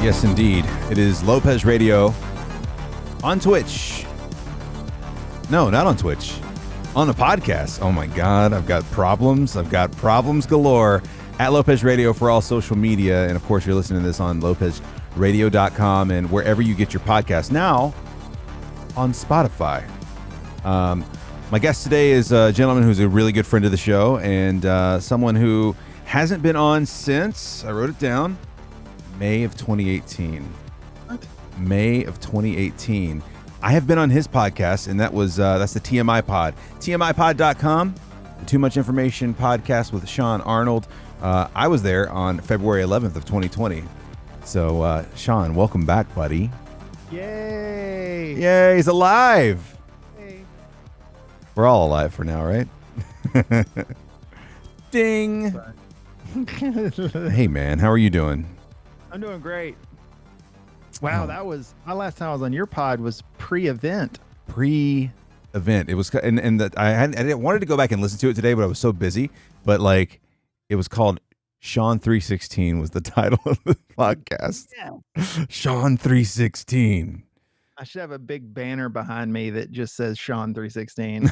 Yes, indeed. It is Lopez Radio on Twitch. No, not on Twitch. On the podcast. Oh my God, I've got problems. I've got problems galore. At Lopez Radio for all social media. And of course, you're listening to this on lopezradio.com and wherever you get your podcast. Now, on Spotify. My guest today is a gentleman who's a really good friend of the show and someone who hasn't been on since, I wrote it down, May of 2018. What? May of 2018. I have been on his podcast, and that's the TMIPod. TMIPod.com, the Too Much Information podcast with Shawn Arnold. I was there on February 11th of 2020. So, Shawn, welcome back, buddy. Yay! Yay, he's alive. Hey. We're all alive for now, right? Ding. Hey, man, how are you doing? I'm doing great. Wow, that was my last time I was on your pod was pre-event. Pre-event. It was, and that I wanted to go back and listen to it today, but I was so busy. But like, it was called Shawn 316 was the title of the podcast. Yeah. Shawn 316. I should have a big banner behind me that just says Shawn 316.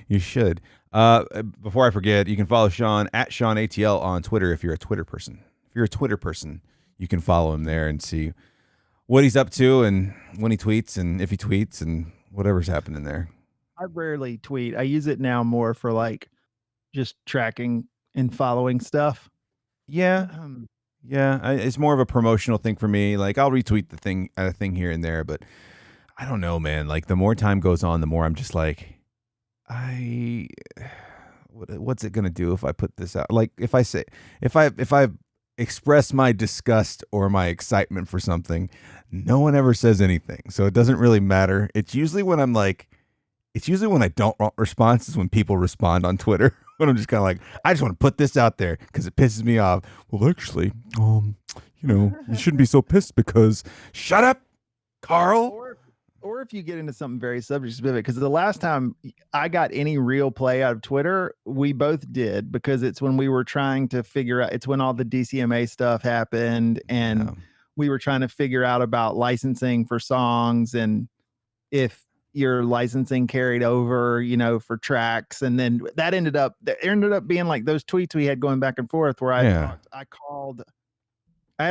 You should. Before I forget, you can follow Shawn at Shawn ATL on Twitter if you're a Twitter person. If you're a Twitter person, you can follow him there and see what he's up to and when he tweets and if he tweets and whatever's happening there. I rarely tweet. I use it now more for like just tracking and following stuff. Yeah. Yeah. It's more of a promotional thing for me. Like I'll retweet the thing here and there, but I don't know, man. Like the more time goes on, the more I'm just like, what's it going to do if I put this out? Like if I express my disgust or my excitement for something, no one ever says anything. So it doesn't really matter. It's usually when I don't want responses when people respond on Twitter. When I'm just kind of like, I just want to put this out there because it pisses me off. Well, actually, you shouldn't be so pissed because shut up, Carl. Or if you get into something very subject specific, because the last time I got any real play out of Twitter, we both did, because it's when we were trying to figure out, it's when all the DCMA stuff happened and we were trying to figure out about licensing for songs and if your licensing carried over, for tracks. And then that ended up being like those tweets we had going back and forth where I had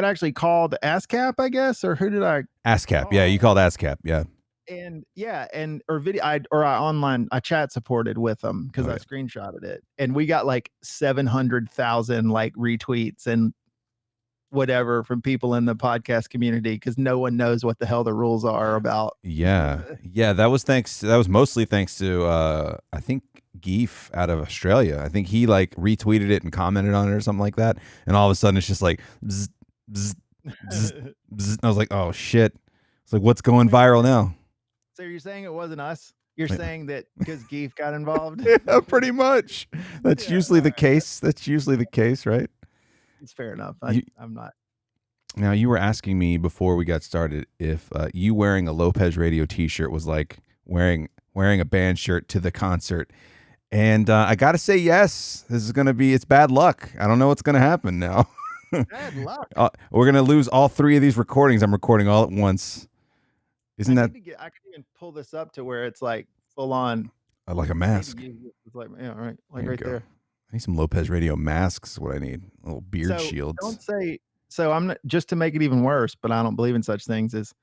actually called ASCAP, I guess, or who did I? ASCAP. Yeah. You called ASCAP. Yeah. And I chat supported with them because I screenshotted it, and we got like 700,000 like retweets and whatever from people in the podcast community because no one knows what the hell the rules are about. Yeah. That was mostly thanks to I think Geef out of Australia. I think he like retweeted it and commented on it or something like that, and all of a sudden it's just like bzz, bzz, bzz, bzz. I was like, oh shit. It's like, what's going viral now? So you're saying it wasn't us? You're saying that because Geef got involved? Yeah, pretty much. That's usually the case. That's usually the case, right? It's fair enough. I'm not. Now, you were asking me before we got started if you wearing a Lopez Radio t-shirt was like wearing a band shirt to the concert. And I got to say, yes, this is going to be, it's bad luck. I don't know what's going to happen now. Bad luck. We're going to lose all three of these recordings. I'm recording all at once. I could even pull this up to where it's like full on. Like a mask. It's like, yeah, right. Like right there. I need some Lopez Radio masks is what I need. Little beard shields. Don't say, so I'm not, just to make it even worse, but I don't believe in such things, is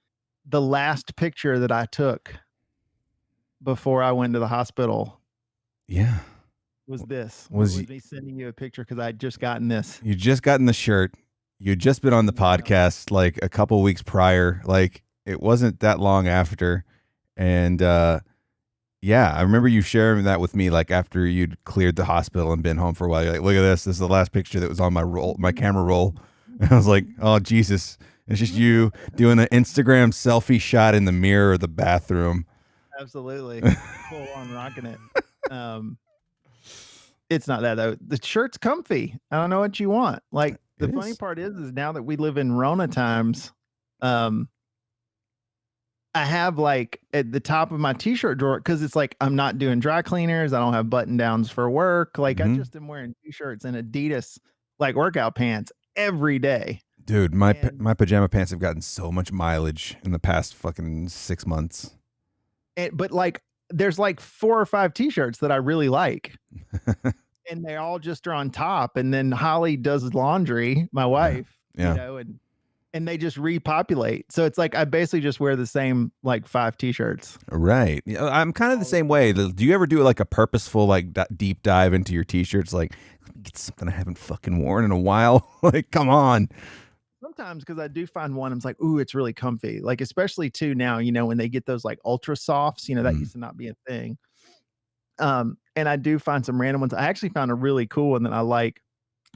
the last picture that I took before I went to the hospital. Yeah. Was this. Was me sending you a picture because I had just gotten this. You just gotten the shirt. You'd just been on the podcast like a couple weeks prior. Like, it wasn't that long after. And I remember you sharing that with me like after you'd cleared the hospital and been home for a while. You're like, look at this. This is the last picture that was on my camera roll. And I was like, oh, Jesus. It's just you doing an Instagram selfie shot in the mirror of the bathroom. Absolutely. Full on rocking it. It's not that though. The shirt's comfy. I don't know what you want. Like the funny part is now that we live in Rona times, I have like at the top of my t-shirt drawer, because it's like I'm not doing dry cleaners. I don't have button downs for work. Like I just am wearing t-shirts and Adidas like workout pants every day. Dude, my pajama pants have gotten so much mileage in the past fucking 6 months. But like, there's like 4 or 5 t-shirts that I really like. And they all just are on top. And then Holly does laundry, my wife, Yeah. you know, and they just repopulate. So it's like I basically just wear the same like 5 t-shirts. Right. Yeah, I'm kind of the same way. Do you ever do like a purposeful like deep dive into your t-shirts? Like, get something I haven't fucking worn in a while. Like, come on. Sometimes, because I do find one, I'm like, ooh, it's really comfy. Like, especially too now, you know, when they get those like ultra softs, you know, that used to not be a thing. And I do find some random ones. I actually found a really cool one that I like.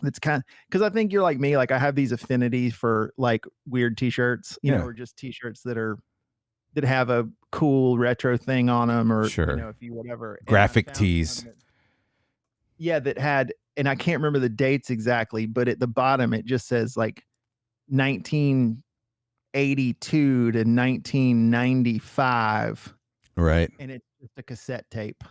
It's kind of, because I think you're like me, like I have these affinities for like weird t-shirts, you know, or just t-shirts that have a cool retro thing on them, or sure, you know, if you whatever graphic tees. That had, and I can't remember the dates exactly, but at the bottom it just says like 1982 to 1995. Right. And it's just a cassette tape.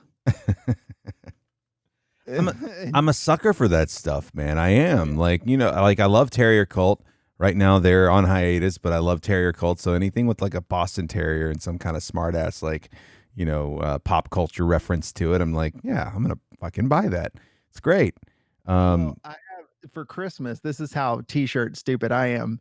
I'm a sucker for that stuff, man. I am. Like, you know, like I love Terrier Cult. Right now they're on hiatus, but I love Terrier Cult. So anything with like a Boston Terrier and some kind of smart ass, like, you know, pop culture reference to it, I'm like, yeah, I'm going to fucking buy that. It's great. Well, I have, for Christmas, this is how t-shirt stupid I am.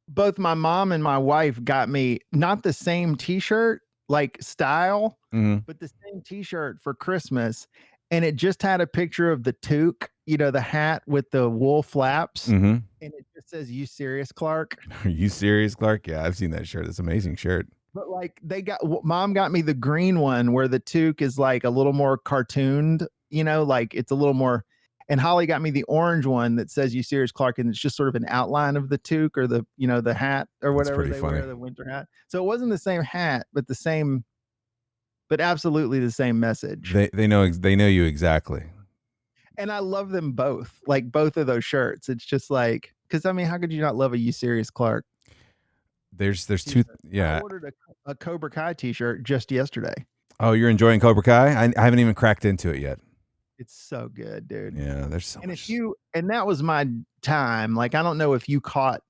Both my mom and my wife got me not the same t-shirt, like style, but the same t-shirt for Christmas. And it just had a picture of the toque, you know, the hat with the wool flaps. And it just says, "You serious, Clark?" Are you serious, Clark? Yeah, I've seen that shirt. It's an amazing shirt. But like mom got me the green one where the toque is like a little more cartooned, you know, like it's a little more. And Holly got me the orange one that says "You serious, Clark?" And it's just sort of an outline of the toque or the, you know, the hat or whatever they wear, the winter hat. So it wasn't the same hat, but the same, but absolutely the same message. They know you exactly. And I love them both, like both of those shirts. It's just like, because I mean, how could you not love a "You serious, Clark"? There's two. Yeah. I ordered a Cobra Kai t-shirt just yesterday. Oh, you're enjoying Cobra Kai? I haven't even cracked into it yet. It's so good, dude. Yeah, there's so much. And that was my time. Like, I don't know if you caught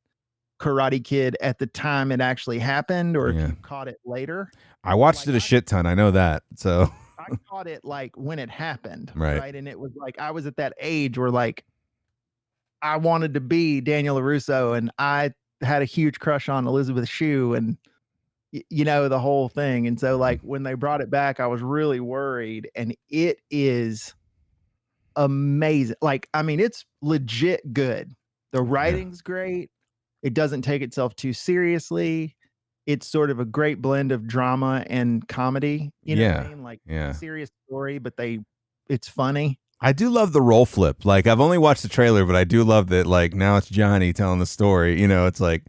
Karate Kid at the time it actually happened, or if you caught it later. I watched it a shit ton. I know that. So I caught it like when it happened. Right. And it was like, I was at that age where like I wanted to be Daniel LaRusso, and I had a huge crush on Elizabeth Shue, and you know, the whole thing. And so like when they brought it back, I was really worried, and it is amazing. Like, I mean, it's legit good. The writing's great. It doesn't take itself too seriously. It's sort of a great blend of drama and comedy. You know what I mean? Like serious story, but it's funny. I do love the role flip. Like, I've only watched the trailer, but I do love that. Like, now it's Johnny telling the story. You know, it's like,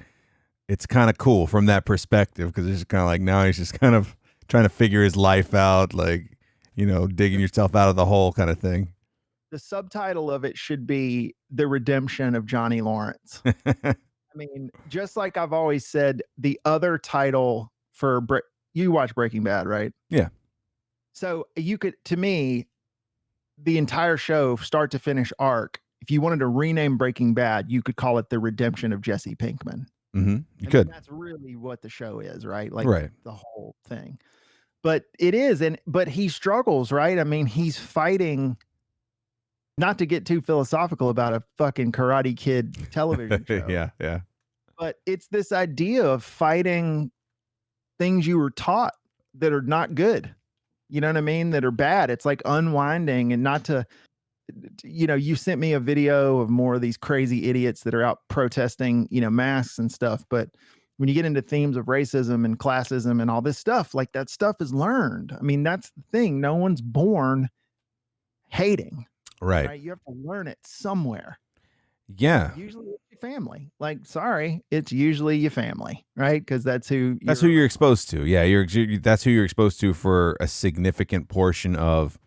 it's kind of cool from that perspective, because it's kind of like now he's just kind of trying to figure his life out, like, you know, digging yourself out of the hole kind of thing. The subtitle of it should be "The Redemption of Johnny Lawrence." I mean, just like I've always said, the other title for you watch Breaking Bad, right? Yeah. So you could, to me, the entire show, start to finish arc, if you wanted to rename Breaking Bad, you could call it "The Redemption of Jesse Pinkman." You could. That's really what the show is, right? Like the whole thing. But it is, but he struggles, right? I mean, he's fighting. Not to get too philosophical about a fucking Karate Kid television show. Yeah. But it's this idea of fighting things you were taught that are not good. You know what I mean? That are bad. It's like unwinding, and not to, you know, you sent me a video of more of these crazy idiots that are out protesting, you know, masks and stuff. But when you get into themes of racism and classism and all this stuff, like that stuff is learned. I mean, that's the thing. No one's born hating. Right. You have to learn it somewhere. Yeah. Usually it's your family. Like, sorry, it's usually your family, right? Because that's who you're exposed to. Yeah, that's who you're exposed to for a significant portion of,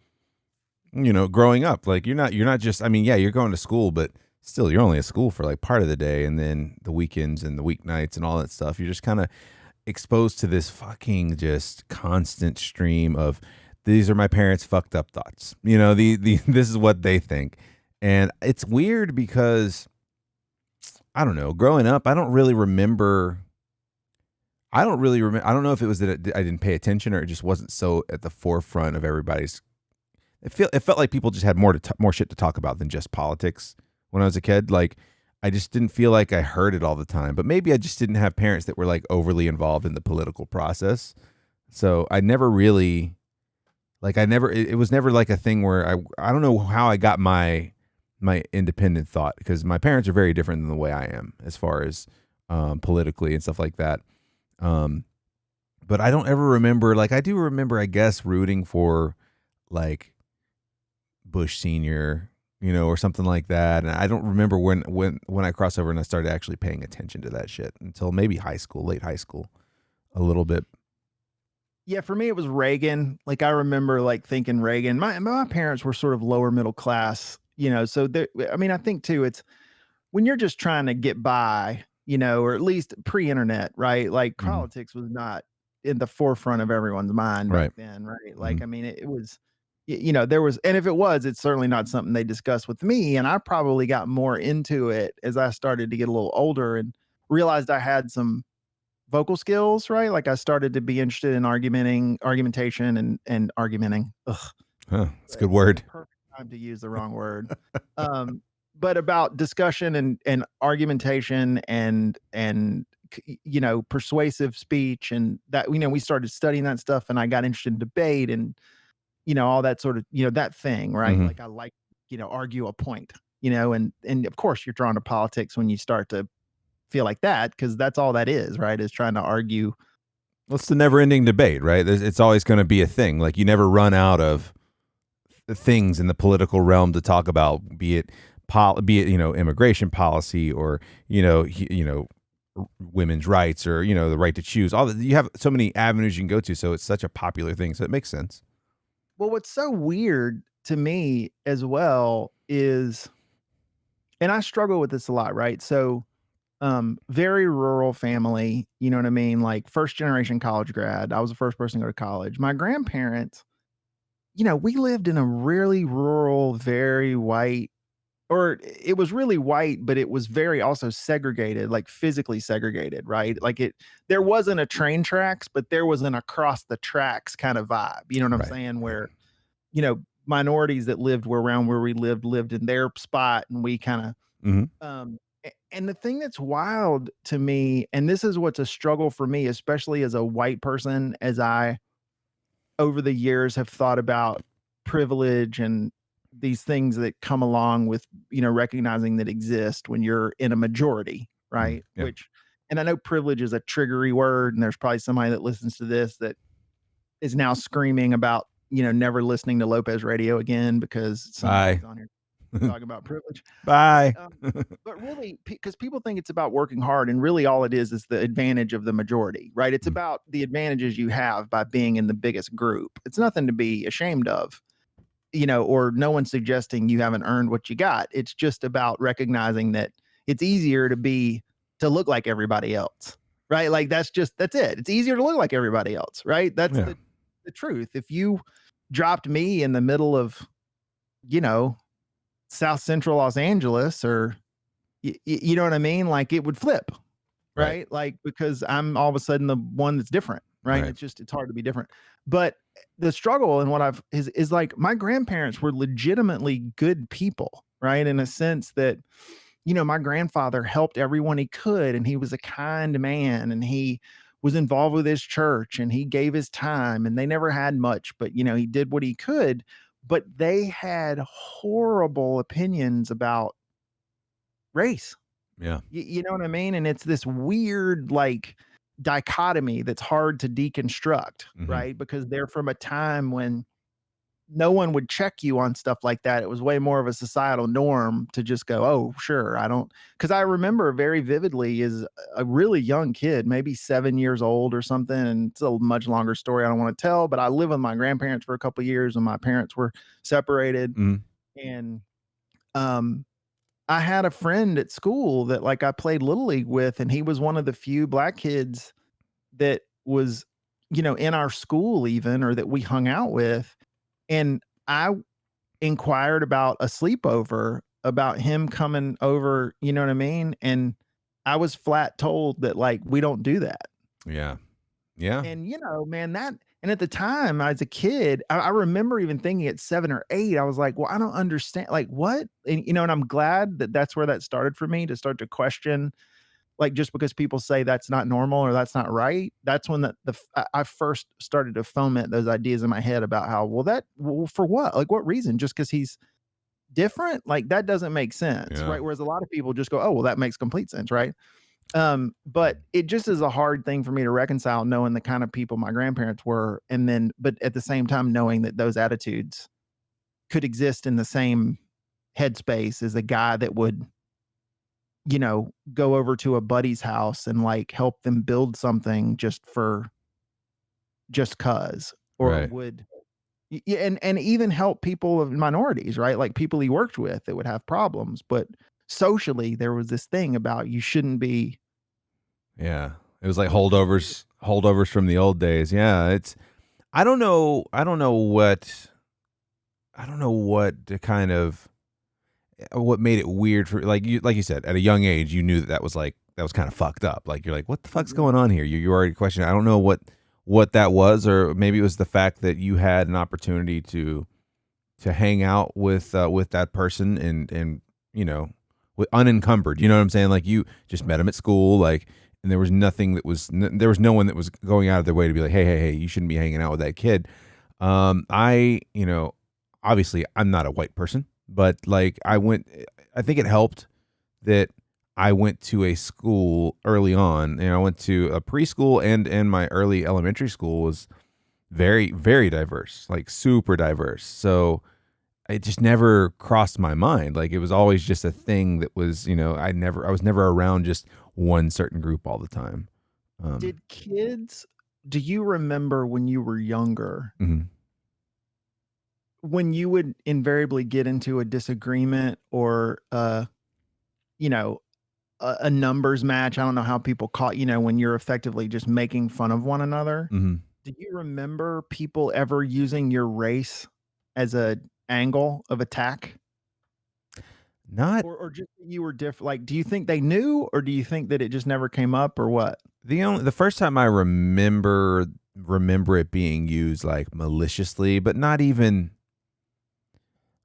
you know, growing up. Like, you're not just, I mean, yeah, you're going to school, but still, you're only at school for like part of the day, and then the weekends and the weeknights and all that stuff. You're just kind of exposed to this fucking just constant stream of, these are my parents' fucked up thoughts. You know, this is what they think. And it's weird because I don't know. Growing up, I don't really remember. I don't know if it was that I didn't pay attention or it just wasn't so at the forefront of everybody's. It felt like people just had more shit to talk about than just politics when I was a kid. Like I just didn't feel like I heard it all the time. But maybe I just didn't have parents that were like overly involved in the political process. So I never really it was never like a thing where I don't know how I got my independent thought, because my parents are very different than the way I am as far as politically and stuff like that. But I don't ever remember, like I do remember, I guess, rooting for like Bush Senior, or something like that. And I don't remember when I crossed over and I started actually paying attention to that shit until maybe late high school, a little bit. Yeah, for me it was Reagan. Like I remember like thinking Reagan. My parents were sort of lower middle class, so I think too it's when you're just trying to get by, or at least pre-internet, right? Like politics was not in the forefront of everyone's mind back then, right? Like it was there was, and if it was, it's certainly not something they discussed with me, and I probably got more into it as I started to get a little older and realized I had some vocal skills, right? Like I started to be interested in argumentation and argumenting. Ugh. Huh, it's a good word. Perfect time to use the wrong word. But about discussion and argumentation and persuasive speech, and that, we started studying that stuff, and I got interested in debate and, all that sort of, that thing, right? Like I like, argue a point, and of course you're drawn to politics when you start to feel like that, because that's all that is, right? Is trying to argue. Well, it's the never-ending debate, right? It's always going to be a thing. Like you never run out of things in the political realm to talk about, be it immigration policy or women's rights or the right to choose. You have so many avenues you can go to, so it's such a popular thing. So it makes sense. Well, what's so weird to me as well is, and I struggle with this a lot, right? So very rural family, you know what I mean? Like first generation college grad. I was the first person to go to college. My grandparents, we lived in a really rural, very white, or it was really white, but it was very also segregated, like physically segregated, right? Like there wasn't a train tracks, but there was an across the tracks kind of vibe. You know what I'm saying? Where, minorities that lived around where we lived in their spot, and we kind of, and the thing that's wild to me, and this is what's a struggle for me, especially as a white person, as I over the years have thought about privilege and these things that come along with, recognizing that exist when you're in a majority, right? Yeah. And I know privilege is a triggery word, and there's probably somebody that listens to this that is now screaming about, never listening to Lopez Radio again because somebody's on here talking about privilege. Bye. But really, because people think it's about working hard, and really all it is the advantage of the majority, right? It's about the advantages you have by being in the biggest group. It's nothing to be ashamed of, or no one's suggesting you haven't earned what you got. It's just about recognizing that it's easier to look like everybody else, right? Like that's it. It's easier to look like everybody else, right? That's the truth. If you dropped me in the middle of, South Central Los Angeles, or you know what I mean? Like it would flip, right? Like, because I'm all of a sudden the one that's different, right? It's hard to be different. But the struggle and what is like my grandparents were legitimately good people, right? In a sense that, my grandfather helped everyone he could, and he was a kind man, and he was involved with his church, and he gave his time, and they never had much, but he did what he could. But they had horrible opinions about race. Yeah. You know what I mean? And it's this weird like dichotomy that's hard to deconstruct, right? Because they're from a time when no one would check you on stuff like that. It was way more of a societal norm to just go, oh, sure. Because I remember very vividly as a really young kid, maybe 7 years old or something. And it's a much longer story I don't want to tell, but I lived with my grandparents for a couple of years when my parents were separated. And I had a friend at school that like I played Little League with, and he was one of the few black kids that was, in our school even, or that we hung out with. And I inquired about a sleepover, about him coming over, you know what I mean? And I was flat told that like we don't do that. Yeah. Yeah. And man, and at the time as a kid, I remember even thinking at 7 or 8, I was like, well, I don't understand, like what? And I'm glad that that's where that started for me, to start to question, like, just because people say that's not normal or that's not right. That's when I first started to foment those ideas in my head about how, well, for what? Like, what reason? Just because he's different? Like, that doesn't make sense, Yeah. right? Whereas a lot of people just go, oh, well, that makes complete sense, right? But it just is a hard thing for me to reconcile, knowing the kind of people my grandparents were, but at the same time, knowing that those attitudes could exist in the same headspace as a guy that would, go over to a buddy's house and like help them build something just cause, or Right. would, yeah, and even help people of minorities, right? Like people he worked with that would have problems, but socially there was this thing about you shouldn't be. Yeah. It was like holdovers from the old days. Yeah. I don't know. I don't know what to kind of, what made it weird for, like you said, at a young age, you knew that was kind of fucked up. Like, you're like, what the fuck's going on here? You already questioned. I don't know what that was, or maybe it was the fact that you had an opportunity to hang out with that person, and with unencumbered. You know what I'm saying? Like, you just met him at school, like, and there was nothing there was no one that was going out of their way to be like, hey, you shouldn't be hanging out with that kid. Obviously I'm not a white person, but like, I think it helped that I went to a school early on, and I went to a preschool, and my early elementary school was very, very diverse, like super diverse. So it just never crossed my mind. Like, it was always just a thing that was, I was never around just one certain group all the time. Do you remember when you were younger, Mhm. when you would invariably get into a disagreement or you know, a numbers match? I don't know how people call, when you're effectively just making fun of one another. Mhm. Do you remember people ever using your race as a angle of attack? Not Or just that you were different? Like, do you think they knew, or do you think that it just never came up, or what? the first time I remember it being used like maliciously, but not even,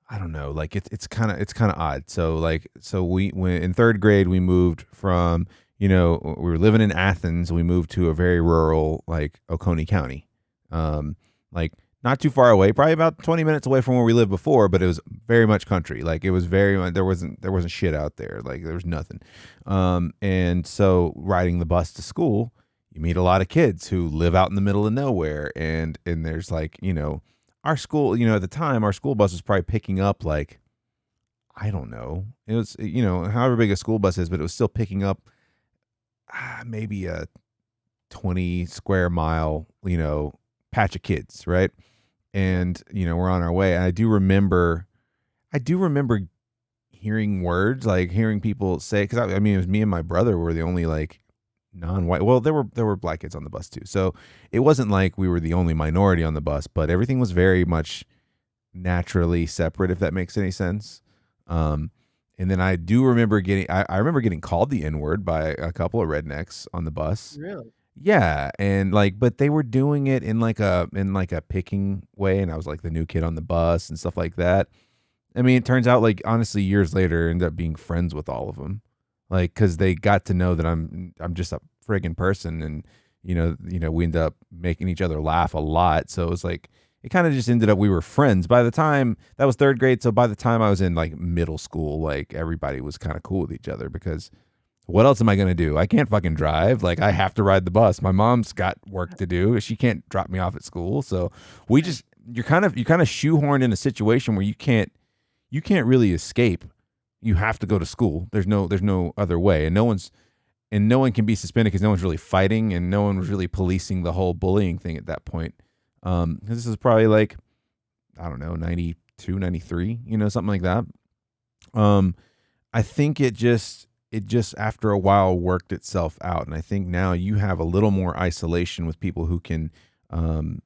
I don't know, like, it's kind of odd. So when in third grade we moved from, we were living in Athens, we moved to a very rural, like, Oconee County. Like, not too far away, probably about 20 minutes away from where we lived before, but it was very much country. Like, it was very much, there wasn't shit out there. Like, there was nothing. And so riding the bus to school, you meet a lot of kids who live out in the middle of nowhere, and there's like, our school, at the time, our school bus was probably picking up, like, I don't know. It was, however big a school bus is, but it was still picking up maybe a 20 square mile, patch of kids, right? And, we're on our way. And I do remember hearing words, like hearing people say, because I mean, it was me and my brother were the only, like, non-white. Well, there were black kids on the bus too, so it wasn't like we were the only minority on the bus, but everything was very much naturally separate, if that makes any sense. And then I do remember I remember getting called the N-word by a couple of rednecks on the bus. Really? Yeah, and like, but they were doing it in like a picking way, and I was like the new kid on the bus and stuff like that. I mean, it turns out, like, honestly, years later, I ended up being friends with all of them, like, because they got to know that I'm just a friggin' person, and we ended up making each other laugh a lot. So it was like, it kind of just ended up, we were friends. By the time that was third grade, so by the time I was in like middle school, like, everybody was kind of cool with each other, because what else am I gonna do? I can't fucking drive. Like, I have to ride the bus. My mom's got work to do. She can't drop me off at school. So you're kind of shoehorned in a situation where you can't really escape. You have to go to school. There's no other way, and no one can be suspended because no one's really fighting, and no one was really policing the whole bullying thing at that point. 'Cause this is probably like, I don't know, 92, 93, something like that. I think it just after a while worked itself out, and I think now you have a little more isolation with people who can. The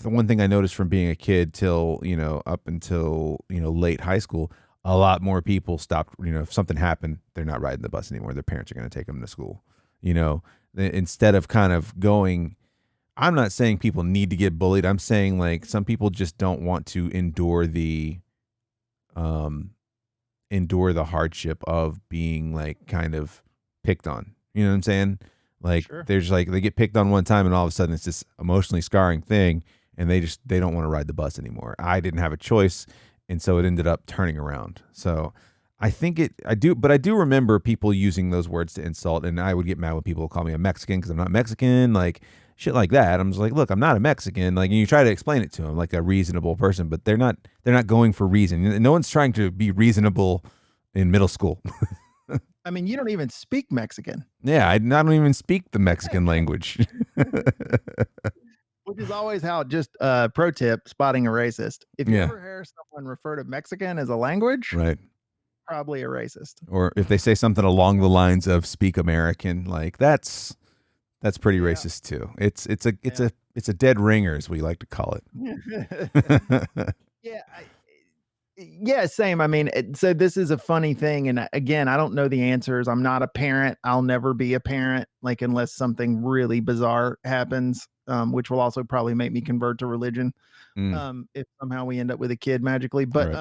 one thing I noticed from being a kid till, up until, late high school, a lot more people stopped, if something happened, they're not riding the bus anymore. Their parents are going to take them to school, instead of kind of going. I'm not saying people need to get bullied. I'm saying like some people just don't want to endure the hardship of being like kind of picked on. You know what I'm saying? Like Sure. there's like they get picked on one time and all of a sudden it's this emotionally scarring thing and they don't want to ride the bus anymore. I didn't have a choice, and so it ended up turning around. So I think I do remember people using those words to insult, and I would get mad when people call me a Mexican because I'm not Mexican, like shit like that. I'm just like, look, I'm not a Mexican. Like, and you try to explain it to them like a reasonable person, but they're not going for reason. No one's trying to be reasonable in middle school. I mean, you don't even speak Mexican. Yeah, I don't even speak the Mexican language. Which is always how, just pro tip, spotting a racist. If you Yeah. ever hear someone refer to Mexican as a language, Right. probably a racist. Or if they say something along the lines of speak American, like that's pretty racist too. It's a dead ringer, as we like to call it. Yeah, same. I mean, so this is a funny thing. And again, I don't know the answers. I'm not a parent. I'll never be a parent, like unless something really bizarre happens, which will also probably make me convert to religion. If somehow we end up with a kid magically. But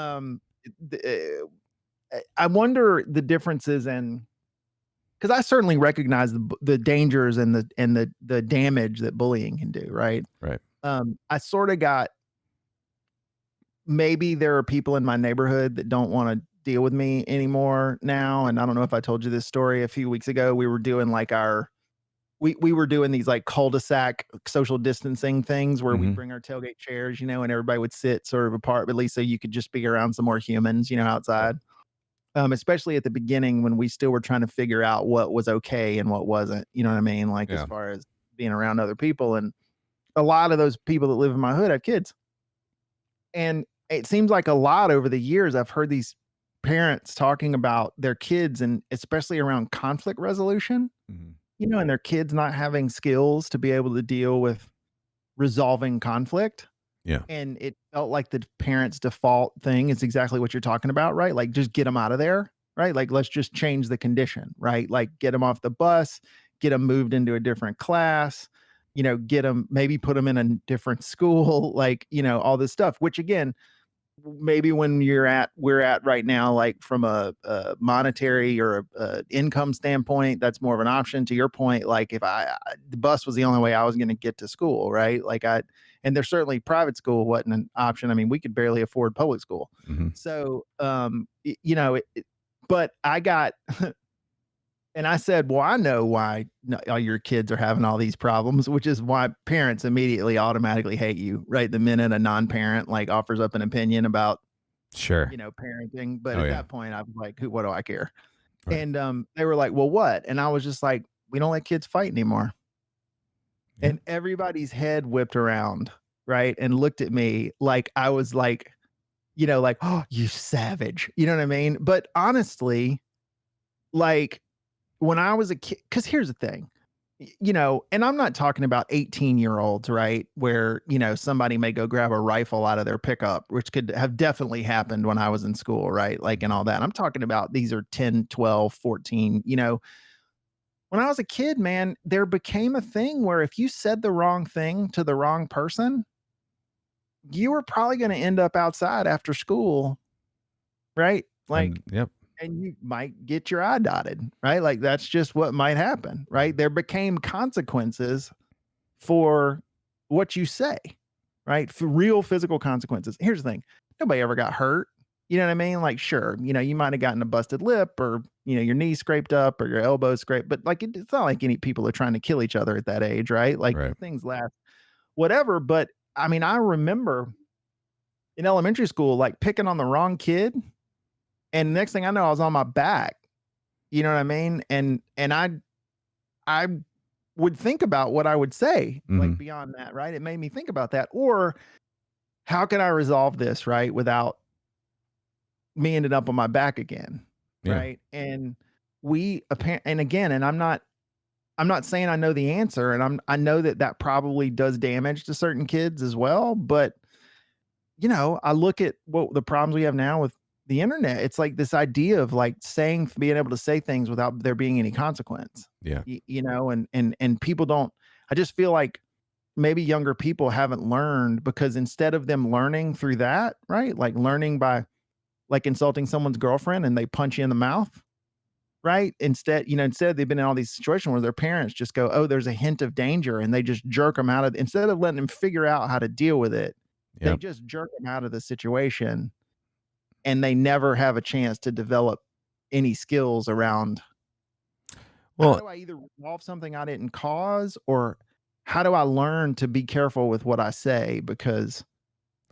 I wonder the differences in, because I certainly recognize the dangers and the damage that bullying can do. Right. Right. I sort of got, maybe there are people in my neighborhood that don't want to deal with me anymore now. And I don't know if I told you this story a few weeks ago. We were doing like we were doing these like cul-de-sac social distancing things where we'd bring our tailgate chairs, and everybody would sit sort of apart, but at least so you could just be around some more humans, outside. Especially at the beginning when we still were trying to figure out what was okay and what wasn't, you know what I mean? Like as far as being around other people. And a lot of those people that live in my hood have kids. And it seems like a lot over the years, I've heard these parents talking about their kids, and especially around conflict resolution, and their kids not having skills to be able to deal with resolving conflict. Yeah. And it felt like the parents' default thing is exactly what you're talking about, right? Like just get them out of there, right? Like let's just change the condition, right? Like get them off the bus, get them moved into a different class, get them, maybe put them in a different school, like, all this stuff, which again, maybe when we're at right now, like from a monetary or a income standpoint, that's more of an option. To your point, like if the bus was the only way I was going to get to school, right? Like and there's certainly private school wasn't an option. I mean, we could barely afford public school. So, but I got, and I said, well, I know why all your kids are having all these problems, which is why parents immediately automatically hate you, right? The minute a non-parent like offers up an opinion about, parenting. But at that point, I was like, what do I care? Right. And they were like, well, what? And I was just like, we don't let kids fight anymore. Yeah. And everybody's head whipped around, right? And looked at me like I was like, like, oh, you savage. You know what I mean? But honestly, like, when I was a kid, because here's the thing, and I'm not talking about 18-year-olds, right? Where, somebody may go grab a rifle out of their pickup, which could have definitely happened when I was in school, right? Like, and all that. I'm talking about these are 10, 12, 14, When I was a kid, man, there became a thing where if you said the wrong thing to the wrong person, you were probably going to end up outside after school, right? Like, yep. And you might get your eye dotted, right? Like that's just what might happen, right? There became consequences for what you say, right? For real physical consequences. Here's the thing. Nobody ever got hurt. You know what I mean? Like, sure, you might have gotten a busted lip or, your knee scraped up or your elbow scraped, but like, it's not like any people are trying to kill each other at that age, right? Like things last, whatever. But I mean, I remember in elementary school, like picking on the wrong kid. And next thing I know, I was on my back. You know what I mean? And I would think about what I would say, like beyond that, right? It made me think about that. Or how can I resolve this, right? Without me ending up on my back again. Yeah. Right. And I'm not saying I know the answer, and I know that probably does damage to certain kids as well. But, I look at what the problems we have now with the internet, it's like this idea of like being able to say things without there being any consequence. Yeah. And people don't. I just feel like maybe younger people haven't learned, because instead of them learning through that, right? Like learning by like insulting someone's girlfriend and they punch you in the mouth, right? Instead they've been in all these situations where their parents just go, "Oh, there's a hint of danger," and they just jerk them out of, instead of letting them figure out how to deal with it, they Yep. just jerk them out of the situation, and they never have a chance to develop any skills around how Well, do I either resolve something I didn't cause, or how do I learn to be careful with what I say because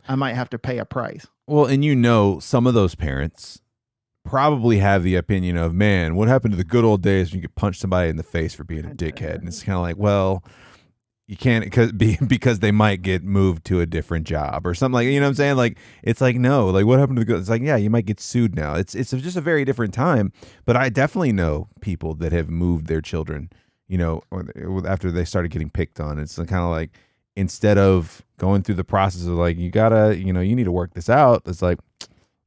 I might have to pay a price. and some of those parents probably have the opinion of, man, what happened to the good old days when you could punch somebody in the face for being a dickhead? And it's kind of like, well, you can't because they might get moved to a different job or something, like, you know what I'm saying? Like, it's like, no, like, what happened to the good? It's like, yeah, you might get sued now. It's just a very different time. But I definitely know people that have moved their children, after they started getting picked on. It's kind of like, instead of going through the process of like, you gotta, you need to work this out. It's like,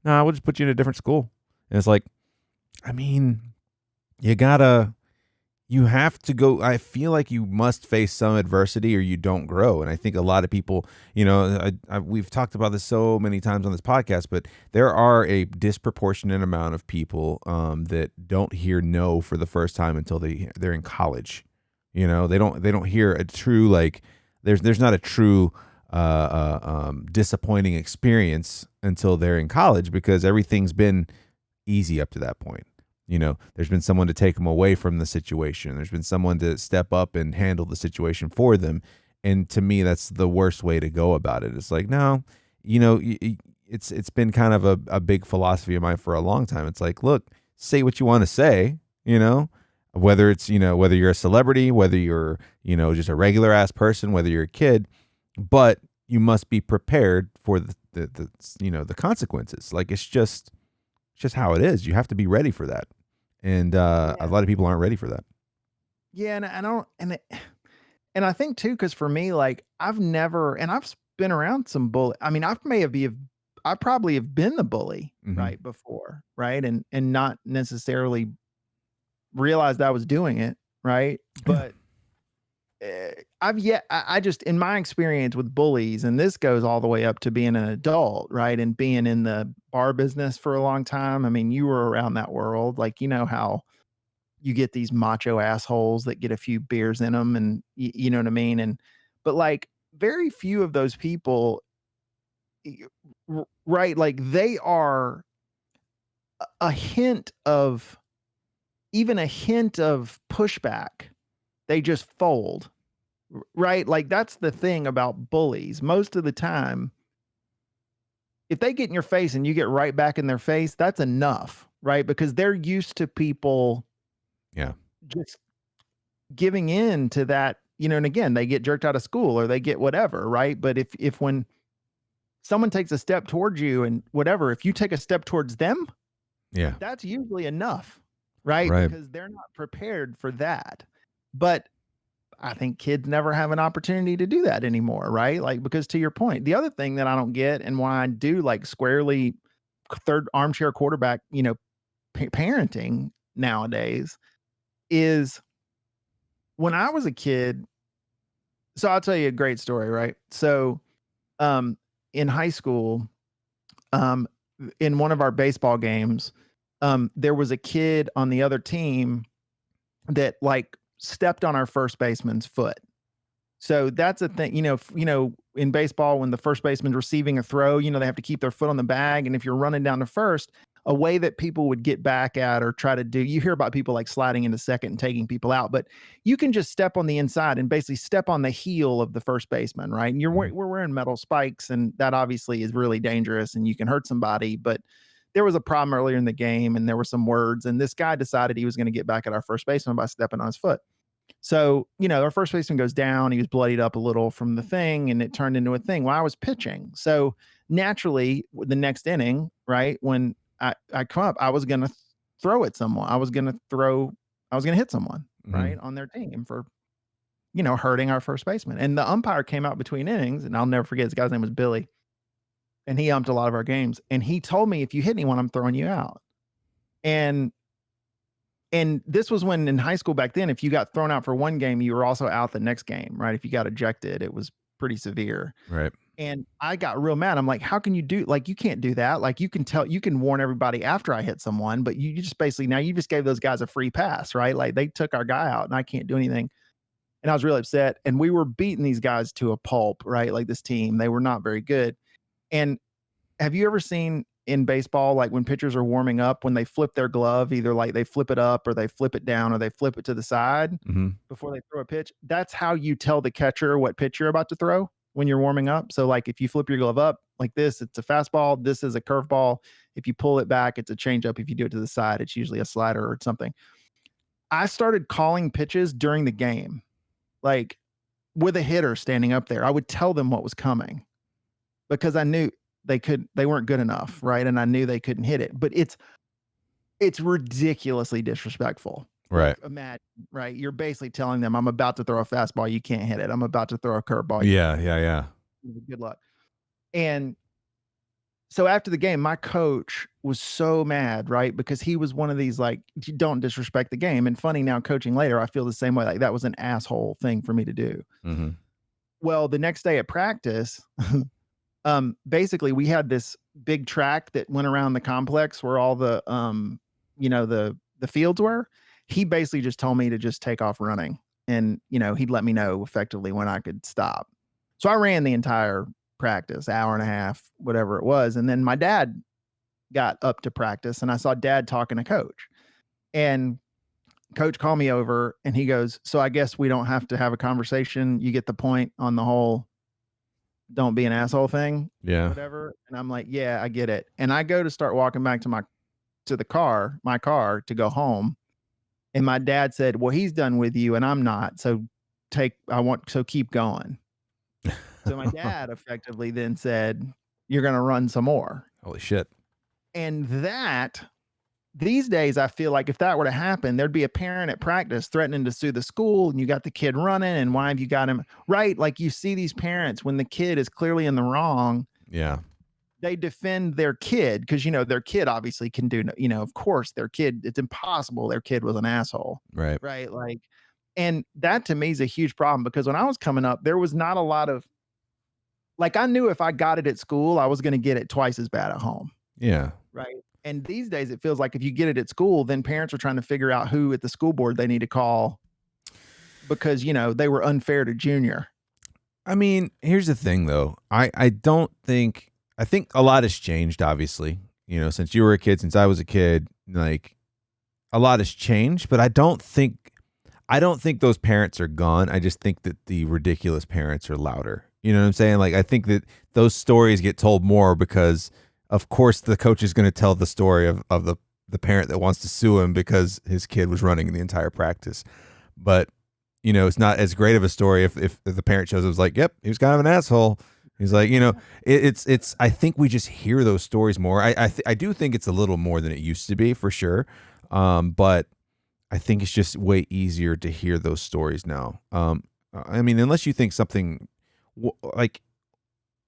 nah, we'll just put you in a different school. And it's like, I mean, you have to go. I feel like you must face some adversity or you don't grow. And I think a lot of people, we've talked about this so many times on this podcast, but there are a disproportionate amount of people that don't hear no for the first time until they're in college. They don't hear a true, like, there's not a true disappointing experience until they're in college, because everything's been easy up to that point. There's been someone to take them away from the situation. There's been someone to step up and handle the situation for them. And to me, that's the worst way to go about it. It's like, no, it's been kind of a big philosophy of mine for a long time. It's like, look, say what you want to say, whether it's, whether you're a celebrity, whether you're, just a regular ass person, whether you're a kid, but you must be prepared for the consequences. Like, it's just how it is. You have to be ready for that. And a lot of people aren't ready for that. Yeah, and I don't, and I think too, because for me, like, I've been around some bully. I mean, I probably have been the bully, Mm-hmm. right, before, right, and not necessarily realized I was doing it, right, but I just, in my experience with bullies, and this goes all the way up to being an adult, right? And being in the bar business for a long time. I mean, you were around that world. Like, how you get these macho assholes that get a few beers in them, and you know what I mean? But like, very few of those people, right? Like, they are a hint of, even a hint of pushback, they just fold. Right? Like, that's the thing about bullies. Most of the time, if they get in your face and you get right back in their face, that's enough, right? Because they're used to people just giving in to that, and again, they get jerked out of school or they get whatever, right? But if when someone takes a step towards you and whatever, if you take a step towards them, that's usually enough, right? Because they're not prepared for that. But I think kids never have an opportunity to do that anymore, right? Like, because to your point, the other thing that I don't get, and why I do like squarely third armchair quarterback, parenting nowadays, is when I was a kid. So I'll tell you a great story, right? So, in high school, in one of our baseball games, there was a kid on the other team that like stepped on our first baseman's foot. So that's a thing, in baseball, when the first baseman's receiving a throw, they have to keep their foot on the bag. And if you're running down to first, a way that people would get back at or try to do, you hear about people like sliding into second and taking people out, but you can just step on the inside and basically step on the heel of the first baseman, right? And we're wearing metal spikes, and that obviously is really dangerous and you can hurt somebody. But there was a problem earlier in the game, and there were some words, and this guy decided he was going to get back at our first baseman by stepping on his foot. So, our first baseman goes down. He was bloodied up a little from the thing, and it turned into a thing. Well, I was pitching. So naturally, the next inning, right, when I come up, I was going to throw at someone. I was going to hit someone, right, on their team for, hurting our first baseman. And the umpire came out between innings, and I'll never forget, this guy's name was Billy. and he umped a lot of our games. And he told me, if you hit anyone, I'm throwing you out. And this was when in high school back then, if you got thrown out for one game, you were also out the next game, right? If you got ejected, it was pretty severe. Right. And I got real mad. I'm like, how can you do, like, you can't do that. Like, you can warn everybody after I hit someone, but you just basically, now you just gave those guys a free pass, right? Like, they took our guy out and I can't do anything. And I was really upset. And we were beating these guys to a pulp, right? Like, this team, they were not very good. And have you ever seen in baseball, like when pitchers are warming up, when they flip their glove, either like they flip it up or they flip it down or they flip it to the side before they throw a pitch? That's how you tell the catcher what pitch you're about to throw when you're warming up. So like if you flip your glove up like this, it's a fastball. This is a curveball. If you pull it back, it's a changeup. If you do it to the side, it's usually a slider or something. I started calling pitches during the game, like with a hitter standing up there. I would tell them what was coming because I knew they weren't good enough, right? And I knew they couldn't hit it. But it's ridiculously disrespectful. Right. Like, imagine, right? You're basically telling them, I'm about to throw a fastball, you can't hit it. I'm about to throw a curveball. Yeah. Good luck. And so after the game, my coach was so mad, right? Because he was one of these, like, you don't disrespect the game. And funny, now coaching later, I feel the same way. Like, that was an asshole thing for me to do. Well, the next day at practice, basically we had this big track that went around the complex where all the the fields were. He basically just told me to just take off running, and he'd let me know effectively when I could stop. So I ran the entire practice, hour and a half, whatever it was. And then my dad got up to practice and I saw dad talking to coach, and coach called me over and he goes, so I guess we don't have to have a conversation. You get the point on the whole don't be an asshole thing. Yeah. Whatever. And I'm like, yeah, I get it. And I go to start walking back to my car to go home. And my dad said, well, he's done with you and I'm not. So keep going. So my dad effectively then said, you're going to run some more. Holy shit. And these days, I feel like if that were to happen, there'd be a parent at practice threatening to sue the school, and you got the kid running, and why have you got him? Right? Like, you see these parents when the kid is clearly in the wrong. Yeah. They defend their kid because, their kid obviously can do, of course, their kid, it's impossible their kid was an asshole. Right. Right? Like, and that to me is a huge problem because when I was coming up, there was not a lot of, like, I knew if I got it at school, I was going to get it twice as bad at home. Yeah. Right. And these days it feels like if you get it at school, then parents are trying to figure out who at the school board they need to call because, they were unfair to Junior. I mean, here's the thing though. I think a lot has changed, obviously, since you were a kid, since I was a kid, like a lot has changed, but I don't think those parents are gone. I just think that the ridiculous parents are louder. You know what I'm saying? Like, I think that those stories get told more because of course the coach is going to tell the story of the parent that wants to sue him because his kid was running the entire practice. But, it's not as great of a story if the parent shows up was like, yep, he was kind of an asshole. He's like, it's I think we just hear those stories more. I do think it's a little more than it used to be for sure. But I think it's just way easier to hear those stories now. I mean, unless you think something like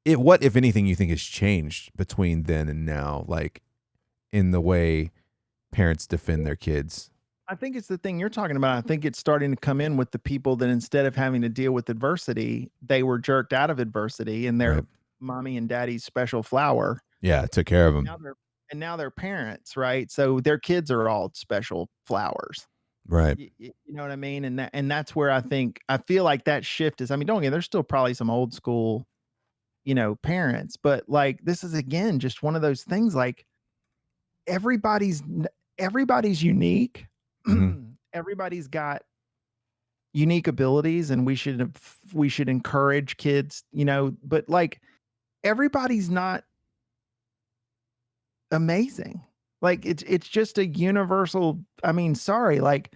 what, if anything, you think has changed between then and now, like in the way parents defend their kids? I think it's the thing you're talking about. I think it's starting to come in with the people that instead of having to deal with adversity, they were jerked out of adversity and they're mommy and daddy's special flower. Yeah, took care of them. Now they're parents, right? So their kids are all special flowers. Right. You know what I mean? And that's where I feel like that shift is, I mean, don't get, there's still probably some old school, parents, but like, this is again, just one of those things, like everybody's unique. Everybody's got unique abilities and we should encourage kids, but like everybody's not amazing. Like it's just a universal, I mean, sorry, like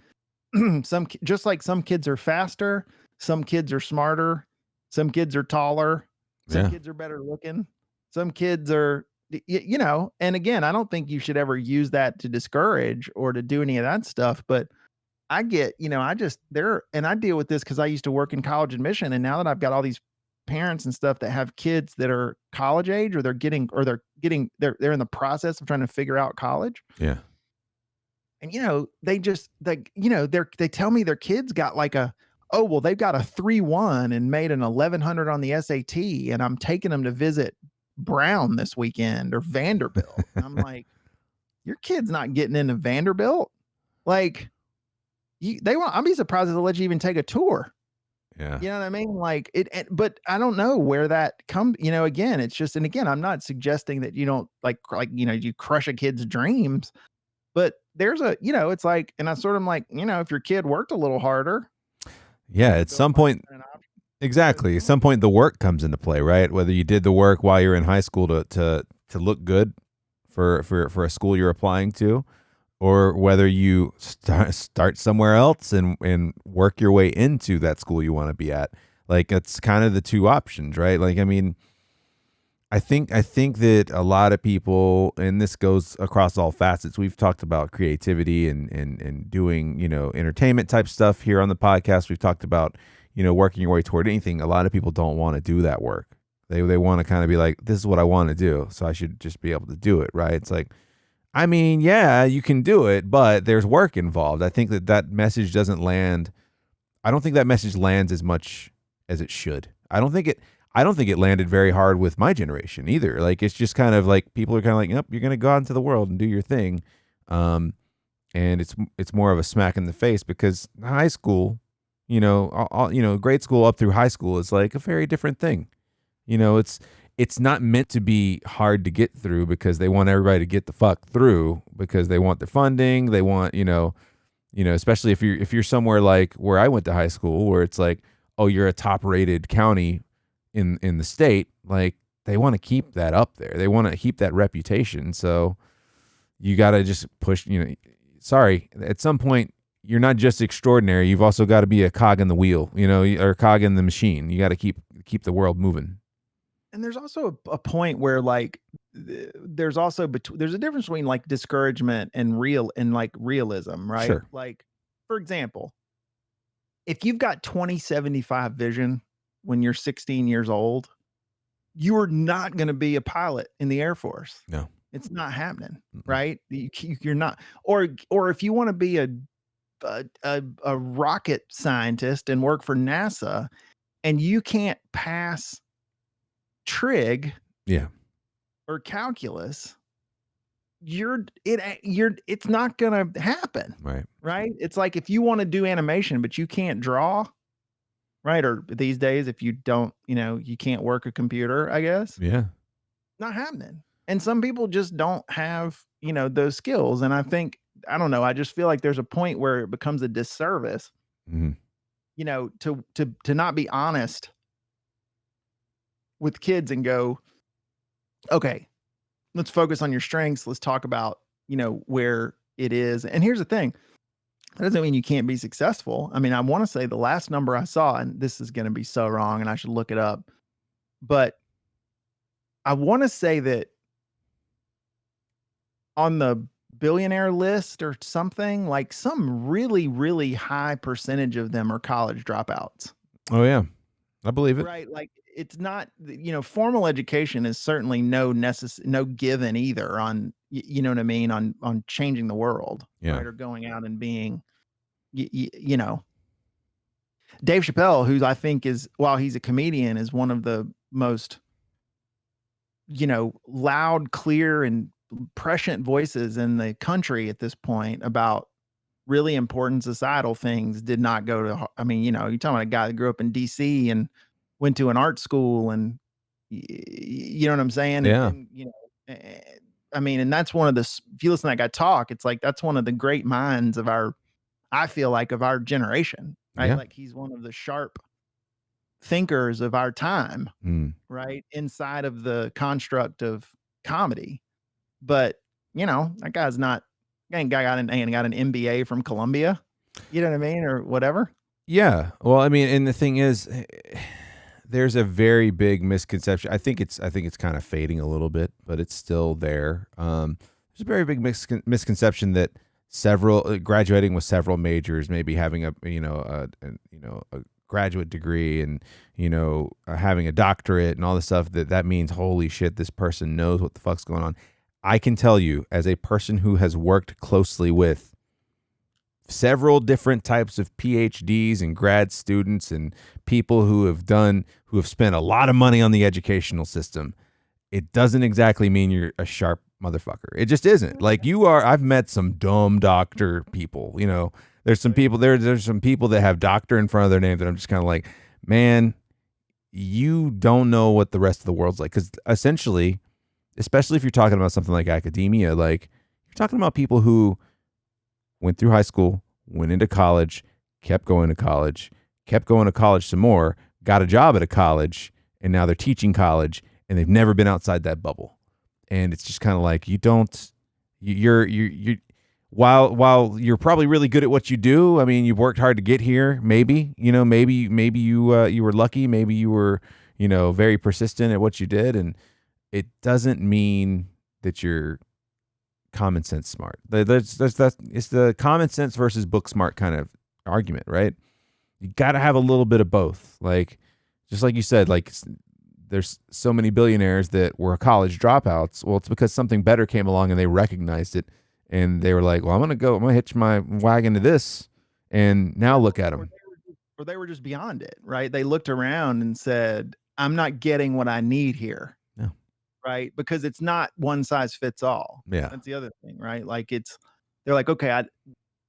some kids are faster, some kids are smarter, some kids are taller, some kids are better looking, some kids are, and again, I don't think you should ever use that to discourage or to do any of that stuff, but I get, I deal with this because I used to work in college admission, and now that I've got all these parents and stuff that have kids that are college age, or they're in the process of trying to figure out college. Yeah. And, they tell me their kids got like they've got a 3.1 and made an 1100 on the SAT, and I'm taking them to visit Brown this weekend or Vanderbilt. And I'm like, your kid's not getting into Vanderbilt. Like, I'd be surprised if they'll let you even take a tour. Yeah. You know what I mean? Like but I don't know where that comes, again, it's just, and again, I'm not suggesting that you don't you crush a kid's dreams, but there's it's like, and I sort of like, if your kid worked a little harder. Yeah. At some point, exactly. At some point, the work comes into play, right? Whether you did the work while you're in high school to look good for a school you're applying to, or whether you start somewhere else and work your way into that school you want to be at. Like, it's kind of the two options, right? Like, I mean, I think that a lot of people, and this goes across all facets. We've talked about creativity and doing, entertainment type stuff here on the podcast. We've talked about, working your way toward anything. A lot of people don't want to do that work. They want to kind of be like, this is what I want to do, so I should just be able to do it, right? It's like, I mean, yeah, you can do it, but there's work involved. I think that message doesn't land. I don't think that message lands as much as it should. I don't think it landed very hard with my generation either. Like, it's just kind of like, people are kind of like, yep, you're going to go out into the world and do your thing. And it's more of a smack in the face, because high school, grade school up through high school is like a very different thing. It's not meant to be hard to get through, because they want everybody to get the fuck through, because they want their funding. They want, especially if you're somewhere like where I went to high school, where it's like, oh, you're a top rated county in the state. Like, they want to keep that up there. They want to keep that reputation. So you got to just push, sorry, at some point, you're not just extraordinary. You've also got to be a cog in the wheel, or a cog in the machine. You got to keep the world moving. And there's also a point where, like, there's a difference between like discouragement and realism, right? Sure. Like, for example, if you've got 20/75 vision when you're 16 years old, you are not going to be a pilot in the Air Force. No, it's not happening, right? You're not, or if you want to be a rocket scientist and work for NASA, and you can't pass trig, or calculus, it's not gonna happen, right? It's like, if you want to do animation but you can't draw, right? Or these days, if you don't, you can't work a computer, I guess, not happening. And some people just don't have, those skills. And I don't know, I just feel like there's a point where it becomes a disservice, to not be honest with kids and go, okay, let's focus on your strengths. Let's talk about, where it is. And here's the thing. That doesn't mean you can't be successful. I mean, I want to say the last number I saw, and this is going to be so wrong and I should look it up, but I want to say that on the billionaire list or something, like, some really, really high percentage of them are college dropouts. Oh yeah, I believe it. Right. Like, it's not, formal education is certainly no given either on, you know what I mean? On changing the world, right? Or going out and being, Dave Chappelle, who I think is, while he's a comedian, is one of the most, loud, clear, and prescient voices in the country at this point about really important societal things, did not go to, I mean, you're talking about a guy that grew up in DC and went to an art school, and you know what I'm saying? Yeah. And, I mean, and that's one of the, if you listen to that guy talk, it's like, that's one of the great minds of I feel like, of our generation, right? Like, he's one of the sharp thinkers of our time, right? Inside of the construct of comedy. But, that guy's not, ain't got an MBA from Columbia, you know what I mean? Or whatever. Yeah. Well, I mean, and the thing is, there's a very big misconception. I think it's kind of fading a little bit, but it's still there. There's a very big misconception that graduating with several majors, maybe having a graduate degree and, having a doctorate and all this stuff, that means, holy shit, this person knows what the fuck's going on. I can tell you, as a person who has worked closely with several different types of PhDs and grad students and people who have spent a lot of money on the educational system, it doesn't exactly mean you're a sharp motherfucker. It just isn't. Like, you are. I've met some dumb doctor people. There's some people there's some people that have doctor in front of their name that I'm just kind of like, man, you don't know what the rest of the world's like. Because essentially, especially if you're talking about something like academia, like, you're talking about people who went through high school, went into college, kept going to college some more, got a job at a college, and now they're teaching college, and they've never been outside that bubble. And it's just kind of like, while you're probably really good at what you do, I mean, you've worked hard to get here, maybe you were lucky, maybe you were, very persistent at what you did, and it doesn't mean that you're common sense smart. It's the common sense versus book smart kind of argument, right? You got to have a little bit of both. Like, just like you said, like, there's so many billionaires that were college dropouts. Well, it's because something better came along and they recognized it, and they were like, well, I'm gonna hitch my wagon to this, and now look at them. Or they were just beyond it, right? They looked around and said, I'm not getting what I need here. No. Right? Because it's not one size fits all. Yeah. That's the other thing, right? Like, they're like, okay,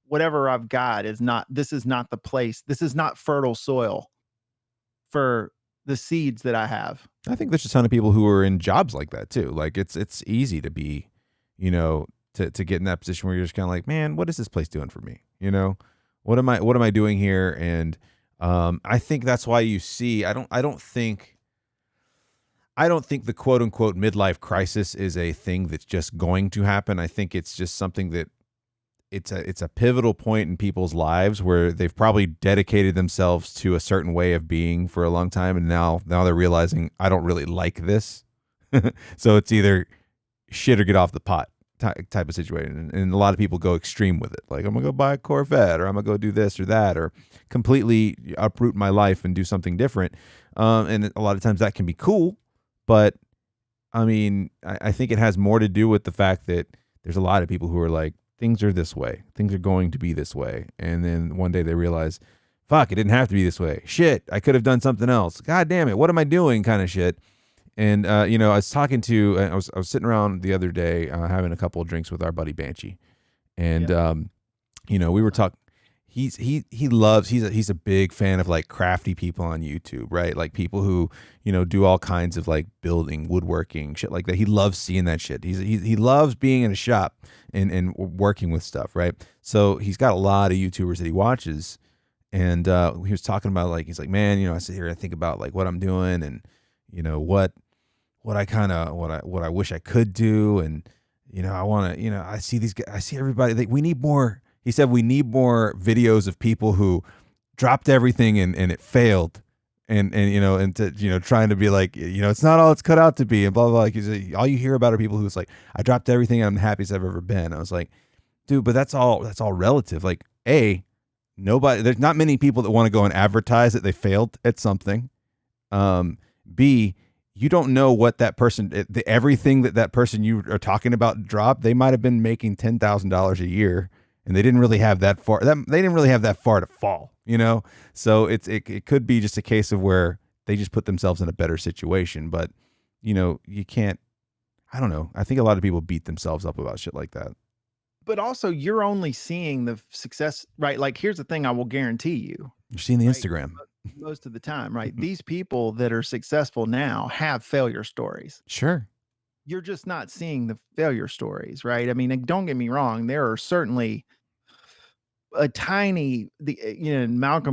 whatever I've got this is not the place. This is not fertile soil for the seeds that I have. I think there's a ton of people who are in jobs like that too. Like, it's easy to be, to get in that position where you're just kind of like, man, what is this place doing for me? What am I doing here? And I think that's why you see, I don't think the quote unquote midlife crisis is a thing that's just going to happen. I think it's just something that it's a pivotal point in people's lives where they've probably dedicated themselves to a certain way of being for a long time, and now they're realizing, I don't really like this. So it's either shit or get off the pot type of situation. And a lot of people go extreme with it. Like, I'm gonna go buy a Corvette, or I'm gonna go do this or that, or completely uproot my life and do something different. And a lot of times that can be cool, but I mean, I think it has more to do with the fact that there's a lot of people who are like, things are this way. Things are going to be this way. And then one day they realize, fuck, it didn't have to be this way. Shit, I could have done something else. God damn it, what am I doing kind of shit. And, I was talking to, I was sitting around the other day having a couple of drinks with our buddy Banshee. And, we were talking. He's a big fan of like crafty people on YouTube, right? Like people who, do all kinds of like building, woodworking, shit like that. He loves seeing that shit. He loves being in a shop and working with stuff, right? So he's got a lot of YouTubers that he watches, and he was talking about, like, he's like, man, I sit here and I think about like what I'm doing, and what I wish I could do, and I want to, I see these guys, I see everybody. Like, we need more. He said we need more videos of people who dropped everything and it failed, and trying to be like, it's not all it's cut out to be, and blah blah blah. Like, all you hear about are people who's like, I dropped everything and I'm the happiest I've ever been. I was like, dude, but that's all relative. Like, there's not many people that want to go and advertise that they failed at something. B, you don't know what that person, everything that person you are talking about dropped. They might have been making $10,000 a year, and they didn't really have that far. They didn't really have that far to fall, So it could be just a case of where they just put themselves in a better situation. But you can't. I don't know. I think a lot of people beat themselves up about shit like that. But also, you're only seeing the success, right? Like, here's the thing: I will guarantee you're seeing the Instagram most of the time, right? These people that are successful now have failure stories. Sure. You're just not seeing the failure stories, right? I mean, don't get me wrong. There are certainly Malcolm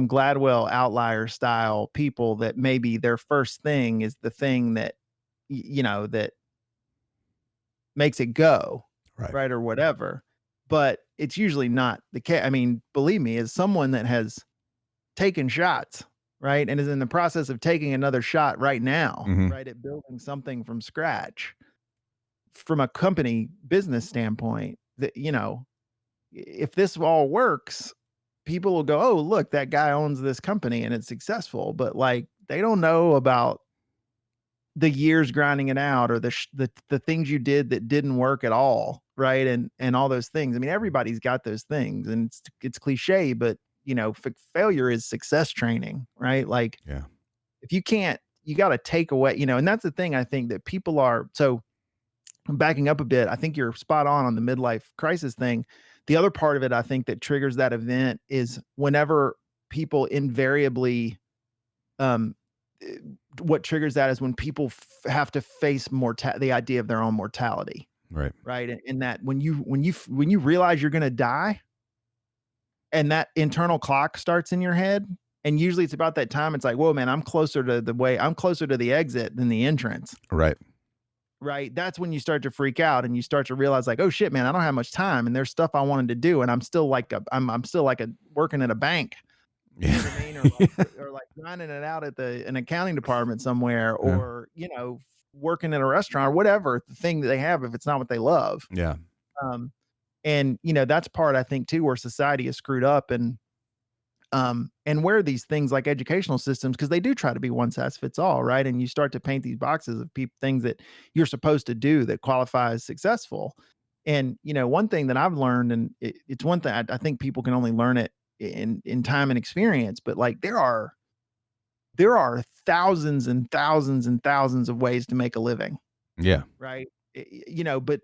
Gladwell outlier style people that maybe their first thing is the thing that, that makes it go, right? Or whatever. But it's usually not the case. I mean, believe me, as someone that has taken shots, right, and is in the process of taking another shot right now, right, at building something from scratch, from a company business standpoint, that, if this all works, people will go, oh, look, that guy owns this company and it's successful. But like, they don't know about the years grinding it out, or the things you did that didn't work at all. Right. And all those things. I mean, everybody's got those things, and it's cliche, but failure is success training, right? Like, Yeah. if you can't, you got to take away, and that's the thing I think that people are. So backing up a bit, I think you're spot on the midlife crisis thing. The other part of it, I think, that triggers that event is whenever people invariably, um, what triggers that is when people have to face the idea of their own mortality. Right. Right. And that when you realize you're going to die, and that internal clock starts in your head, and usually it's about that time. It's like, whoa, man, I'm closer to the exit than the entrance. Right. Right. That's when you start to freak out, and you start to realize, like, oh shit, man, I don't have much time, and there's stuff I wanted to do, and I'm still like I'm still like working at a bank. You know what I mean? Or like grinding it out at an accounting department somewhere, or working at a restaurant, or whatever the thing that they have, if it's not what they love. Yeah. And that's part, I think, too, where society is screwed up, and where these things like educational systems, because they do try to be one size fits all, right? And you start to paint these boxes of things that you're supposed to do that qualify as successful. And one thing that I've learned, and it's one thing I think people can only learn it in time and experience, but like there are thousands and thousands and thousands of ways to make a living. Yeah. Right. But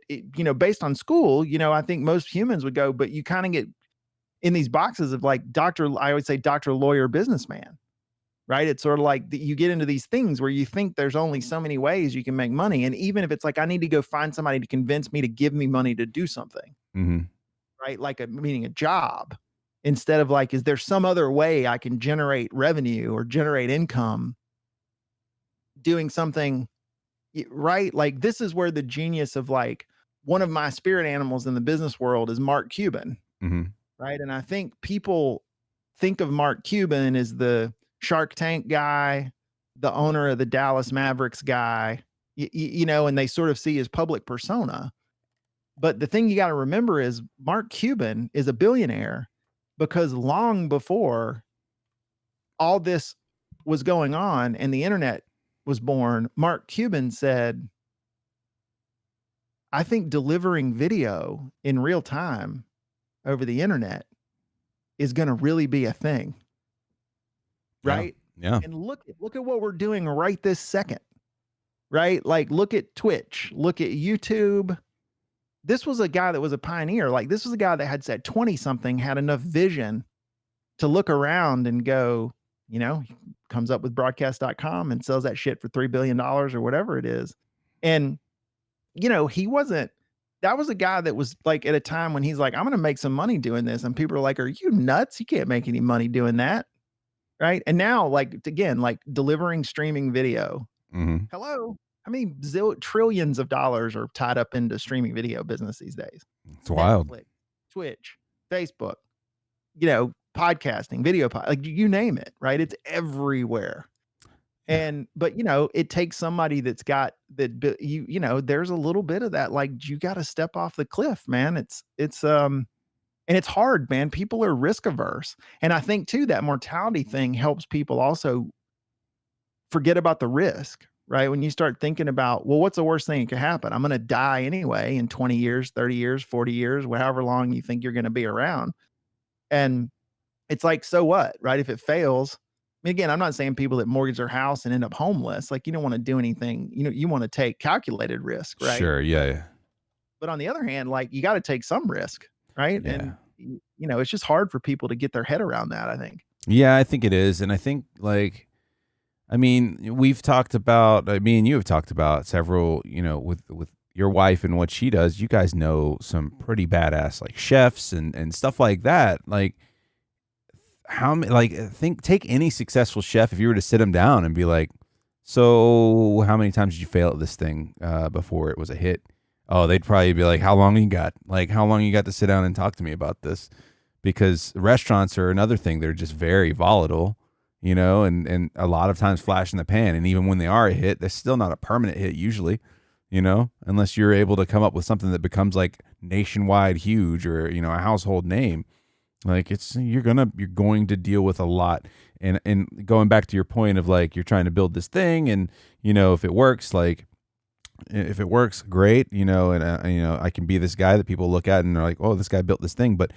based on school, I think most humans would go, but you kind of get in these boxes of like I would say doctor, lawyer, businessman. Right. It's sort of like you get into these things where you think there's only so many ways you can make money. And even if it's like, I need to go find somebody to convince me to give me money to do something. Mm-hmm. Right. Like meaning a job, instead of like, is there some other way I can generate revenue or generate income doing something? Right. Like, this is where the genius of, like, one of my spirit animals in the business world is Mark Cuban. Mm-hmm. Right. And I think people think of Mark Cuban as the Shark Tank guy, the owner of the Dallas Mavericks guy, and they sort of see his public persona. But the thing you got to remember is Mark Cuban is a billionaire because long before all this was going on and the internet was born, Mark Cuban said, I think delivering video in real time over the internet is going to really be a thing. Right? Yeah. And look at what we're doing right this second. Right? Like, look at Twitch, look at YouTube. This was a guy that was a pioneer. Like, this was a guy that had said 20 something, had enough vision to look around and go, comes up with broadcast.com and sells that shit for $3 billion or whatever it is. And, that was a guy that was like at a time when he's like, I'm going to make some money doing this. And people are like, are you nuts? You can't make any money doing that. Right. And now, like, again, like delivering streaming video. Mm-hmm. Hello. I mean, trillions of dollars are tied up into streaming video business these days. It's wild. Netflix, Twitch, Facebook, podcasting, video, like you name it, right? It's everywhere. And, but it takes somebody that's got that, there's a little bit of that, like, you got to step off the cliff, man. And it's hard, man. People are risk averse. And I think too, that mortality thing helps people also forget about the risk, right? When you start thinking about, well, what's the worst thing that could happen? I'm going to die anyway in 20 years, 30 years, 40 years, however long you think you're going to be around. And it's like, so what, right? If it fails, I mean, again, I'm not saying people that mortgage their house and end up homeless, like, you don't want to do anything, you want to take calculated risk, right? Sure. Yeah. But on the other hand, like, you got to take some risk, right? Yeah. And, it's just hard for people to get their head around that, I think. Yeah, I think it is. And I think, like, I mean, me and you have talked about several, with your wife and what she does. You guys know some pretty badass, like, chefs and stuff like that. Like, take any successful chef, if you were to sit them down and be like, so how many times did you fail at this thing before it was a hit? Oh, they'd probably be like, how long you got to sit down and talk to me about this? Because restaurants are another thing. They're just very volatile, and a lot of times flash in the pan. And even when they are a hit, they're still not a permanent hit usually, unless you're able to come up with something that becomes like nationwide huge or, a household name. Like you're going to deal with a lot. And going back to your point of like, you're trying to build this thing, and, if it works, great, and I can be this guy that people look at and they're like, oh, this guy built this thing. But,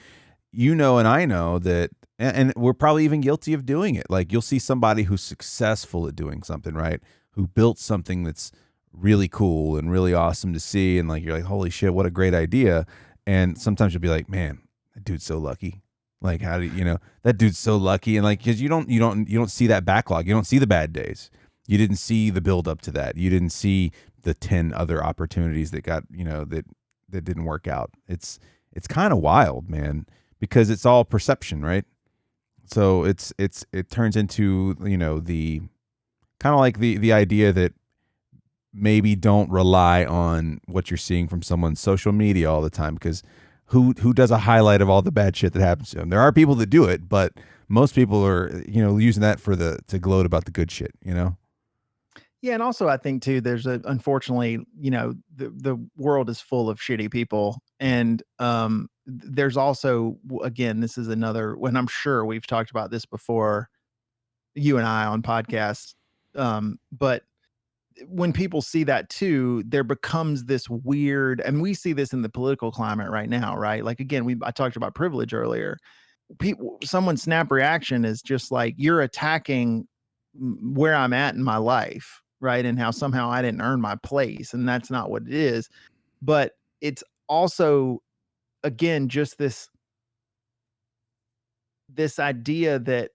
and I know that, and we're probably even guilty of doing it. Like, you'll see somebody who's successful at doing something, right? Who built something that's really cool and really awesome to see. And like, you're like, holy shit, what a great idea. And sometimes you'll be like, man, that dude's so lucky. Like, how do that dude's so lucky. And like, cause you don't see that backlog. You don't see the bad days. You didn't see the build up to that. You didn't see the 10 other opportunities that got, that didn't work out. It's kind of wild, man, because it's all perception, right? So it turns into, the kind of like the idea that maybe don't rely on what you're seeing from someone's social media all the time, because who does a highlight of all the bad shit that happens to them? There are people that do it, but most people are, using that to gloat about the good shit, Yeah, and also I think too, there's unfortunately, the world is full of shitty people, and there's also, again, this is another, when I'm sure we've talked about this before, you and I on podcasts, but when people see that too, there becomes this weird, and we see this in the political climate right now, right? Like, again, I talked about privilege earlier. Someone's snap reaction is just like, you're attacking where I'm at in my life, right? And how somehow I didn't earn my place, and that's not what it is. But it's also, again, just this idea that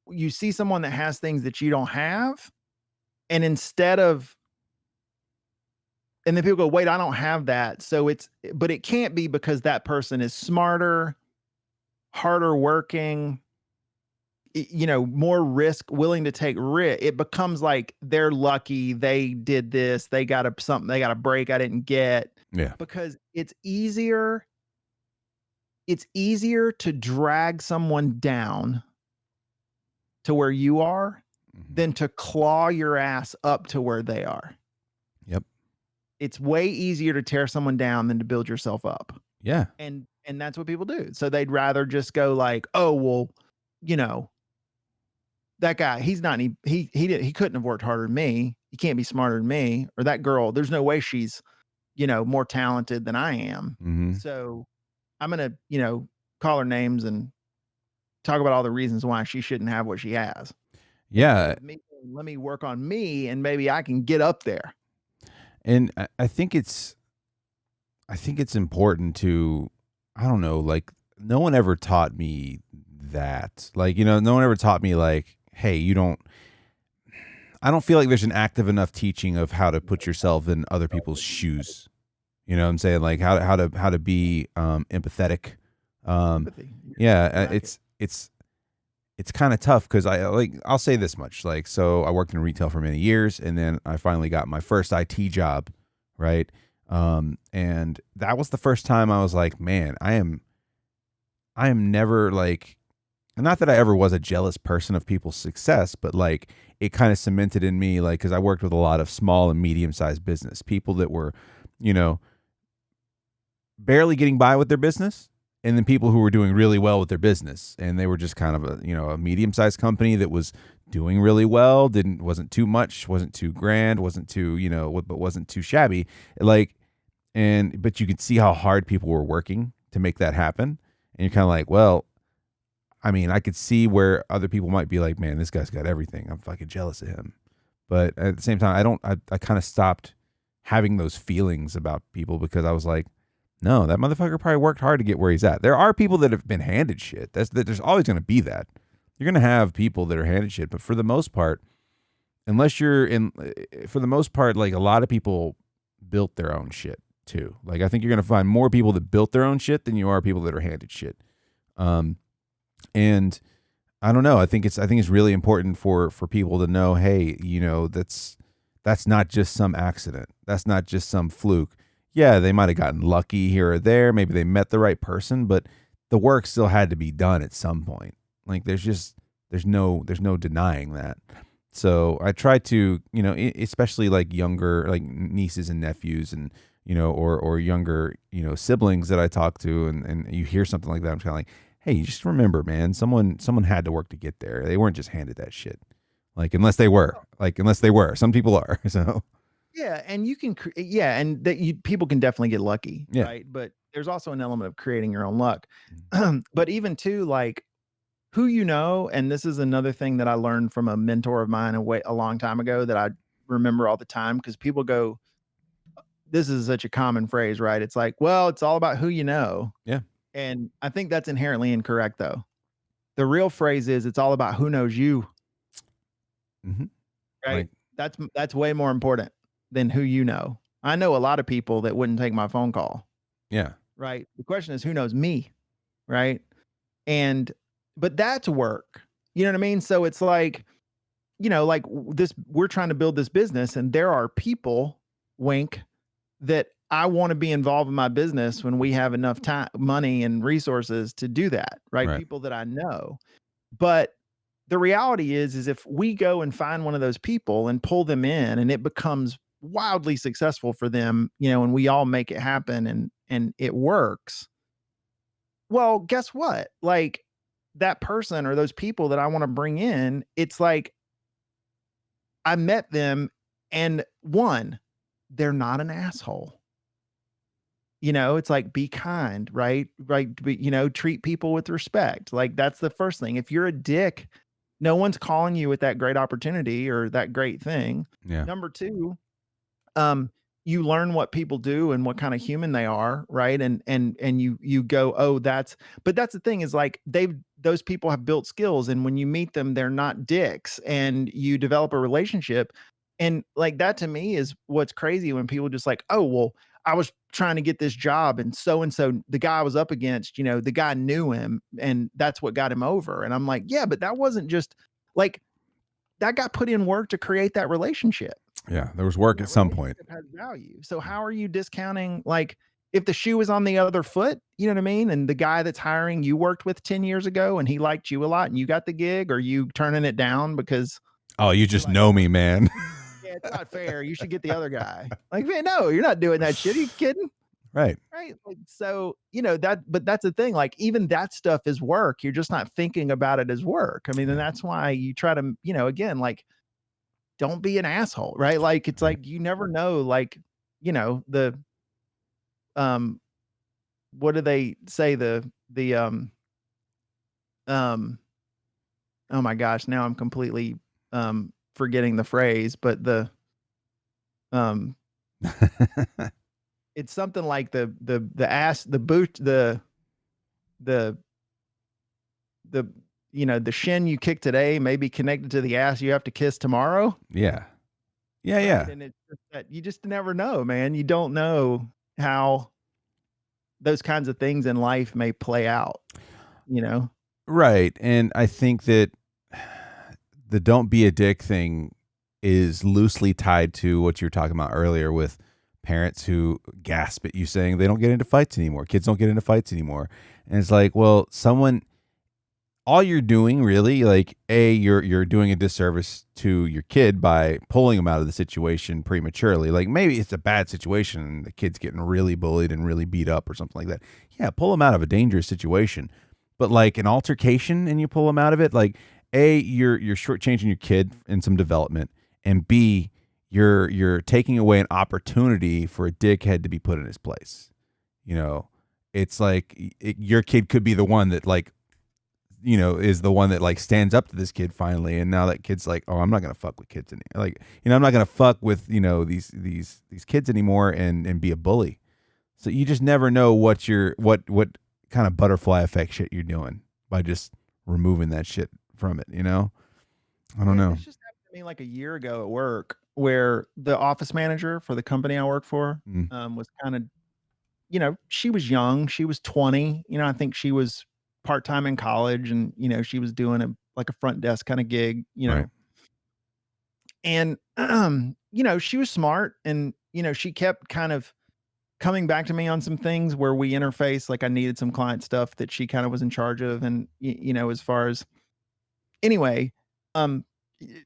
you see someone that has things that you don't have, and and then people go, wait, I don't have that. But it can't be because that person is smarter, harder working, more willing to take risk. It becomes like they're lucky. They did this. They got a break I didn't get. Yeah. Because it's easier to drag someone down to where you are than to claw your ass up to where they are. Yep. It's way easier to tear someone down than to build yourself up. Yeah. And that's what people do. So they'd rather just go like, oh, well, that guy, he couldn't have worked harder than me. He can't be smarter than me. Or that girl, there's no way she's, more talented than I am. Mm-hmm. So I'm going to, call her names and talk about all the reasons why she shouldn't have what she has. Yeah. Let me work on me, and maybe I can get up there. And I think it's important to, I don't know, like, no one ever taught me that. Like, no one ever taught me like, hey, I don't feel like there's an active enough teaching of how to put yourself in other people's shoes. You know what I'm saying? Like how to be empathetic. Yeah, it's kind of tough, because I'll say this much. Like, so I worked in retail for many years, and then I finally got my first IT job, right? And that was the first time I was like, man, I am never like, not that I ever was a jealous person of people's success, but like it kind of cemented in me, like, because I worked with a lot of small and medium-sized business people that were, barely getting by with their business, and then people who were doing really well with their business, and they were just kind of a medium-sized company that was doing really well, wasn't too much, wasn't too grand, wasn't too, but wasn't too shabby, like, but you could see how hard people were working to make that happen, and you're kind of like, well, I mean, I could see where other people might be like, man, this guy's got everything, I'm fucking jealous of him. But at the same time, I kind of stopped having those feelings about people, because I was like, no, that motherfucker probably worked hard to get where he's at. There are people that have been handed shit. There's always going to be that. You're going to have people that are handed shit, but for the most part, like a lot of people built their own shit too. Like, I think you're going to find more people that built their own shit than you are people that are handed shit. And I don't know. I think it's really important for people to know, hey, that's not just some accident. That's not just some fluke. Yeah, they might have gotten lucky here or there. Maybe they met the right person, but the work still had to be done at some point. Like, there's no denying that. So I try to, especially like younger, like nieces and nephews, and or younger, siblings that I talk to, and you hear something like that, I'm kind of like, hey, you just remember, man, someone had to work to get there. They weren't just handed that shit. Like, unless they were. Some people are. So, Yeah, and you can, and that people can definitely get lucky, yeah. right? But there's also an element of creating your own luck. But even too, like who you know, and this is another thing that I learned from a mentor of mine a long time ago that I remember all the time because people go, this is such a common phrase, right? It's like, well, it's all about who you know. Yeah. And I think that's inherently incorrect, though. The real phrase is it's all about who knows you, Mm-hmm. right? Like, That's way more important than who you know. I know a lot of people that wouldn't take my phone call, yeah. right? The question is who knows me, right? And but that's work. You know what I mean? So it's like, like this we're trying to build this business and there are people, wink, that I want to be involved in my business when we have enough time, money and resources to do that, right? Right. People that I know. But the reality is if we go and find one of those people and pull them in and it becomes wildly successful for them, and we all make it happen and it works. Well, guess what? Like that person or those people that I want to bring in, it's like I met them and one, they're not an asshole. It's like be kind, right? Right. Treat people with respect. Like that's the first thing. If you're a dick, no one's calling you with that great opportunity or that great thing. Yeah. Number two, you learn what people do and what kind of human they are, right? And you go, oh, but that's the thing is like those people have built skills, and when you meet them, they're not dicks, and you develop a relationship. And like that to me is what's crazy when people just like, oh, well, I was trying to get this job and so, the guy I was up against, the guy knew him and that's what got him over. And I'm like, yeah, but that wasn't just like that got put in work to create that relationship. Yeah. There was work at some point. It has value. So how are you discounting, like if the shoe was on the other foot, you know what I mean? And the guy that's hiring you worked with 10 years ago and he liked you a lot and you got the gig, or you turning it down because oh, you just know me, man. yeah, it's not fair. You should get the other guy. Like, man, no, you're not doing that shit. Are you kidding? Right. Right. Like, so, but that's the thing. Like, even that stuff is work. You're just not thinking about it as work. I mean, and that's why you try to, again, like, don't be an asshole, right? Like, it's like, you never know, like, what do they say? Oh my gosh, now I'm completely, forgetting the phrase, but um, it's something like the ass, the boot, the, the shin you kick today may be connected to the ass you have to kiss tomorrow. Yeah. Yeah. Right? Yeah. And it's just that you just never know, man. You don't know how those kinds of things in life may play out, Right. And I think that the don't be a dick thing is loosely tied to what you were talking about earlier with parents who gasp at you saying they don't get into fights anymore. Kids don't get into fights anymore. And it's like, well, all you're doing really, like, you're doing a disservice to your kid by pulling them out of the situation prematurely. Like, maybe it's a bad situation and the kid's getting really bullied and really beat up or something like that. Yeah, pull them out of a dangerous situation. But like an altercation and you pull them out of it, like, you're shortchanging your kid in some development, and B, you're taking away an opportunity for a dickhead to be put in his place. It's like your kid could be the one that, like, is the one that, like, stands up to this kid finally, and now that kid's like, oh, I'm not gonna fuck with kids anymore. Like, I'm not gonna fuck with these kids anymore and be a bully. So you just never know what kind of butterfly effect shit you're doing by just removing that shit from it. I don't know. This just happened to me like a year ago at work, where the office manager for the company I work for was kind of, she was young. She was 20. I think she was part-time in college, and she was doing a front desk kind of gig, Right. and she was smart, and she kept kind of coming back to me on some things where we interface. Like I needed some client stuff that she kind of was in charge of, and as far as anyway,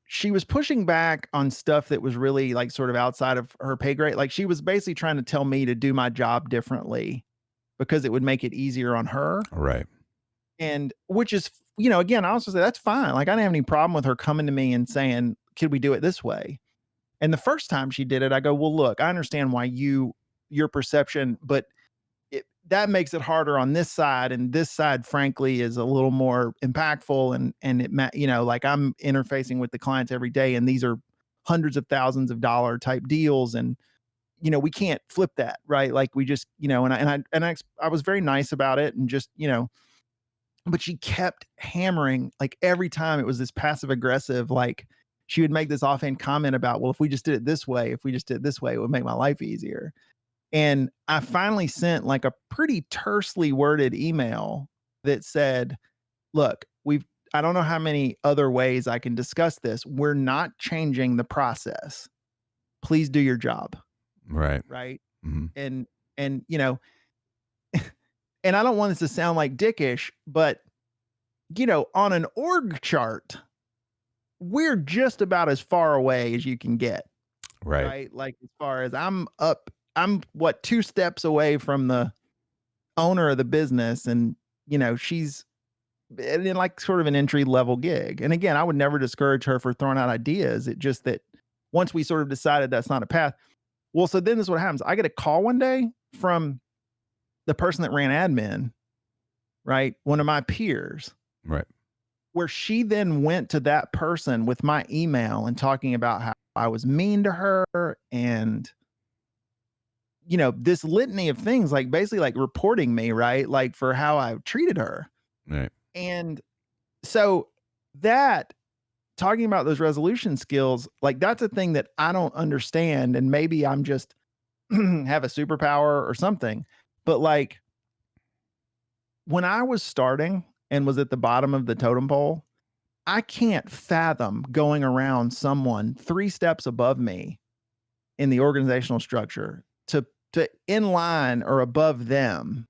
she was pushing back on stuff that was really like sort of outside of her pay grade. Like she was basically trying to tell me to do my job differently because it would make it easier on her. Right. And which is, again, I also say that's fine. Like I didn't have any problem with her coming to me and saying, could we do it this way? And the first time she did it, I go, well, look, I understand why your perception, but that makes it harder on this side. And this side, frankly, is a little more impactful. And like I'm interfacing with the clients every day, and these are hundreds of thousands of dollar type deals. And, we can't flip that, right? Like we just, I was very nice about it and just, but she kept hammering, like every time it was this passive aggressive, like she would make this offhand comment about, well, if we just did it this way, it would make my life easier. And I finally sent like a pretty tersely worded email that said, look, I don't know how many other ways I can discuss this. We're not changing the process. Please do your job. Right. Right. Mm-hmm. And, and I don't want this to sound like dickish, but on an org chart, we're just about as far away as you can get. Right. Like as far as I'm 2 steps away from the owner of the business, and she's in like sort of an entry level gig. And again, I would never discourage her for throwing out ideas. It just that once we sort of decided that's not a path. Well, so then this is what happens. I get a call one day from the person that ran admin, right? One of my peers. Right. Where she then went to that person with my email and talking about how I was mean to her and, this litany of things, like basically like reporting me, right? Like for how I treated her. Right. And so that talking about those resolution skills, like that's a thing that I don't understand. And maybe I'm just have a superpower or something, but like when I was starting and was at the bottom of the totem pole, I can't fathom going around someone 3 steps above me in the organizational structure to in line or above them,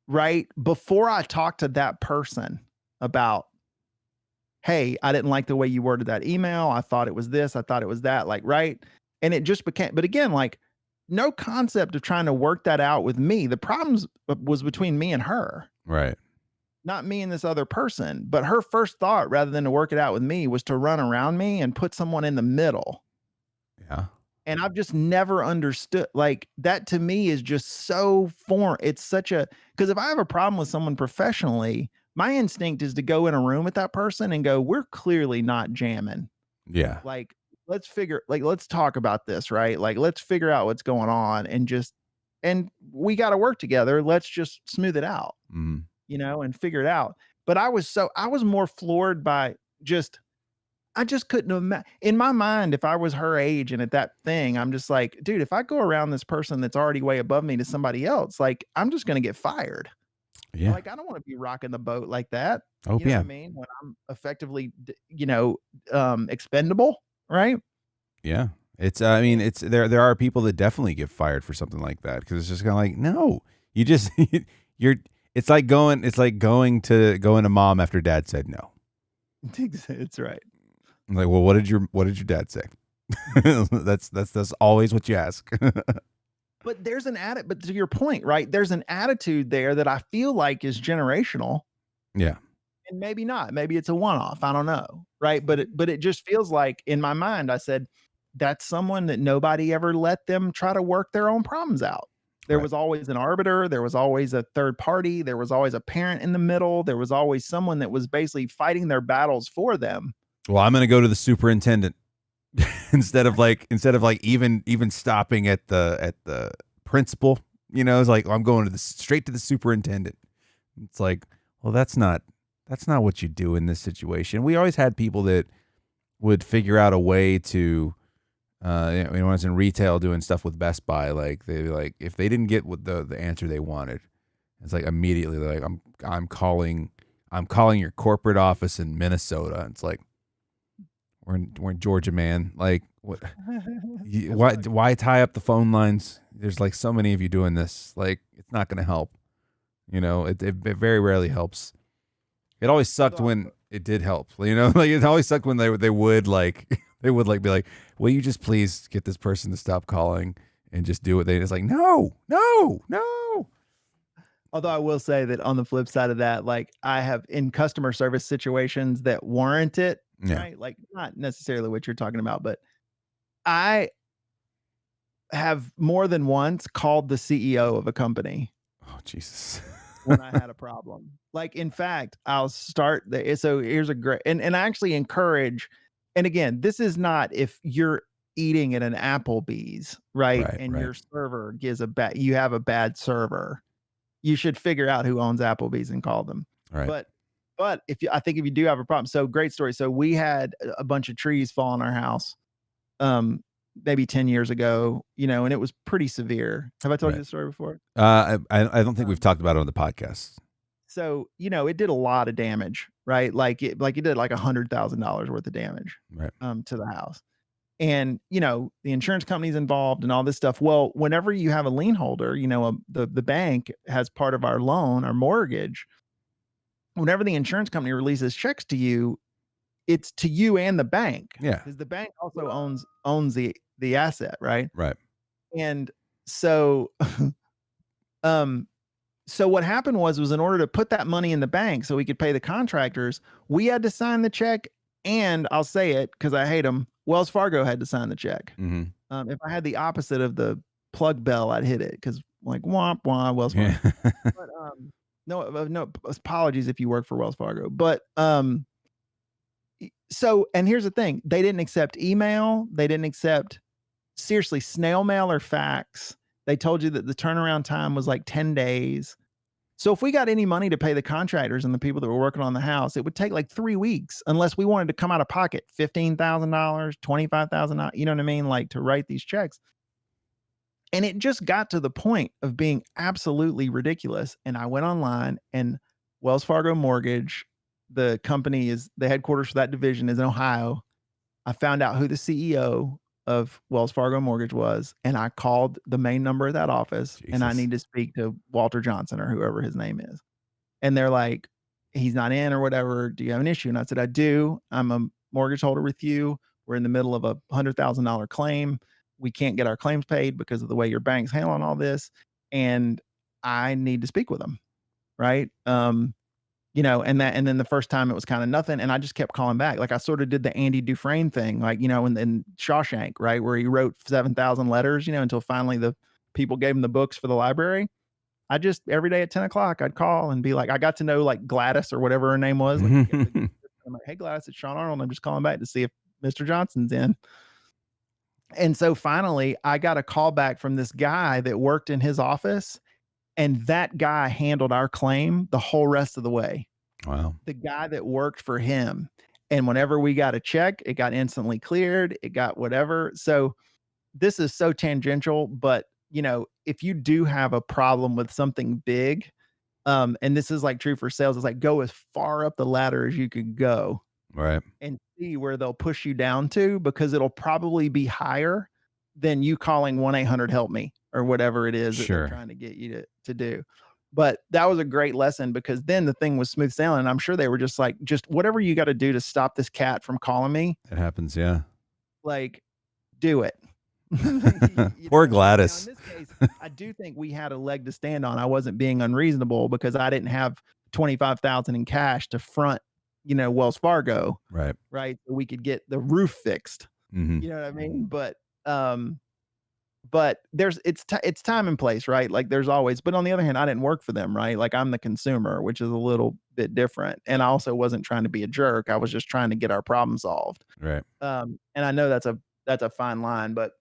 right? Before I talk to that person about, hey, I didn't like the way you worded that email. I thought it was this. I thought it was that, like, right. And it just became, but again, like no concept of trying to work that out with me. The problems was between me and her. Right. Not me and this other person, but her first thought, rather than to work it out with me, was to run around me and put someone in the middle. Yeah. And I've just never understood, like that to me is just so foreign. It's such a, because if I have a problem with someone professionally, my instinct is to go in a room with that person and go, we're clearly not jamming. Yeah. Like, let's talk about this, right? Like, let's figure out what's going on and we got to work together. Let's just smooth it out. Mm. And figure it out. But I was more floored by I just couldn't imagine in my mind, if I was her age and at that thing, I'm just like, dude, if I go around this person that's already way above me to somebody else, like I'm just going to get fired. Yeah. Like, I don't want to be rocking the boat like that. Oh, you know what I mean? When I'm effectively, expendable. Right. Yeah. It's, I mean, it's there are people that definitely get fired for something like that. Cause it's just kind of like, no, you just, it's like going to mom after dad said no. It's right. I'm like, well, what did your dad say? that's always what you ask. But there's but to your point, right? There's an attitude there that I feel like is generational. Yeah. And maybe not. Maybe it's a one-off. I don't know. Right. But it just feels like in my mind, I said, that's someone that nobody ever let them try to work their own problems out. There was always an arbiter. There was always a third party. There was always a parent in the middle. There was always someone that was basically fighting their battles for them. Well, I'm going to go to the superintendent instead of even stopping at the principal. It's like, I'm going straight to the superintendent. It's like, well, that's not what you do in this situation. We always had people that would figure out a way to, when I was in retail doing stuff with Best Buy, like if they didn't get what the answer they wanted, it's like immediately like I'm calling your corporate office in Minnesota. It's like we're in Georgia, man. Like what? Why tie up the phone lines? There's like so many of you doing this. Like it's not going to help. It very rarely helps. It always sucked when it did help. Like it always sucked when they would be like, will you just please get this person to stop calling and just do what it's like, no. Although I will say that on the flip side of that, like I have in customer service situations that warrant it, Yeah. right? Like not necessarily what you're talking about, but I have more than once called the CEO of a company Oh, Jesus. when I had a problem. Like, in fact, I'll start the so here's a great and I actually encourage, and again, this is not if you're eating at an Applebee's, right? Right, And right, your server gives a bad you have a bad server. You should figure out who owns Applebee's and call them. right. But if you I think if you do have a problem, so great story. So we had a bunch of trees fall on our house, maybe 10 years ago, and it was pretty severe. Have I told you Right. this story before? I don't think we've Um, talked about it on the podcast. so, it did a lot of damage, right? Like it did like $100,000 worth of damage, Right. to the house. And, the insurance company's involved and all this stuff. Well, whenever you have a lien holder, the bank has part of our loan, our mortgage. Whenever the insurance company releases checks to you, it's to you and the bank, Yeah. because the bank also owns the asset, right? Right. And so, um, so what happened was in order to put that money in the bank so we could pay the contractors, we had to sign the check, and I'll say it because I hate them. Wells Fargo had to sign the check. Mm-hmm. If I had the opposite of the plug bell, I'd hit it because like womp womp Wells Fargo. Yeah. But no apologies if you work for Wells Fargo. But so and here's the thing: they didn't accept email. They didn't accept seriously snail mail or fax. They told you that the turnaround time was like 10 days. So if we got any money to pay the contractors and the people that were working on the house, it would take like 3 weeks unless we wanted to come out of pocket $15,000, $25,000. You know what I mean? Like to write these checks. And it just got to the point of being absolutely ridiculous. And I went online, and Wells Fargo Mortgage, the company is the headquarters for that division is in Ohio. I found out who the CEO of Wells Fargo Mortgage was, and I called the main number of that office, and I Jesus. need to speak to Walter Johnson or whoever his name is. And they're like, he's not in or whatever. Do you have an issue? And I said, I do. I'm a mortgage holder with you. We're in the middle of a $100,000 claim. We can't get our claims paid because of the way your bank's handling all this. And I need to speak with them. Right. And then the first time it was kind of nothing. And I just kept calling back. Like I sort of did the Andy Dufresne thing, like, in Shawshank, right? Where he wrote 7,000 letters, until finally the people gave him the books for the library. I just, every day at 10 o'clock, I'd call and be like, I got to know like Gladys or whatever her name was. Like, I'm like, hey, Gladys, it's Shawn Arnold. I'm just calling back to see if Mr. Johnson's in. And so finally, I got a call back from this guy that worked in his office, and that guy handled our claim the whole rest of the way. Wow. The guy that worked for him. And whenever we got a check, it got instantly cleared. It got whatever. So this is so tangential, but if you do have a problem with something big, and this is like true for sales, it's like go as far up the ladder as you could go. Right. And see where they'll push you down to, because it'll probably be higher than you calling 1-800-HELP-ME or whatever it is that they're trying to get you to do. But that was a great lesson, because then the thing was smooth sailing. I'm sure they were just like, just whatever you got to do to stop this cat from calling me. It happens. Yeah. Like, do it. Poor Gladys. Now, in this case, I do think we had a leg to stand on. I wasn't being unreasonable because I didn't have 25,000 in cash to front, Wells Fargo. Right. Right. So we could get the roof fixed. Mm-hmm. You know what I mean? But it's time and place, right? Like there's always, but on the other hand, I didn't work for them, right? Like I'm the consumer, which is a little bit different. And I also wasn't trying to be a jerk. I was just trying to get our problem solved. Right. And I know that's a fine line, but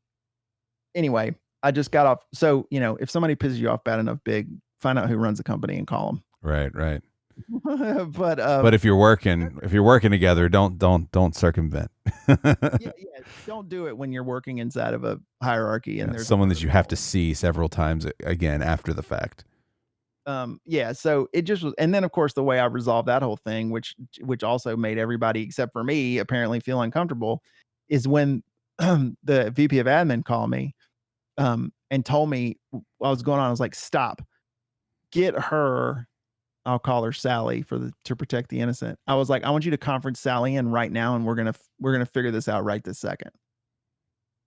anyway, I just got off. So, if somebody pisses you off bad enough, big, find out who runs the company and call them. Right. Right. But if you're working together, don't circumvent. yeah, don't do it when you're working inside of a hierarchy and there's someone that you have to see several times again after the fact. So it just was, and then of course the way I resolved that whole thing, which also made everybody except for me apparently feel uncomfortable, is when the VP of admin called me and told me what was going on. I was like, stop, get her. I'll call her Sally to protect the innocent. I was like, I want you to conference Sally in right now, and we're gonna figure this out right this second.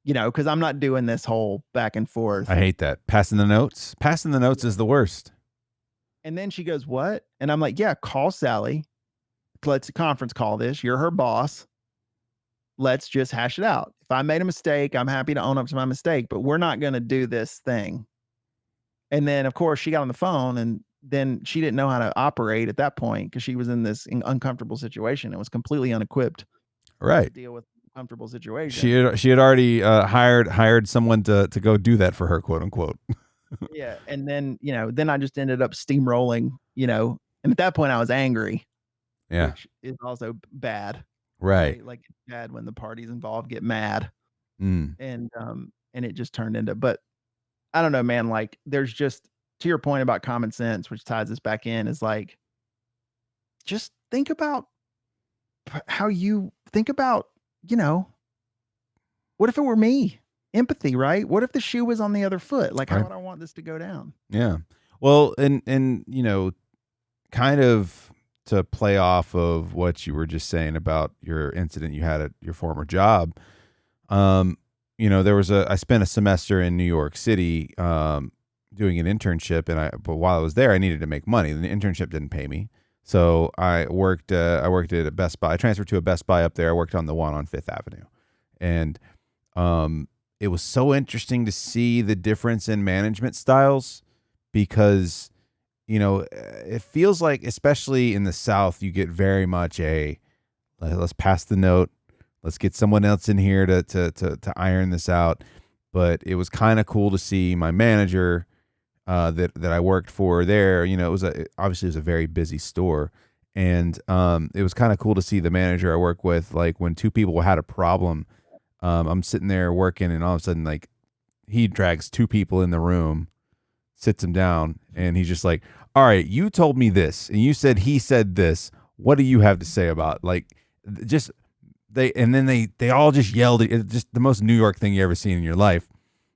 Because I'm not doing this whole back and forth. I hate that. Passing the notes is the worst. And then she goes, what? And I'm like, yeah, call Sally. Let's conference call this. You're her boss. Let's just hash it out. If I made a mistake, I'm happy to own up to my mistake, but we're not going to do this thing. And then, of course, she got on the phone, and then she didn't know how to operate at that point because she was in this uncomfortable situation and was completely unequipped to Right. deal with a comfortable situation. She had already hired someone to go do that for her, quote unquote. Yeah. And then, then I just ended up steamrolling, and at that point I was angry. Yeah. Which is also bad. Right. Like it's bad when the parties involved get mad. Mm. And it just turned into, but I don't know, man, like there's just, to your point about common sense, which ties us back in, is like, just think about how you think about, what if it were me? Empathy, right? What if the shoe was on the other foot? Like, how Right. would I want this to go down? Yeah. Well, and kind of to play off of what you were just saying about your incident you had at your former job. I spent a semester in New York City doing an internship, but while I was there, I needed to make money. The internship didn't pay me. So I worked at a Best Buy. I transferred to a Best Buy up there. I worked on the one on Fifth Avenue. And it was so interesting to see the difference in management styles because, it feels like, especially in the South, you get very much let's pass the note. Let's get someone else in here to iron this out. But it was kind of cool to see my manager that I worked for there. It was obviously it was a very busy store. And it was kind of cool to see the manager I work with, like when two people had a problem, I'm sitting there working and all of a sudden, like, he drags two people in the room, sits them down, and he's just like, all right, you told me this and you said he said this. What do you have to say about, like, just they all just yelled at, just the most New York thing you ever seen in your life.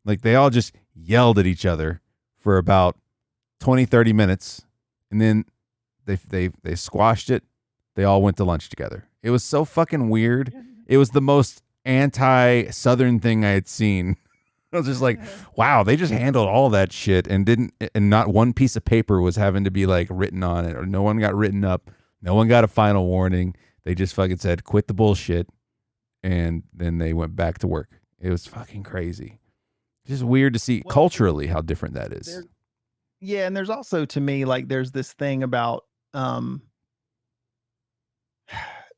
Like, they all just yelled at each other for about 20-30 minutes, and then they squashed it. They all went to lunch together. It was so fucking weird. It was the most anti-Southern thing I had seen. I was just like, wow, they just handled all that shit and not one piece of paper was having to be like written on it, or no one got written up. No one got a final warning. They just fucking said, quit the bullshit. And then they went back to work. It was fucking crazy. Just weird to see culturally how different that is. Yeah. And there's also, to me, like, there's this thing about,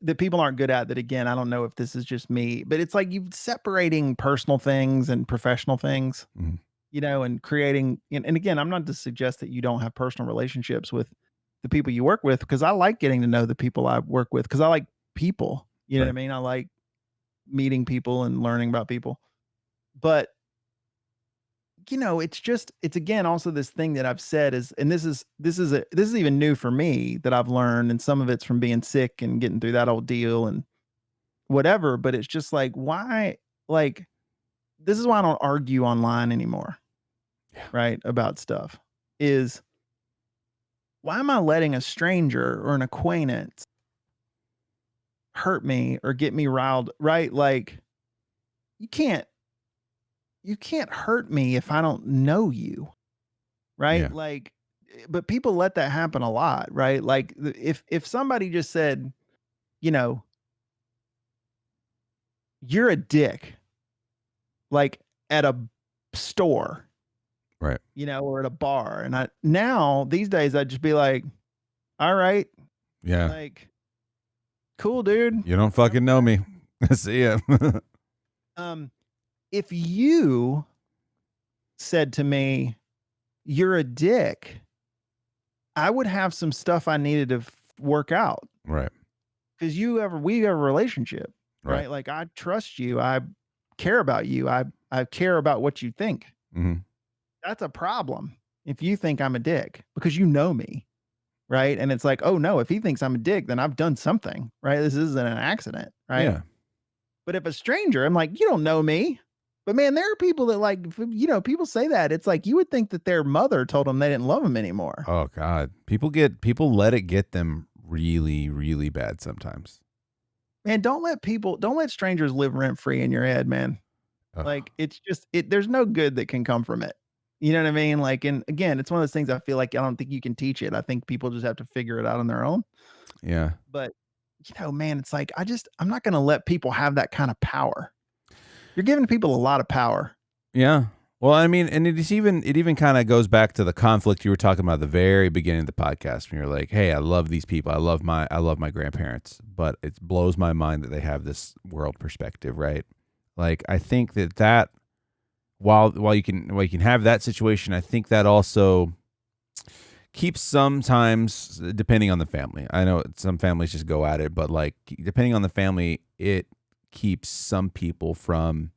that people aren't good at, that, again, I don't know if this is just me, but it's like you separating personal things and professional things, and creating, and again, I'm not to suggest that you don't have personal relationships with the people you work with, because I like getting to know the people I work with, because I like people, you know what I mean? I like meeting people and learning about people, but it's again, also this thing that I've said is, and this is even new for me that I've learned, and some of it's from being sick and getting through that old deal and whatever, but it's just like, why, like, this is why I don't argue online anymore. Yeah. Right. About stuff is, why am I letting a stranger or an acquaintance hurt me or get me riled? Right. Like, you can't hurt me if I don't know you. Right. Yeah. Like, but people let that happen a lot. Right. Like, if somebody just said, you're a dick, like at a store, Right. or at a bar. And now these days I'd just be like, all right. Yeah. Like, cool, dude. You don't fucking know me. See ya. If you said to me, you're a dick, I would have some stuff I needed to work out. Right. Because we have a relationship, right? Like, I trust you. I care about you. I care about what you think. Mm-hmm. That's a problem if you think I'm a dick, because you know me, right? And it's like, oh no, if he thinks I'm a dick, then I've done something, right? This isn't an accident, right? Yeah. But if a stranger, I'm like, you don't know me. But man, there are people that, like, people say that. It's like, you would think that their mother told them they didn't love them anymore. Oh God. People let it get them really, really bad sometimes. Man, don't let strangers live rent free in your head, man. Like, it's just, there's no good that can come from it. You know what I mean? Like, and again, it's one of those things I feel like I don't think you can teach it. I think people just have to figure it out on their own. Yeah. But, man, it's like, I'm not going to let people have that kind of power. You're giving people a lot of power. Yeah. Well, I mean, and it even kind of goes back to the conflict you were talking about at the very beginning of the podcast when you're like, "Hey, I love these people. I love my grandparents, but it blows my mind that they have this world perspective, right?" Like, I think that while you can have that situation, I think that also keeps sometimes, depending on the family. I know some families just go at it, but like depending on the family, it keeps some people from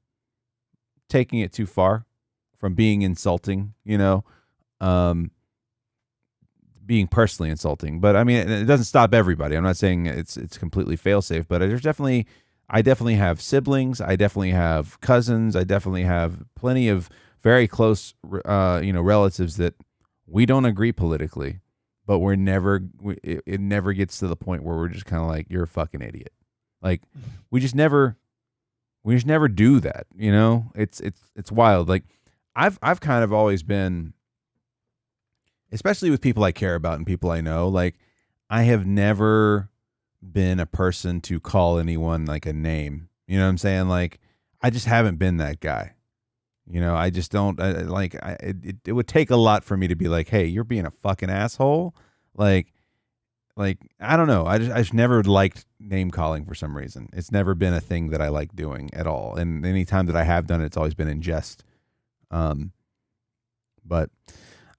taking it too far, from being insulting, being personally insulting. But I mean, it doesn't stop everybody. I'm not saying it's completely fail safe, but I definitely have siblings. I definitely have cousins. I definitely have plenty of very close, relatives that we don't agree politically, but it never gets to the point where we're just kind of like, you're a fucking idiot. Like we just never do that. It's wild. Like I've kind of always been, especially with people I care about and people I know, like I have never been a person to call anyone like a name. You know what I'm saying? Like I just haven't been that guy. I just don't it would take a lot for me to be like, "Hey, you're being a fucking asshole." Like I don't know. I just never liked name calling for some reason. It's never been a thing that I like doing at all. And any time that I have done it, it's always been in jest. But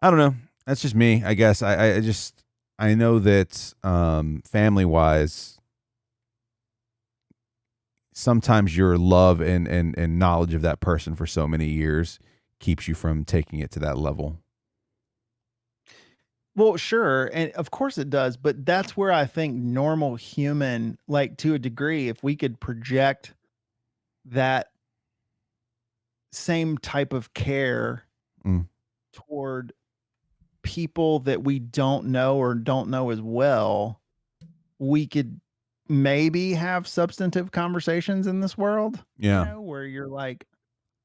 I don't know. That's just me, I guess. I know that family wise, sometimes your love and knowledge of that person for so many years keeps you from taking it to that level. Well, sure, and of course it does, but that's where I think normal human, like to a degree, if we could project that same type of care Mm. toward people that we don't know or don't know as well, we could maybe have substantive conversations in this world, Yeah. where you're like,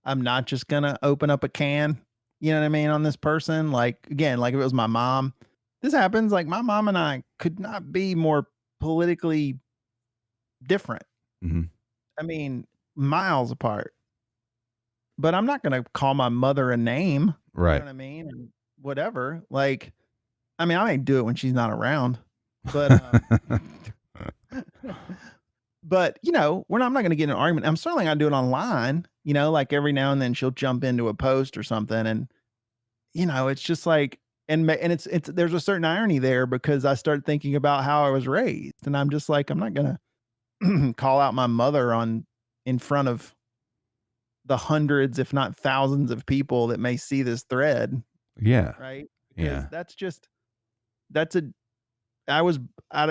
I'm not just gonna open up a can, you know what I mean, on this person. Like, again, like if it was my mom, this happens. Like my mom and I could not be more politically different. Mm-hmm. I mean, miles apart. But I'm not gonna call my mother a name. You know Right. what I mean? And whatever. Like, I mean, I may do it when she's not around, but but I'm not gonna get in an argument. I'm certainly gonna do it online, like every now and then she'll jump into a post or something. And it's just like, and it's there's a certain irony there because I start thinking about how I was raised, and I'm just like, I'm not gonna call out my mother in front of the hundreds, if not thousands of people that may see this thread, Yeah. right? Because Yeah. that's a I was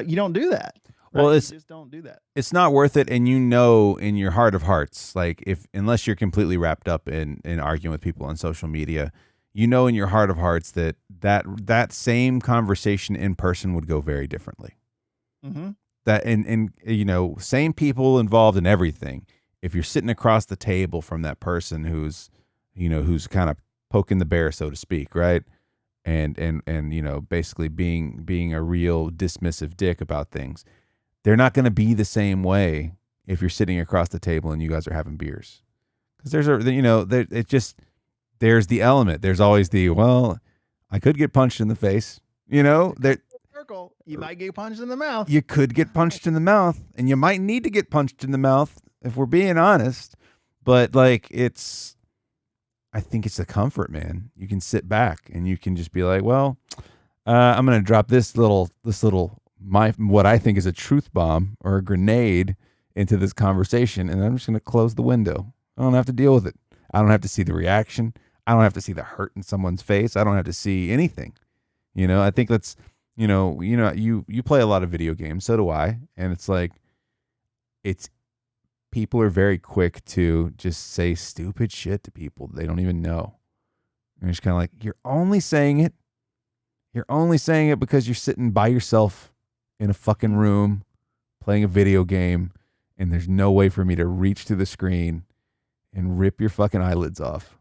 you don't do that. Well, Right? You just don't do that. it's not worth it, and in your heart of hearts, like unless you're completely wrapped up in arguing with people on social media, in your heart of hearts that same conversation in person would go very differently. Mm-hmm. That and same people involved in everything. If you're sitting across the table from that person who's kind of poking the bear, so to speak, right? And basically being a real dismissive dick about things, they're not going to be the same way if you're sitting across the table and you guys are having beers. Because there's the element. There's always well, I could get punched in the face. Circle, you might get punched in the mouth. You could get punched in the mouth, and you might need to get punched in the mouth if we're being honest. But like I think it's a comfort, man. You can sit back and you can just be like, well, I'm going to drop this little what I think is a truth bomb or a grenade into this conversation, and I'm just going to close the window. I don't have to deal with it. I don't have to see the reaction. I don't have to see the hurt in someone's face. I don't have to see anything. I think that's, you play a lot of video games, so do I, and it's like people are very quick to just say stupid shit to people they don't even know. And it's kind of like, you're only saying it because you're sitting by yourself in a fucking room playing a video game, and there's no way for me to reach to the screen and rip your fucking eyelids off.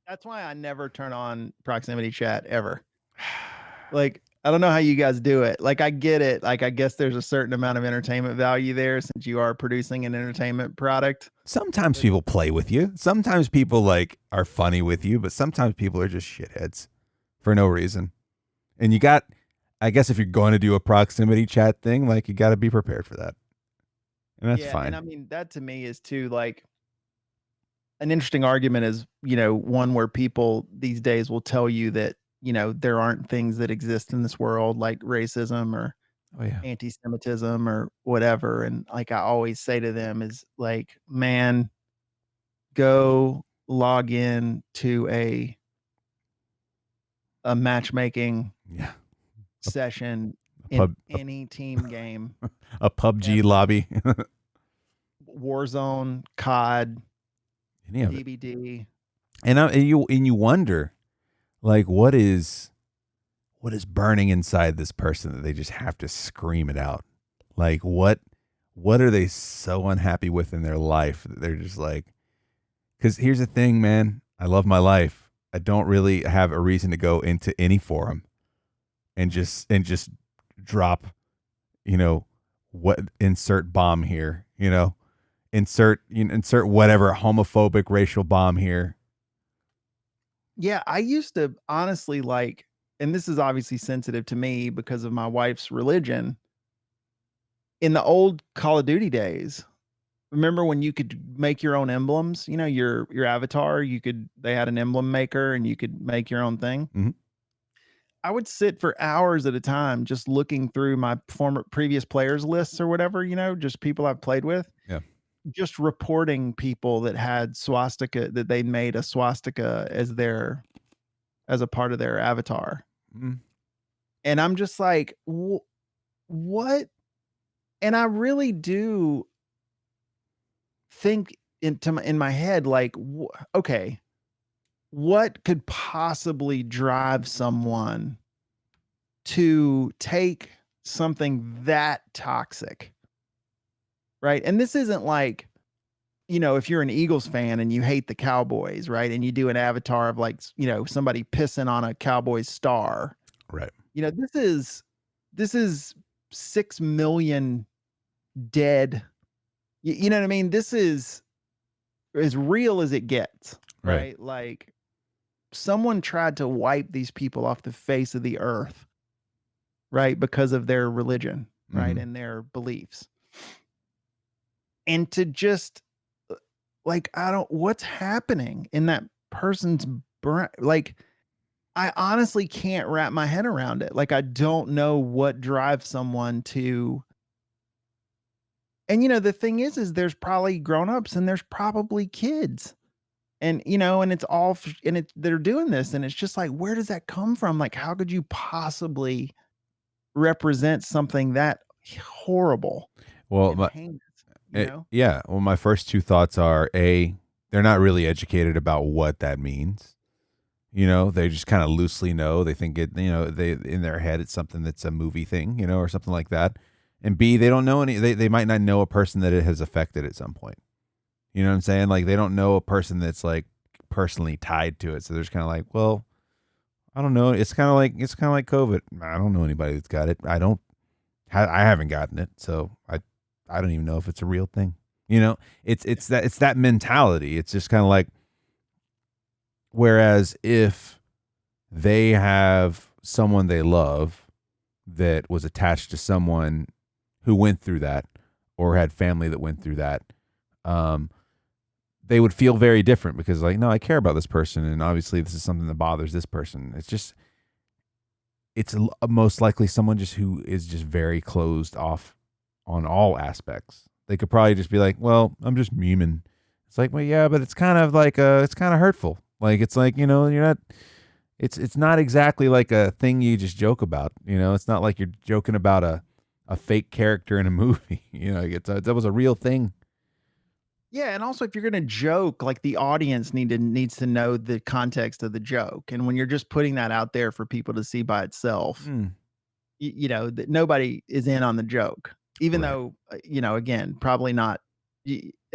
That's why I never turn on proximity chat ever. Like, I don't know how you guys do it. Like, I get it. Like, I guess there's a certain amount of entertainment value there since you are producing an entertainment product. Sometimes people play with you. Sometimes people like are funny with you, but sometimes people are just shitheads for no reason. And you got, I guess if you're going to do a proximity chat thing, like you got to be prepared for that. And that's fine. And I mean, that to me is too, like, an interesting argument is, one where people these days will tell you that, there aren't things that exist in this world like racism or anti-Semitism or whatever. And like I always say to them is like, man, go log in to a matchmaking session in any team game. A PUBG lobby. Warzone, COD, any of DBD. And you wonder, like, what is burning inside this person that they just have to scream it out? Like, what are they so unhappy with in their life that they're just like, because here's the thing, man, I love my life. I don't really have a reason to go into any forum and just drop, what insert bomb here, insert whatever homophobic racial bomb here. Yeah, I used to honestly like, and this is obviously sensitive to me because of my wife's religion. In the old Call of Duty days, remember when you could make your own emblems? Your avatar, they had an emblem maker and you could make your own thing. Mm-hmm. I would sit for hours at a time just looking through my previous players lists or whatever, just people I've played with. Yeah. Just reporting people that had swastika, that they made a swastika as a part of their avatar. Mm-hmm. And I'm just like, what? And I really do think in my head, like, okay, what could possibly drive someone to take something that toxic? Right. And this isn't like, if you're an Eagles fan and you hate the Cowboys, right? And you do an avatar of like, somebody pissing on a Cowboys star. Right. This is 6 million dead. You know what I mean? This is as real as it gets, right? Like someone tried to wipe these people off the face of the earth, right? Because of their religion, right? And their beliefs. And to just like, what's happening in that person's brain? Like, I honestly can't wrap my head around it. Like, I don't know what drives someone to. And, the thing is there's probably grown-ups and there's probably kids. And, and it's all, and they're doing this. And it's just like, where does that come from? Like, how could you possibly represent something that horrible? Well, yeah. Well, my first two thoughts are they're not really educated about what that means. They just kind of loosely know. They think it, they in their head it's something that's a movie thing, or something like that. And B, they don't know they might not know a person that it has affected at some point. You know what I'm saying? Like they don't know a person that's like personally tied to it. So they're just kind of like, well, I don't know. It's kind of like COVID. I don't know anybody that's got it. I haven't gotten it, so I don't even know if it's a real thing. It's that mentality. It's just kind of like, whereas if they have someone they love that was attached to someone who went through that or had family that went through that, they would feel very different because like, no, I care about this person. And obviously this is something that bothers this person. It's most likely someone just who is just very closed off on all aspects. They could probably just be like, well, I'm just memeing. It's like, well, yeah, but it's kind of like, it's kind of hurtful. Like, it's like, you're not, it's not exactly like a thing you just joke about. It's not like you're joking about a fake character in a movie. That was a real thing. Yeah, and also if you're going to joke, like the audience needs to know the context of the joke. And when you're just putting that out there for people to see by itself, that nobody is in on the joke. Even though, again, probably not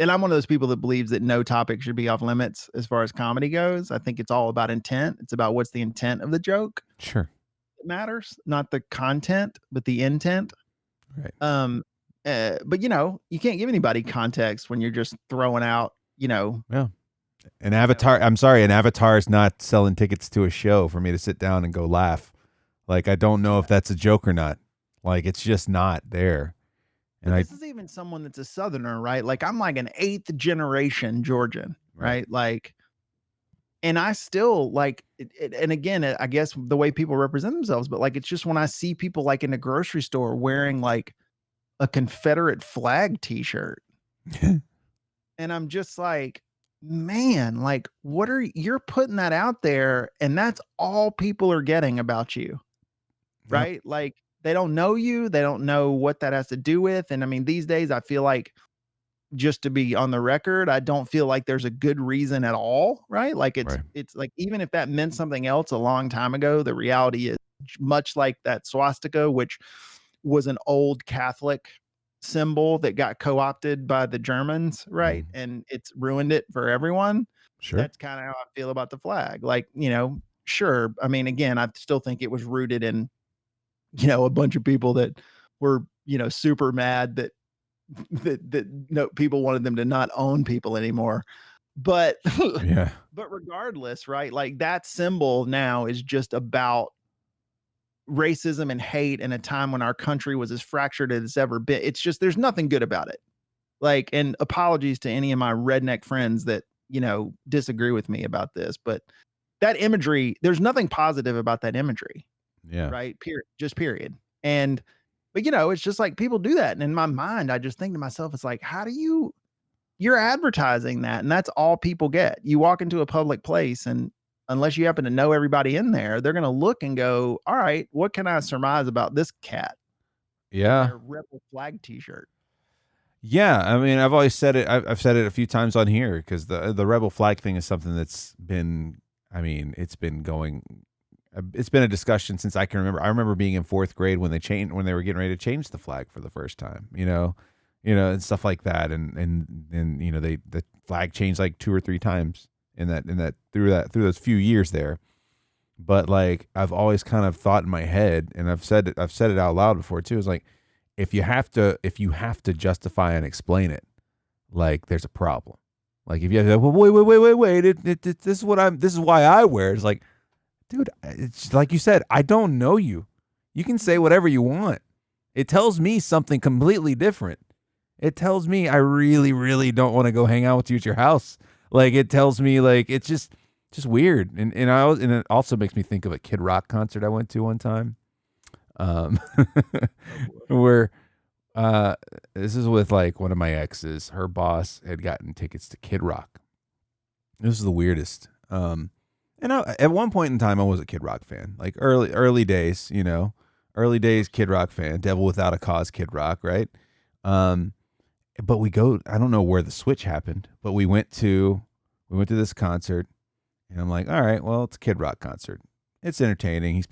and I'm one of those people that believes that no topic should be off limits as far as comedy goes. I think it's all about intent. It's about what's the intent of the joke Sure. that matters, not the content, but the intent. Right. But you can't give anybody context when you're just throwing out, Yeah. An Avatar. I'm sorry, an Avatar is not selling tickets to a show for me to sit down and go laugh. Like, I don't know if that's a joke or not. Like, it's just not there. And this is even someone that's a Southerner, right? Like, I'm like an 8th generation Georgian, right? Like, and I still like it, and again, I guess the way people represent themselves, but like, it's just when I see people like in the grocery store wearing like a Confederate flag t-shirt, and I'm just like, man, like, you're putting that out there, and that's all people are getting about you, right? Yep. Like, they don't know you, they don't know what that has to do with. And I mean, these days I feel like, just to be on the record, I don't feel like there's a good reason at all, right? Like, it's like, even if that meant something else a long time ago, the reality is much like that swastika, which was an old Catholic symbol that got co-opted by the Germans, right? And it's ruined it for everyone. Sure. That's kind of how I feel about the flag. Like, sure. I mean, again, I still think it was rooted in, a bunch of people that were, super mad that no, people wanted them to not own people anymore. But yeah. But regardless, right? Like, that symbol now is just about racism and hate in a time when our country was as fractured as it's ever been. It's just, there's nothing good about it. Like, and apologies to any of my redneck friends that, disagree with me about this, but that imagery, there's nothing positive about that imagery. Yeah. Right. Period. And, but it's just like, people do that. And in my mind, I just think to myself, it's like, you're advertising that, and that's all people get. You walk into a public place, and unless you happen to know everybody in there, they're going to look and go, all right, what can I surmise about this cat? Yeah. Their rebel flag t-shirt. Yeah. I mean, I've always said it. I've said it a few times on here, because the rebel flag thing is something that's been, it's been a discussion since I can remember. I remember being in 4th grade when they were getting ready to change the flag for the first time, and stuff like that. And the flag changed like 2 or 3 times through those few years there. But like, I've always kind of thought in my head, and I've said it out loud before too. Is like, if you have to justify and explain it, like, there's a problem. Like, if you have to, well, wait, this is why I wear it. It's like, dude, it's like you said, I don't know you. You can say whatever you want. It tells me something completely different. It tells me I really, really don't want to go hang out with you at your house. Like, it tells me, like, it's just weird. And it also makes me think of a Kid Rock concert I went to one time. Where this is with like one of my exes. Her boss had gotten tickets to Kid Rock. This is the weirdest. And at one point in time, I was a Kid Rock fan, like early days, early days Kid Rock fan, Devil Without a Cause Kid Rock, right? But I don't know where the switch happened, but we went to this concert, and I'm like, all right, well, it's a Kid Rock concert. It's entertaining. He's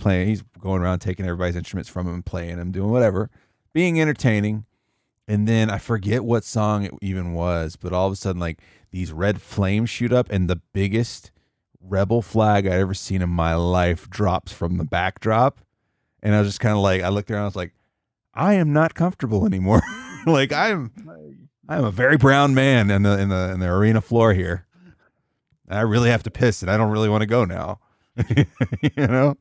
going around taking everybody's instruments from him and playing them, doing whatever, being entertaining. And then I forget what song it even was, but all of a sudden, like, these red flames shoot up, and the biggest rebel flag I'd ever seen in my life drops from the backdrop. And I was just kind of like, I looked around, I was like, I am not comfortable anymore. Like, I'm a very brown man in the arena floor here. I really have to piss, and I don't really want to go now. You got to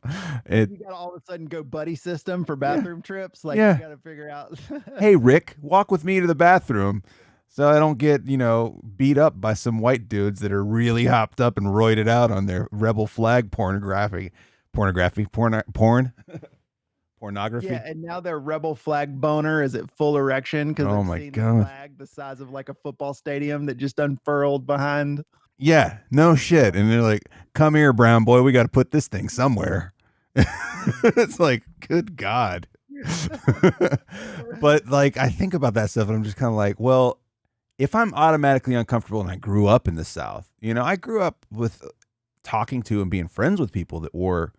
all of a sudden go buddy system for bathroom trips. Like, you got to figure out. Hey, Rick, walk with me to the bathroom, so I don't get, beat up by some white dudes that are really hopped up and roided out on their rebel flag pornography. Yeah, and now their rebel flag boner is at full erection because the flag the size of like a football stadium that just unfurled behind. Yeah, no shit. And they're like, come here, brown boy, we got to put this thing somewhere. It's like, good God. But like, I think about that stuff, and I'm just kind of like, well, if I'm automatically uncomfortable, and I grew up in the South, I grew up with talking to and being friends with people that wore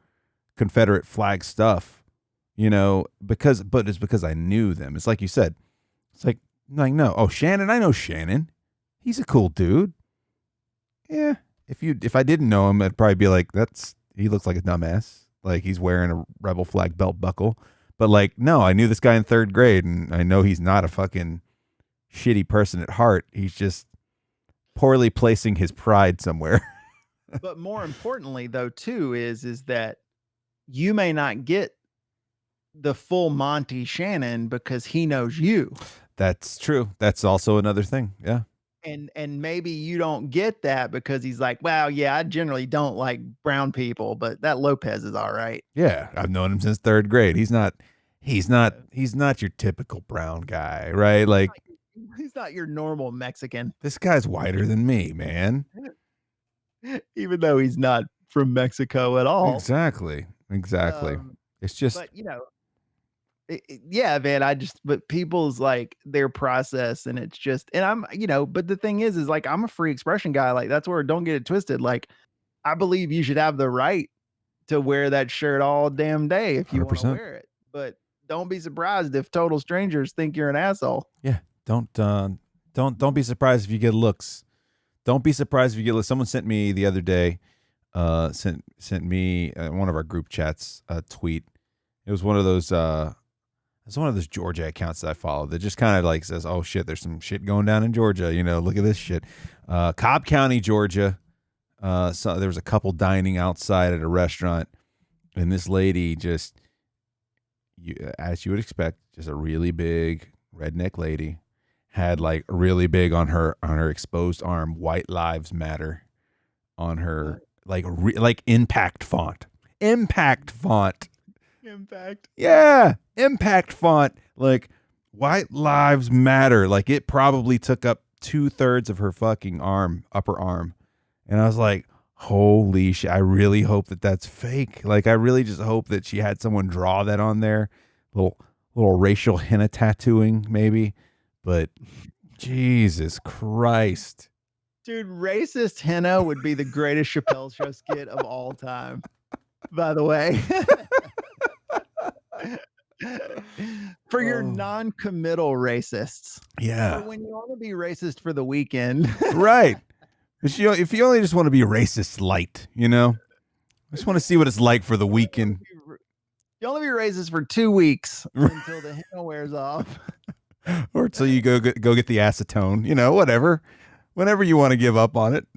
Confederate flag stuff, but it's because I knew them. It's like you said, it's like no. Oh, Shannon, I know Shannon. he's a cool dude. Yeah. If I didn't know him, I'd probably be like, he looks like a dumbass. Like he's wearing a rebel flag belt buckle. But like, no, I knew this guy in 3rd grade, and I know he's not a fucking shitty person at heart. He's just poorly placing his pride somewhere. But more importantly, though, too, is that you may not get the full Monty Shannon because he knows you. That's true. That's also another thing. Yeah. And maybe you don't get that because he's like, well, yeah, I generally don't like brown people, but that Lopez is all right. Yeah, I've known him since 3rd grade. He's not your typical brown guy, right? Like he's not your normal Mexican. This guy's whiter than me, man. Even though he's not from Mexico at all. Exactly. It's just, but yeah, man, but people's like their process, and it's just, and I'm, but the thing is like, I'm a free expression guy. Like, that's where, don't get it twisted. Like, I believe you should have the right to wear that shirt all damn day if you want to wear it, but don't be surprised if total strangers think you're an asshole. Yeah. Don't be surprised if you get looks. Don't be surprised if you get looks. Someone sent me the other day, sent me one of our group chats a tweet. It was one of those, it's one of those Georgia accounts that I follow that just kind of like says, oh shit, there's some shit going down in Georgia. Look at this shit. Cobb County, Georgia. So there was a couple dining outside at a restaurant, and this lady just, as you would expect, just a really big redneck lady, had like really big on her exposed arm, "White Lives Matter" on her, like impact font. Impact. Yeah, impact font. Like, "White Lives Matter." Like, it probably took up 2/3 of her fucking upper arm. And I was like, holy shit, I really hope that that's fake. Like, I really just hope that she had someone draw that on there. Little racial henna tattooing, maybe. But Jesus Christ. Dude, racist henna would be the greatest Chappelle Show skit of all time, by the way. For your non-committal racists. Yeah. For when you want to be racist for the weekend. Right. If you only just want to be racist light, I just want to see what it's like for the weekend. You only be racist for 2 weeks until the henna wears off. Or until you go get the acetone, whatever. Whenever you want to give up on it.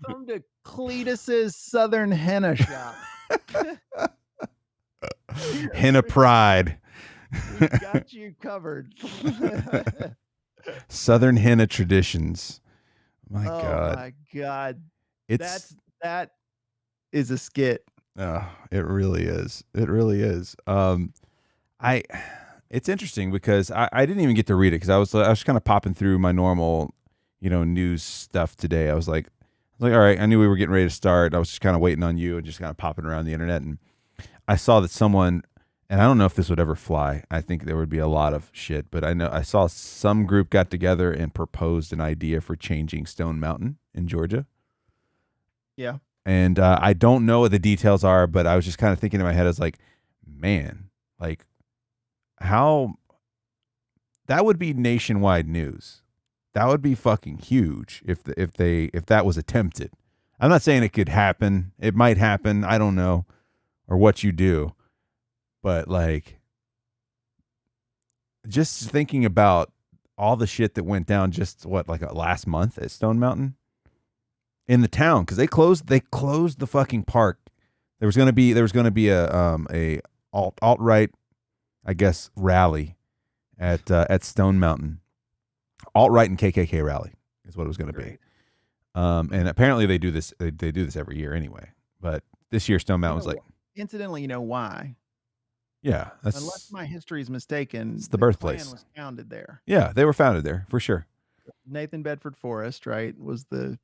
Come to Cletus's Southern Henna Shop. Henna Pride. We got you covered. Southern henna traditions. My God. That is a skit. Oh, it really is. It really is. It's interesting because I didn't even get to read it because I was kind of popping through my normal, news stuff today. I was like, all right, I knew we were getting ready to start. I was just kind of waiting on you and just kind of popping around the internet, and I saw that someone, and I don't know if this would ever fly. I think there would be a lot of shit, but I saw some group got together and proposed an idea for changing Stone Mountain in Georgia. Yeah. And I don't know what the details are, but I was just kind of thinking in my head, I was like, man, like, how that would be nationwide news. That would be fucking huge if that was attempted. I'm not saying it could happen. It might happen. I don't know, or what you do, but like, just thinking about all the shit that went down just last month at Stone Mountain in the town, because they closed the fucking park. There was gonna be a alt-right, I guess, rally at Stone Mountain. Alt-right and KKK rally is what it was going to be. And apparently they do this every year anyway. But this year Stone Mountain was like, incidentally, you know why? Yeah, unless my history is mistaken, it's the birthplace. Klan was founded there. Yeah, they were founded there for sure. Nathan Bedford Forrest, right, was the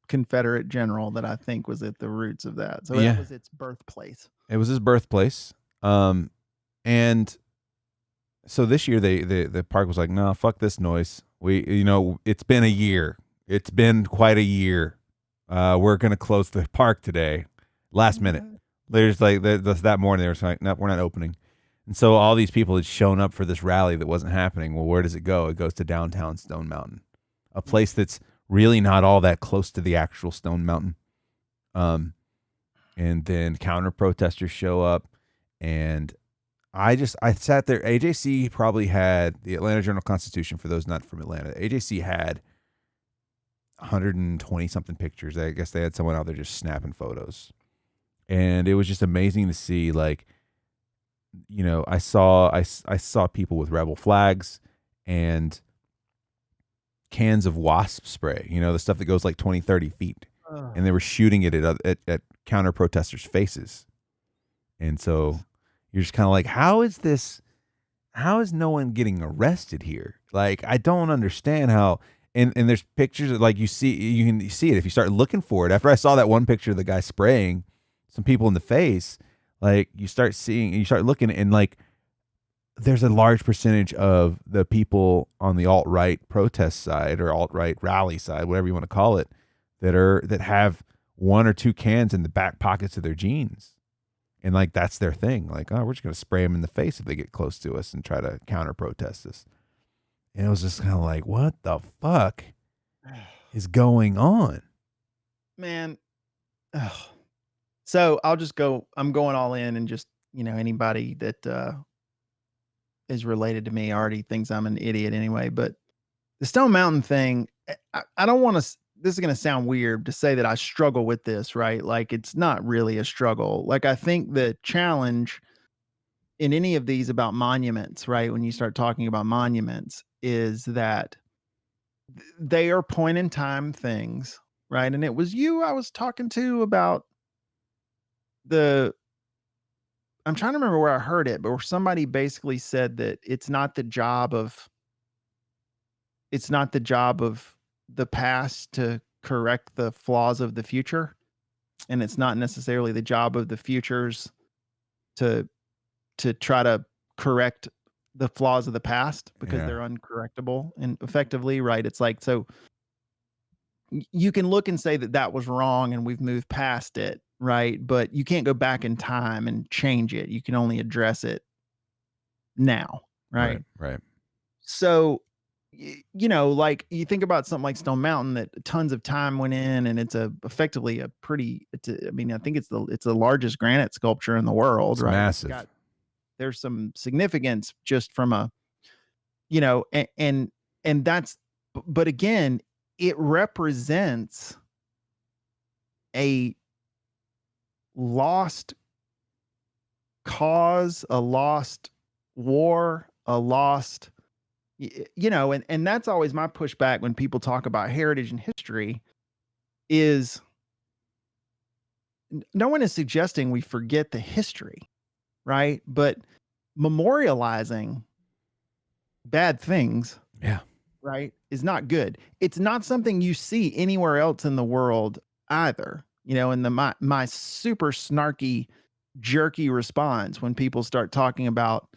Confederate general that I think was at the roots of that. So that was its birthplace. It was his birthplace. And so this year the park was like, no, fuck this noise. It's been a year. It's been quite a year. We're gonna close the park today, last minute. There's like that morning they were like, no, we're not opening. And so all these people had shown up for this rally that wasn't happening. Well, where does it go? It goes to downtown Stone Mountain, a place that's really not all that close to the actual Stone Mountain. And then counter protesters show up, and I sat there. AJC probably had the Atlanta Journal-Constitution, for those not from Atlanta. AJC had 120 something pictures. I guess they had someone out there just snapping photos. And it was just amazing to see, like, you know, I saw people with rebel flags and cans of wasp spray, you know, the stuff that goes like 20, 30 feet. And they were shooting it at counter protesters' faces. And so you're just kind of like, how is no one getting arrested here? Like, I don't understand how. And there's pictures that, like, you can see it if you start looking for it. After I saw that one picture of the guy spraying some people in the face, like, you start looking, and like, there's a large percentage of the people on the alt-right protest side or alt-right rally side, whatever you want to call it, that have one or two cans in the back pockets of their jeans. And like, that's their thing. Like, oh, we're just going to spray them in the face if they get close to us and try to counter protest us. And it was just kind of like, what the fuck is going on? Man. Ugh. So I'm going all in, and just, you know, anybody that is related to me already thinks I'm an idiot anyway. But the Stone Mountain thing, I don't want to, this is going to sound weird to say that I struggle with this, right? Like, it's not really a struggle. Like, I think the challenge in any of these about monuments, right, when you start talking about monuments, is that they are point in time things, right? And it was you I was talking to about I'm trying to remember where I heard it, but where somebody basically said that it's not the job of the past to correct the flaws of the future, and it's not necessarily the job of the futures to try to correct the flaws of the past, because they're uncorrectable and effectively, right? It's like, so you can look and say that that was wrong and we've moved past it, right? But you can't go back in time and change it. You can only address it now, right? Right. So, you know, like, you think about something like Stone Mountain that tons of time went in, and it's effectively a pretty, I mean, I think it's the largest granite sculpture in the world, It's right? massive. There's some significance just from a, you know, and that's, but again, it represents a lost cause, a lost war, a lost, you know, and that's always my pushback when people talk about heritage and history, is no one is suggesting we forget the history, right? But memorializing bad things, Yeah. right, is not good. It's not something you see anywhere else in the world either. You know, and my super snarky, jerky response when people start talking about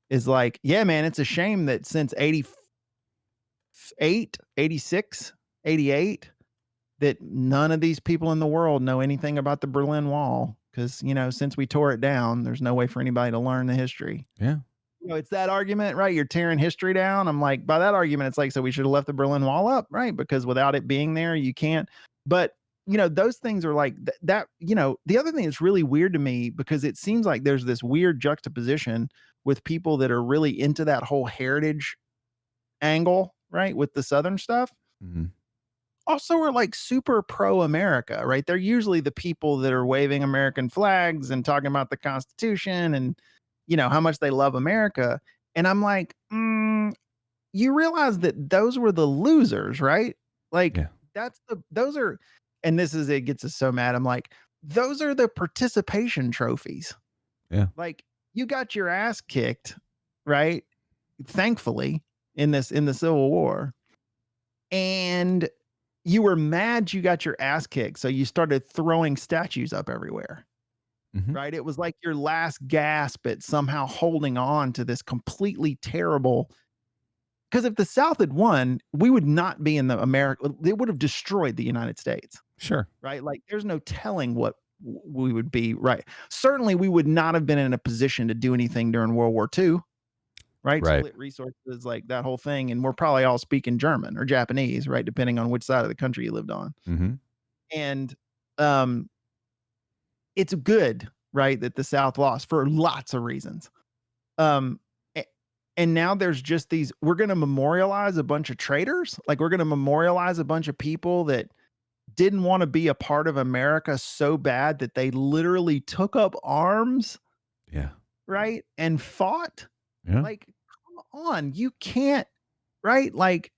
is like, yeah, man, it's a shame that since 88, 86, 88, that none of these people in the world know anything about the Berlin Wall. Because, you know, since we tore it down, there's no way for anybody to learn the history. Yeah. You know, it's that argument, right? You're tearing history down. I'm like, by that argument, it's like, so we should have left the Berlin Wall up, right? Because without it being there, you can't. But, you know, those things are like that, you know, the other thing that's really weird to me, because it seems like there's this weird juxtaposition with people that are really into that whole heritage angle, right? With the Southern stuff. Mm-hmm. Also are like super pro America, right? They're usually the people that are waving American flags and talking about the Constitution and, you know, how much they love America. And I'm like, you realize that those were the losers, right? Like, yeah. those are, and it gets us so mad. I'm like, those are the participation trophies. Yeah. Like, you got your ass kicked, right? Thankfully, in the Civil War. And you were mad you got your ass kicked. So you started throwing statues up everywhere. Mm-hmm. Right? It was like your last gasp at somehow holding on to this completely terrible. Because if the South had won, we would not be in the America. They would have destroyed the United States. Sure. Right? Like, there's no telling what we would be. Right? Certainly, we would not have been in a position to do anything during World War II. right? Right. Split resources, like that whole thing. And we're probably all speaking German or Japanese, right? Depending on which side of the country you lived on. Mm-hmm. And um, it's good, right, that the South lost for lots of reasons. Um, a- and now there's just these, we're going to memorialize a bunch of traitors. Like we're going to memorialize a bunch of people that didn't want to be a part of America so bad that they literally took up arms, Yeah. right? And fought. Yeah. Like, come on, you can't, right? Like,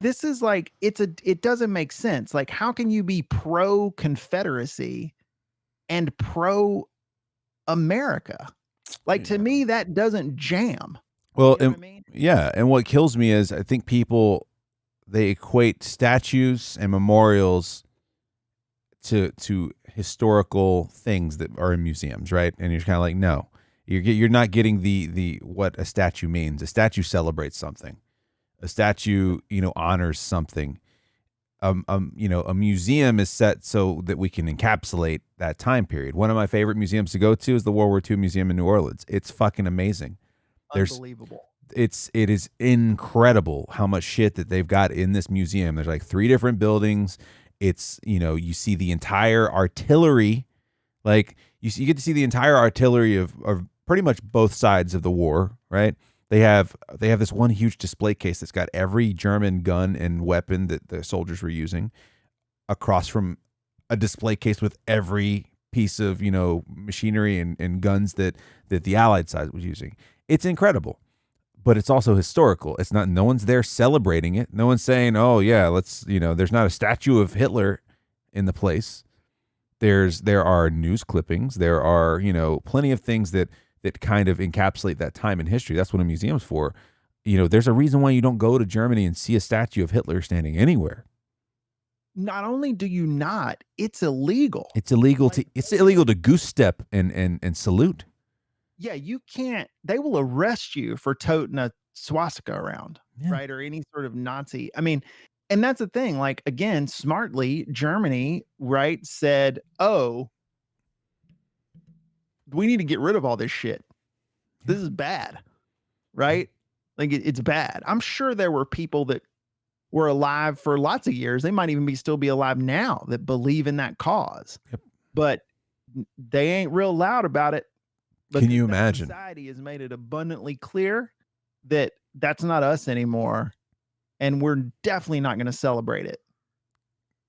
this is like, it doesn't make sense. Like, how can you be pro Confederacy and pro America? Like, to Yeah. me, that doesn't jam. Well, You know what I mean? yeah, and what kills me is I think people, they equate statues and memorials to historical things that are in museums, right? And you're kind of like, no, you're not getting the what a statue means. A statue celebrates something. A statue, honors something. A museum is set so that we can encapsulate that time period. One of my favorite museums to go to is the World War II Museum in New Orleans. It's fucking amazing. Unbelievable. It is incredible how much shit that they've got in this museum. There's like 3 different buildings. It's, you see the entire artillery, like you get to see the entire artillery of pretty much both sides of the war, right? They have this one huge display case that's got every German gun and weapon that the soldiers were using, across from a display case with every piece of, machinery and guns that the Allied side was using. It's incredible, but it's also historical. It's not, no one's there celebrating it. No one's saying, oh yeah, let's, there's not a statue of Hitler in the place. There are news clippings. There are, plenty of things that kind of encapsulate that time in history. That's what a museum's for. There's a reason why you don't go to Germany and see a statue of Hitler standing anywhere. Not only do you not, it's illegal. It's illegal to goose step and salute. Yeah, you can't. They will arrest you for toting a swastika around, Yeah. right? Or any sort of Nazi. I mean, and that's the thing. Like, again, smartly, Germany, right, said, oh, we need to get rid of all this shit. This is bad, right? Like, it's bad. I'm sure there were people that were alive for lots of years. They might even still be alive now that believe in that cause. Yep. But they ain't real loud about it. Can you imagine? Society has made it abundantly clear that that's not us anymore, and we're definitely not going to celebrate it.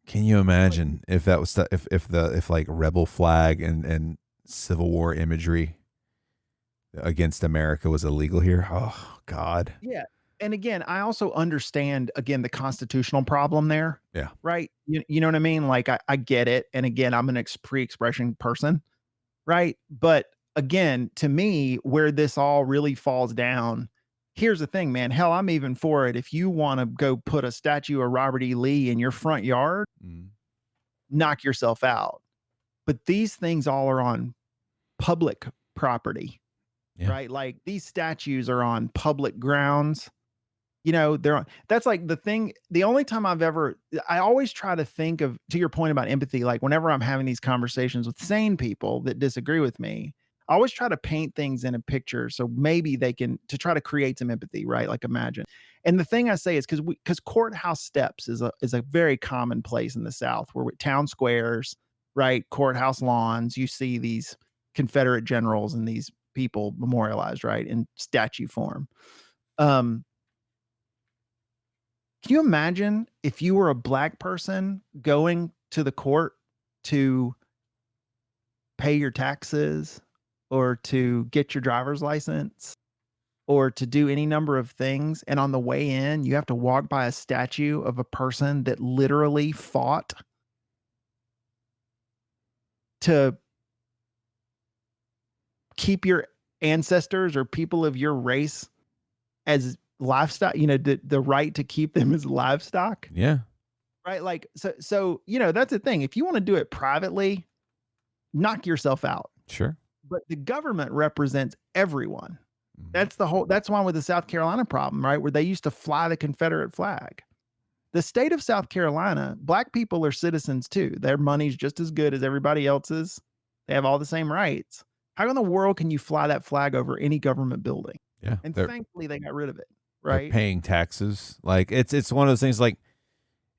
Can you imagine if that was if like rebel flag and Civil War imagery against America was illegal here? Oh God. Yeah. And again, I also understand, again, the constitutional problem there. Yeah. Right. You know what I mean? Like, I get it. And again, I'm an pre-expression person. Right. But again, to me, where this all really falls down, here's the thing, man. Hell, I'm even for it. If you want to go put a statue of Robert E. Lee in your front yard, knock yourself out. But these things all are on public property, right? Like, these statues are on public grounds. They're on, that's like the thing. The only time I always try to think of, to your point about empathy, like whenever I'm having these conversations with sane people that disagree with me, I always try to paint things in a picture so maybe they can, to try to create some empathy, right? Like, imagine. And the thing I say is because courthouse steps is a very common place in the South, where with town squares, right? Courthouse lawns, you see these Confederate generals and these people memorialized, right, in statue form. Can you imagine if you were a black person going to the court to pay your taxes, or to get your driver's license, or to do any number of things, and on the way in, you have to walk by a statue of a person that literally fought to keep your ancestors or people of your race as livestock, the right to keep them as livestock? Yeah. Right. Like, so, that's the thing. If you want to do it privately, knock yourself out. Sure. But the government represents everyone. That's one with the South Carolina problem, right? Where they used to fly the Confederate flag. The state of South Carolina, black people are citizens too. Their money's just as good as everybody else's. They have all the same rights. How in the world can you fly that flag over any government building? Yeah. And thankfully they got rid of it. Right. They're paying taxes. Like it's one of those things like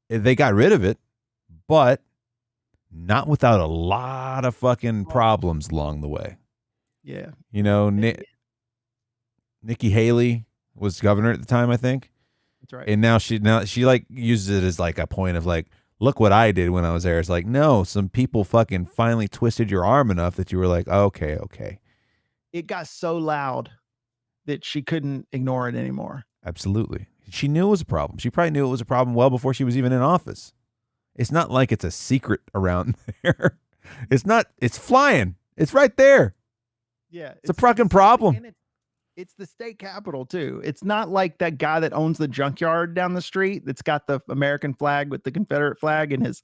they got rid of it, but not without a lot of fucking problems along the way. Yeah. You know, Nikki Haley was governor at the time, I think. That's right. And now she like uses it as like a point of like, look what I did when I was there. It's like, no, some people fucking finally twisted your arm enough that you were like, okay. It got so loud that she couldn't ignore it anymore. Absolutely. She knew it was a problem. She probably knew it was a problem well before she was even in office. It's not like it's a secret around there. It's flying. It's right there. Yeah. It's a fucking problem. And it's the state capitol too. It's not like that guy that owns the junkyard down the street that's got the American flag with the Confederate flag in his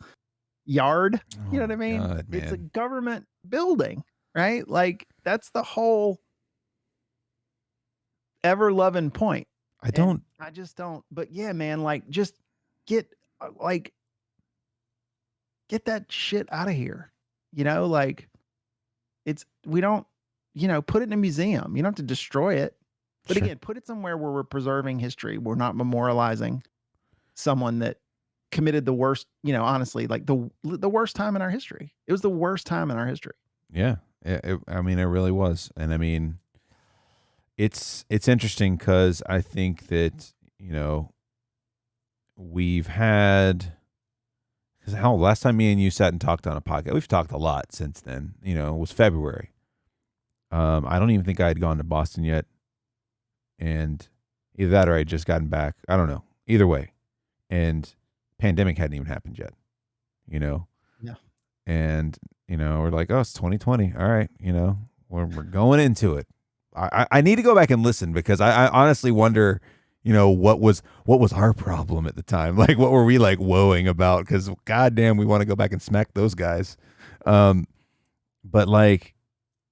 yard. You know what I mean? God, it's a government building, right? Like that's the whole ever loving point. I just don't. But yeah, man, like just get that shit out of here. You know, like we don't, put it in a museum. You don't have to destroy it. But again, put it somewhere where we're preserving history. We're not memorializing someone that committed the worst, honestly, like the worst time in our history. It was the worst time in our history. Yeah. It really was. And I mean, it's interesting because I think that, we've had, because last time me and you sat and talked on a podcast, we've talked a lot since then, it was February. I don't even think I had gone to Boston yet. And either that or I had just gotten back. I don't know. Either way. And pandemic hadn't even happened yet, Yeah. And, we're like, oh, it's 2020. All right. We're going into it. I need to go back and listen because I honestly wonder, what was our problem at the time? Like, what were we like woeing about? Because goddamn, we want to go back and smack those guys. But like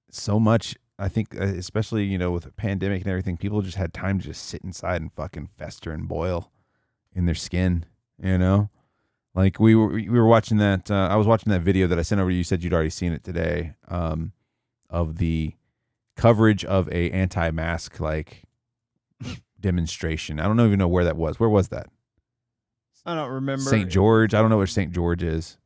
so much, I think, especially, with a pandemic and everything, people just had time to just sit inside and fucking fester and boil in their skin, Like we were watching that. I was watching that video that I sent over to you. You said you'd already seen it today, of the coverage of a anti-mask like demonstration. I don't even know where that was. Where was that? I don't remember. St. George. I don't know where St. George is.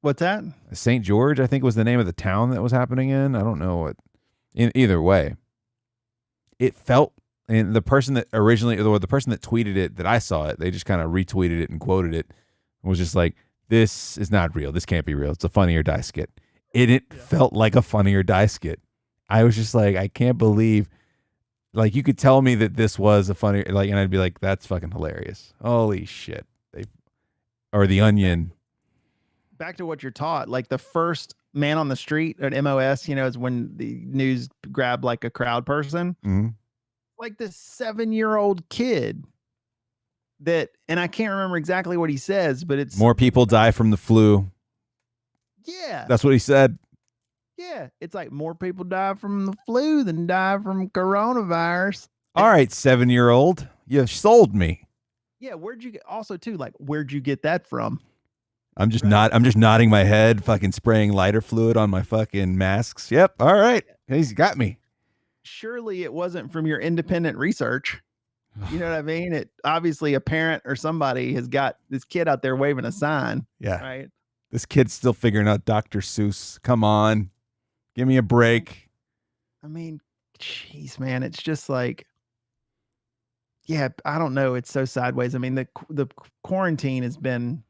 What's that? St. George, I think, was the name of the town that was happening in. I don't know what. In either way, it felt, and the person that originally, or the person that tweeted it, that I saw it, they just kind of retweeted it and quoted it, and was just like, "This is not real. This can't be real. It's a Funny or Die skit." It felt like a Funny or Die skit. I was just like, I can't believe, like, you could tell me that this was a funny, like, and I'd be like, that's fucking hilarious. Holy shit. Or The Onion. Back to what you're taught, like the first man on the street at MOS, is when the news grabbed like a crowd person, like this 7-year-old kid that, and I can't remember exactly what he says, but it's more people die from the flu. Yeah. That's what he said. Yeah. It's like more people die from the flu than die from coronavirus. All right, 7-year-old, you sold me. Yeah. Where'd you get that from? I'm just nodding my head, fucking spraying lighter fluid on my fucking masks. Yep. All right. He's got me. Surely it wasn't from your independent research. You know what I mean? It obviously a parent or somebody has got this kid out there waving a sign. Yeah. Right. This kid's still figuring out Dr. Seuss. Come on. Give me a break. I mean, jeez, man. It's just like, yeah, I don't know. It's so sideways. I mean, the quarantine has been,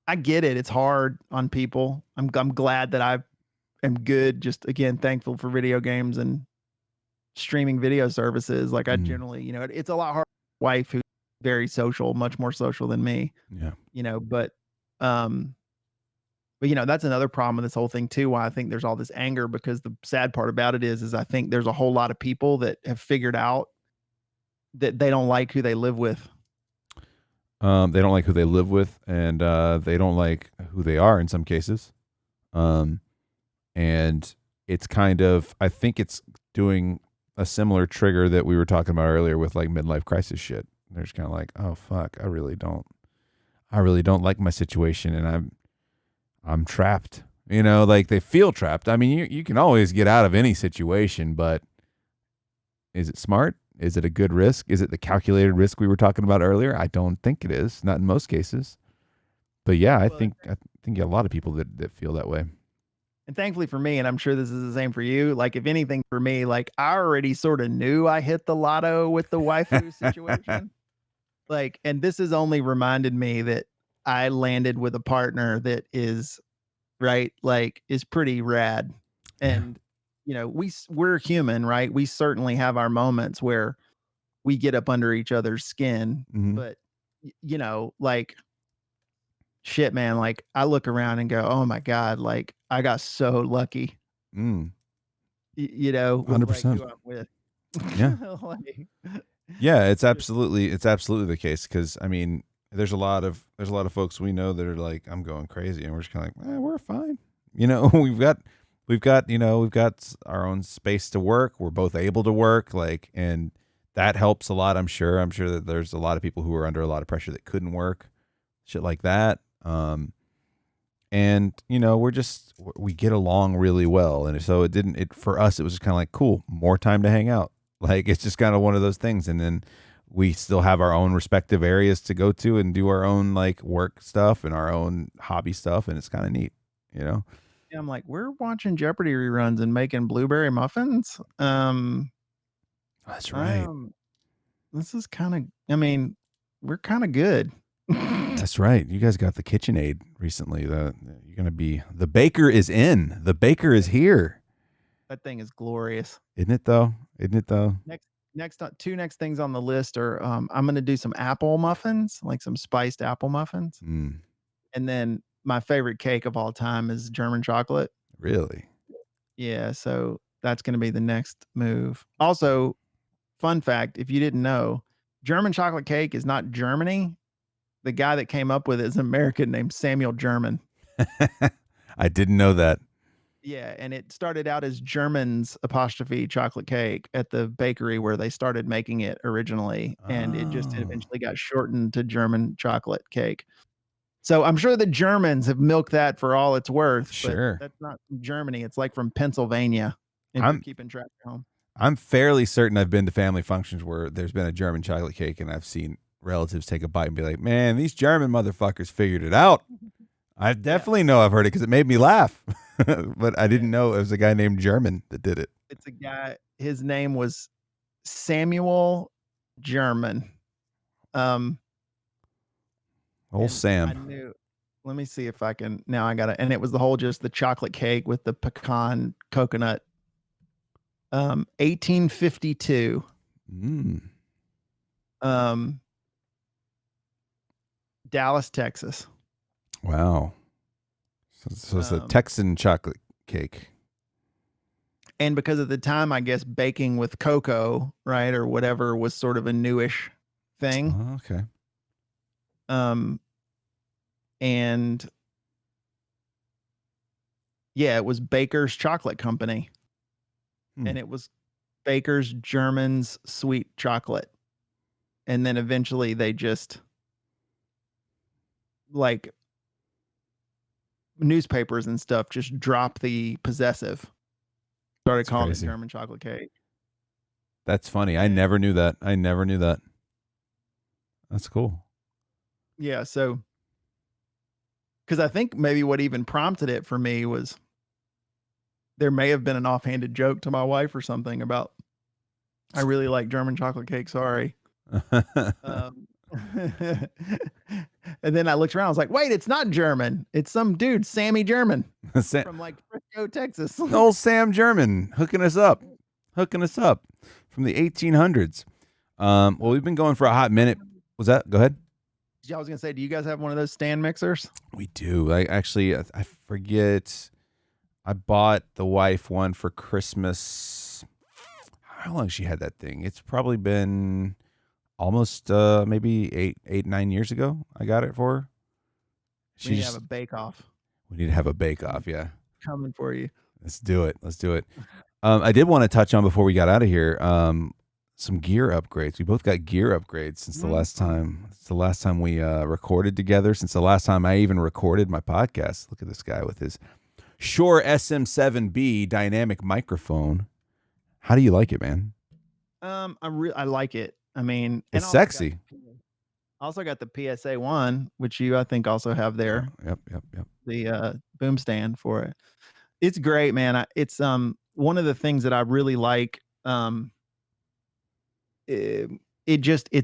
I get it. It's hard on people. I'm glad that I am good. Just again, thankful for video games and streaming video services. Like I generally, it's a lot harder. Wife who's very social, much more social than me. Yeah. But that's another problem with this whole thing too. Why I think there's all this anger, because the sad part about it is I think there's a whole lot of people that have figured out that they don't like who they live with. They don't like who they live with, and they don't like who they are in some cases. And it's kind of, I think it's doing a similar trigger that we were talking about earlier with like midlife crisis shit. They're just kind of like, oh fuck, I really don't like my situation, and I'm trapped. Like they feel trapped. I mean, you can always get out of any situation, but is it smart? Is it a good risk? Is it the calculated risk we were talking about earlier? I don't think it is. Not in most cases. But yeah, I think you have a lot of people that feel that way. And thankfully for me, and I'm sure this is the same for you, like if anything for me, like I already sort of knew I hit the lotto with the waifu situation. Like, and this has only reminded me that I landed with a partner that is right, like is pretty rad. And we're human, right? We certainly have our moments where we get up under each other's skin, but like shit, man, like I look around and go, oh my God, like I got so lucky. 100%. Who I'm with. Yeah. Like, yeah, it's absolutely the case. Cause I mean, there's a lot of folks we know that are like, I'm going crazy, and we're just kind of like, we're fine. We've got our own space to work. We're both able to work, like, and that helps a lot. I'm sure that there's a lot of people who are under a lot of pressure that couldn't work, shit like that. And we get along really well. And so for us, it was just kind of like, cool, more time to hang out. Like, it's just kind of one of those things. And then we still have our own respective areas to go to and do our own like work stuff and our own hobby stuff. And it's kind of neat, Yeah, I'm like, we're watching Jeopardy reruns and making blueberry muffins. That's right. This is kind of, I mean, we're kind of good. That's right. You guys got the KitchenAid recently. You're going to be, the baker is in. The baker is here. That thing is glorious. Isn't it though? Two next things on the list are, I'm going to do some apple muffins, like some spiced apple muffins. And then my favorite cake of all time is German chocolate. Really? Yeah. So that's going to be the next move. Also, fun fact, if you didn't know, German chocolate cake is not Germany. The guy that came up with it is an American named Samuel German. I didn't know that. Yeah, and it started out as German's apostrophe chocolate cake at the bakery where they started making it originally, and it just eventually got shortened to German chocolate cake. So I'm sure the Germans have milked that for all it's worth. Sure. But that's not from Germany. It's like from Pennsylvania, if you're keeping track at home. I'm fairly certain I've been to family functions where there's been a German chocolate cake, and I've seen relatives take a bite and be like, man, these German motherfuckers figured it out. I definitely know I've heard it because it made me laugh. But I didn't know it was a guy named German that did it. It's a guy, his name was Samuel German. Old Sam. Let me see if I can, now I got it. And it was just the chocolate cake with the pecan coconut. 1852. Dallas, Texas. Wow. So it's a Texan chocolate cake. And because at the time, I guess baking with cocoa, right, or whatever was sort of a newish thing. Oh, okay. And yeah, it was Baker's Chocolate Company. And it was Baker's German's sweet chocolate. And then eventually they just, like, newspapers and stuff just dropped the possessive. Started calling it German chocolate cake. That's funny. I never knew that. That's cool. Yeah, so because I think maybe what even prompted it for me was there may have been an offhanded joke to my wife or something about, I really like German chocolate cake, sorry. And then I looked around, I was like, wait, it's not German. It's some dude, Sammy German, from like Frisco, Texas. Old Sam German hooking us up from the 1800s. Well, we've been going for a hot minute. Was that? Go ahead. I was going to say, do you guys have one of those stand mixers? We do. I forget. I bought the wife one for Christmas. How long she had that thing? It's probably been almost maybe 9 years ago. I got it for her. We need to have a bake-off. We need to have a bake-off, yeah. Coming for you. Let's do it. I did want to touch on before we got out of here some gear upgrades. We both got gear upgrades since the last time. It's the last time we recorded together. Since the last time I even recorded my podcast. Look at this guy with his Shure SM7B dynamic microphone. How do you like it, man? I like it. I mean, It's sexy. I also got the PSA 1, which you I think also have there. Yep. The boom stand for it. It's great, man. It's one of the things that I really like. It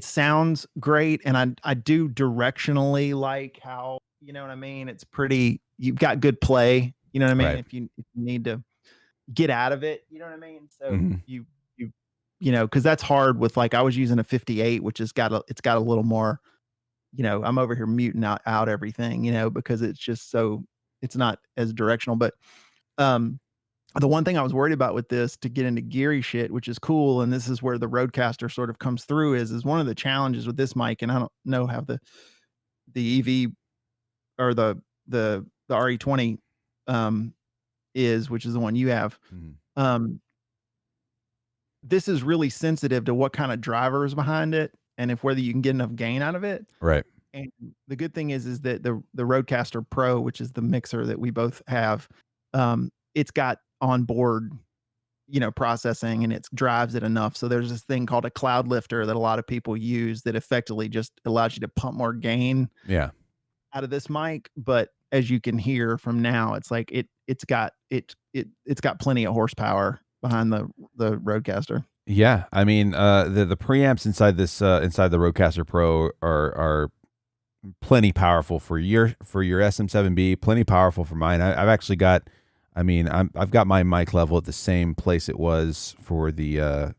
sounds great, and I do directionally like how, you know what I mean. It's pretty. You've got good play. You know what I mean. Right. If you need to get out of it, you know what I mean. So Mhm. you know, because that's hard with, like, I was using a 58, which has got a little more. You know, I'm over here muting out everything, you know, because it's just so it's not as directional. But um the one thing I was worried about with this, to get into geary shit, which is cool, and this is where the Rodecaster sort of comes through, is one of the challenges with this mic, and I don't know how the EV or the RE20 is, which is the one you have. Mhm. This is really sensitive to what kind of driver is behind it, and if whether you can get enough gain out of it. Right. And the good thing is that the Rodecaster Pro, which is the mixer that we both have, it's got onboard, you know, processing, and it drives it enough. So there's this thing called a cloud lifter that a lot of people use that effectively just allows you to pump more gain Yeah. out of this mic. But as you can hear from now, it's like it's got plenty of horsepower behind the Rodecaster. Yeah. I mean, the preamps inside this inside the Rodecaster Pro are plenty powerful for your SM7B, plenty powerful for mine. I've actually got, I mean, I've got my mic level at the same place it was for the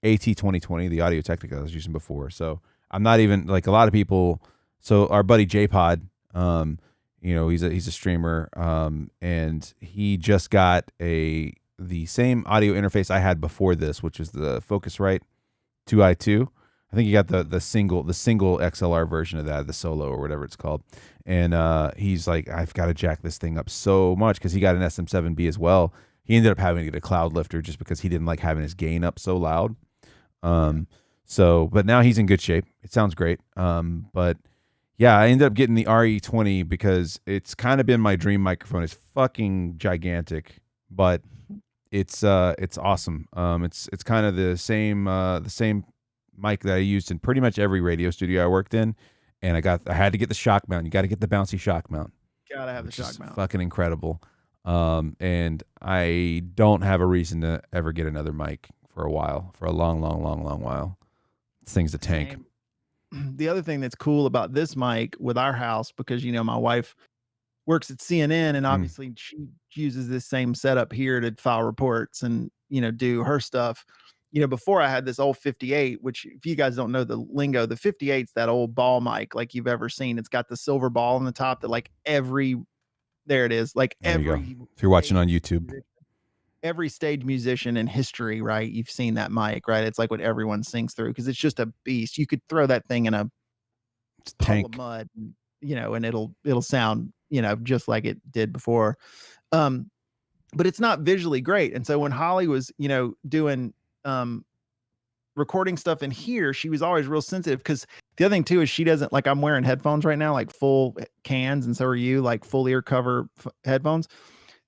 AT2020, the Audio Technica I was using before. So I'm not even, like, a lot of people. So our buddy JPod, you know, he's a streamer, and he just got the same audio interface I had before this, which is the Focusrite 2i2. I think he got the single XLR version of that, the Solo or whatever it's called. And he's like, I've got to jack this thing up so much, because he got an SM7B as well. He ended up having to get a cloud lifter just because he didn't like having his gain up so loud. So, but now he's in good shape. It sounds great. But yeah, I ended up getting the RE20 because it's kind of been my dream microphone. It's fucking gigantic, but it's awesome. It's kind of the same mic that I used in pretty much every radio studio I worked in, and I had to get the shock mount. You got to get the bouncy shock mount. Gotta have the shock mount. Fucking incredible. And I don't have a reason to ever get another mic for a while, for a long while. This thing's a tank. The other thing that's cool about this mic with our house, because, you know, my wife works at CNN, and obviously she uses this same setup here to file reports and, you know, do her stuff. You know, before I had this old 58, which, if you guys don't know the lingo, the 58's that old ball mic like you've ever seen. It's got the silver ball on the top that, like, there it is. Like, there you go. If you're watching on YouTube, every stage musician in history, right? You've seen that mic, right? It's like what everyone sings through, because it's just a beast. You could throw that thing in a puddle of mud, you know, and it'll sound, you know, just like it did before. But it's not visually great. And so when Holly was, you know, doing recording stuff in here, she was always real sensitive, because the other thing too is she doesn't, like, I'm wearing headphones right now, like full cans, and so are you, like full ear cover headphones.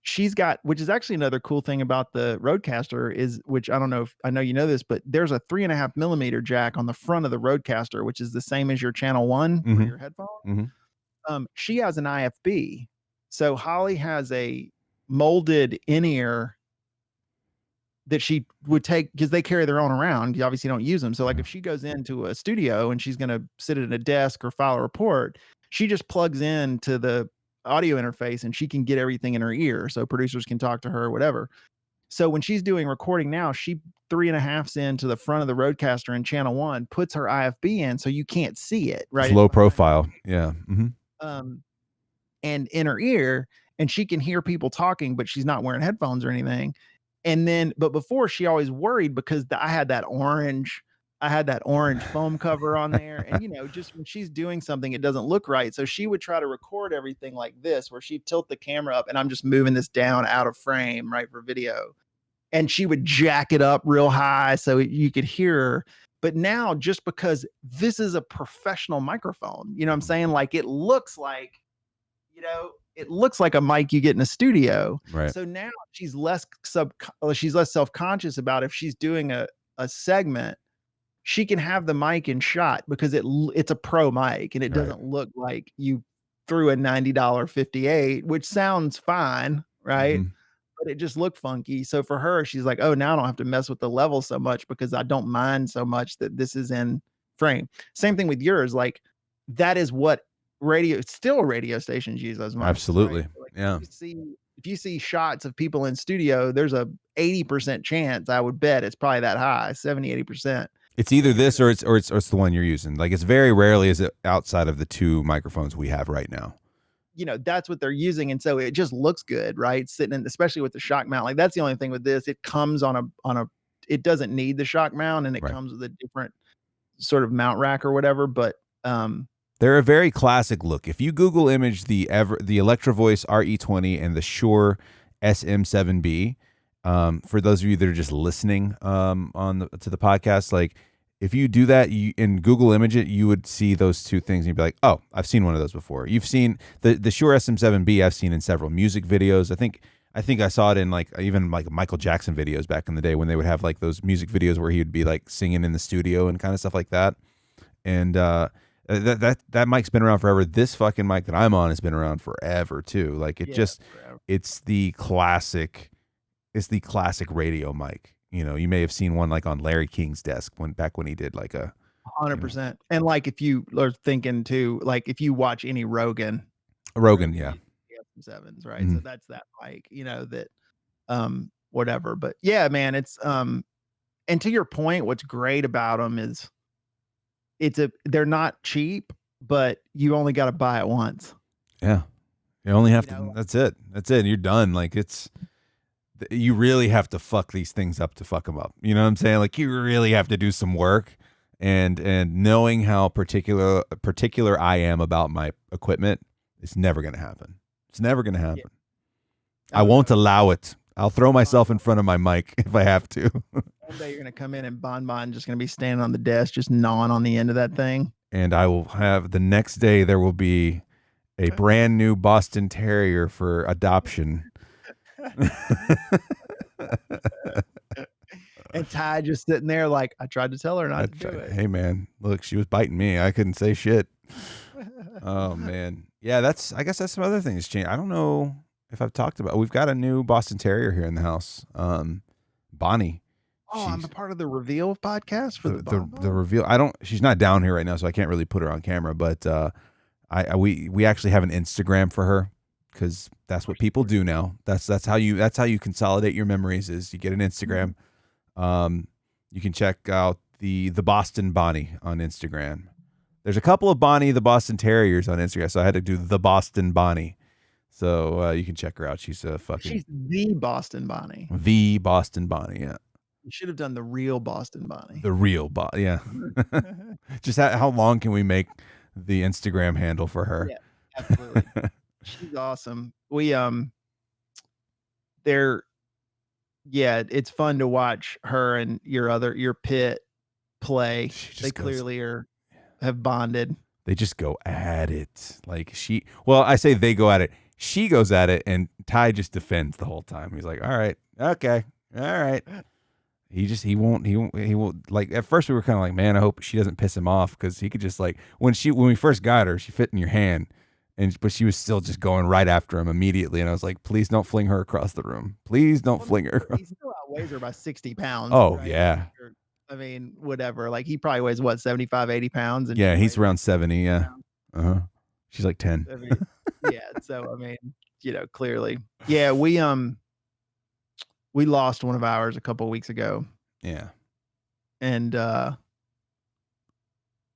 She's got, which is actually another cool thing about the Rodecaster, is, which I don't know if I know you know this, but there's a 3.5 millimeter jack on the front of the Rodecaster, which is the same as your channel 1 for your headphone. She has an IFB. So Holly has a molded in-ear that she would take, because they carry their own around. You obviously don't use them. So, like, if she goes into a studio and she's going to sit at a desk or file a report, she just plugs into the audio interface and she can get everything in her ear, so producers can talk to her or whatever. So when she's doing recording now, she 3.5s into the front of the Rodecaster in channel 1, puts her IFB in so you can't see it, right? It's low profile. Yeah. And in her ear, and she can hear people talking, but she's not wearing headphones or anything. And then, but before, she always worried because I had that orange foam cover on there. And, you know, just when she's doing something, it doesn't look right. So she would try to record everything like this, where she'd tilt the camera up and I'm just moving this down out of frame, right, for video. And she would jack it up real high so you could hear her. But now, just because this is a professional microphone, you know what I'm saying? Like, it looks like, you know, it looks like a mic you get in a studio. Right. So now she's less self-conscious about if she's doing a segment, she can have the mic in shot because it's a pro mic and it doesn't look like you threw a $90 58, which sounds fine, right? Mm-hmm. But it just looked funky. So for her, she's like, oh, now I don't have to mess with the level so much because I don't mind so much that this is in frame. Same thing with yours. Like that is what radio stations use those mics. Absolutely. Right? Like, yeah. If you see shots of people in studio, there's a 80% chance, I would bet it's probably that high, 70, 80%. It's either this or it's the one you're using. Like it's very rarely is it outside of the two microphones we have right now. You know, that's what they're using. And so it just looks good, right? Sitting in, especially with the shock mount. Like that's the only thing with this. It comes on a it doesn't need the shock mount and it comes with a different sort of mount rack or whatever. But they're a very classic look. If you Google image the Electro Voice RE20 and the Shure SM7B, for those of you that are just listening to the podcast, like if you do that and Google image it, you would see those two things and you'd be like, oh, I've seen one of those before. You've seen the Shure SM7B. I've seen in several music videos. I think I saw it in like even like Michael Jackson videos back in the day when they would have like those music videos where he would be like singing in the studio and kind of stuff like that. And that mic's been around forever. This fucking mic that I'm on has been around forever too. Like it's the classic radio mic. You know, you may have seen one like on Larry King's desk back when he did like 100%. And like if you are thinking too, like if you watch any Rogan, yeah. Sevens, right? Mm-hmm. So that's that mic, you know, that whatever. But yeah, man, it's and to your point, what's great about them is they're not cheap, but you only got to buy it once. Yeah. You only have to, that's it. You're done. Like you really have to fuck these things up to fuck them up. You know what I'm saying? Like you really have to do some work and knowing how particular I am about my equipment, it's never going to happen. It's never going to happen. Yeah. I won't allow it. I'll throw myself in front of my mic if I have to. One day you're going to come in and Bon just going to be standing on the desk, just gnawing on the end of that thing. And I will have the next day, there will be a brand new Boston Terrier for adoption. And Ty just sitting there like, I tried to tell her not to do it. Hey man, look, she was biting me. I couldn't say shit. Oh man. Yeah, I guess that's some other things changed. I don't know if I've talked about, we've got a new Boston Terrier here in the house. Bonnie. Oh, I'm a part of the Reveal podcast for the Reveal. She's not down here right now, so I can't really put her on camera, but we actually have an Instagram for her because that's what people do now. That's how you consolidate your memories is you get an Instagram. You can check out the Boston Bonnie on Instagram. There's a couple of Bonnie the Boston Terriers on Instagram, so I had to do the Boston Bonnie. So you can check her out. She's the Boston Bonnie. The Boston Bonnie, yeah. You should have done the real Boston Bonnie. The real yeah. Just how long can we make the Instagram handle for her? Yeah, absolutely. She's awesome. We it's fun to watch her and your pit play. They clearly have bonded. They just go at it. Like I say they go at it. She goes at it, and Ty just defends the whole time. He's like, all right, okay, all right. He won't like at first we were kind of like, man, I hope she doesn't piss him off because he could just like when we first got her, she fit in your hand but she was still just going right after him immediately. And I was like, please don't fling her across the room. Please don't fling her. He still outweighs her by 60 pounds. Oh right? yeah. I mean, whatever. Like he probably weighs what, 75, 80 pounds. And yeah, he's around 70. Yeah. Uh-huh. She's like 10. I mean, yeah. So, I mean, clearly. Yeah. We lost one of ours a couple of weeks ago. Yeah. And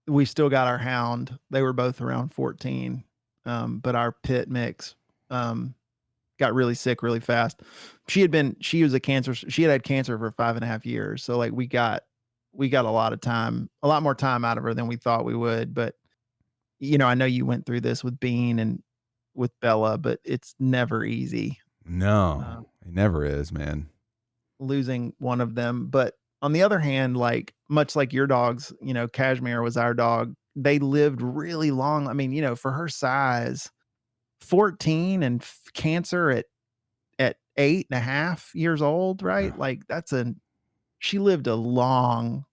we still got our hound. They were both around 14. But our pit mix got really sick really fast. She had had cancer for 5.5 years. So like we got a lot more time out of her than we thought we would. But I know you went through this with Bean and with Bella, but it's never easy. No, it never is, man. Losing one of them. But on the other hand, like much like your dogs, Cashmere was our dog. They lived really long. I mean, for her size, 14 and cancer at 8.5 years old, right? Like she lived a long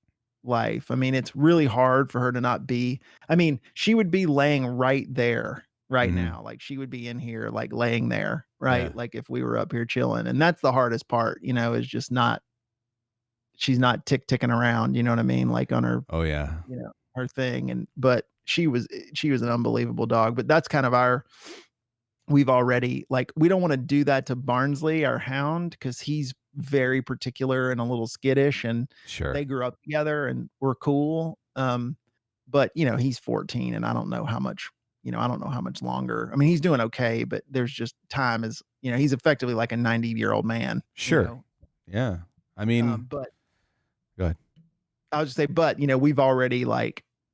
life. I mean, it's really hard for her to not be. I mean, she would be laying right there right now. Like she would be in here, like laying there, right? Yeah. Like if we were up here chilling. And that's the hardest part, is just she's not ticking around, you know what I mean? Like on her, Oh yeah. Her thing. But she was an unbelievable dog. But that's kind of we've already, like, we don't want to do that to Barnsley, our hound, because he's very particular and a little skittish, and Sure. they grew up together and we're cool. But he's 14 and I don't know how much, longer. I mean, he's doing okay, but there's just time is, he's effectively like a 90-year-old man. Sure. Yeah. I mean, but go ahead. I'll just say, but we've already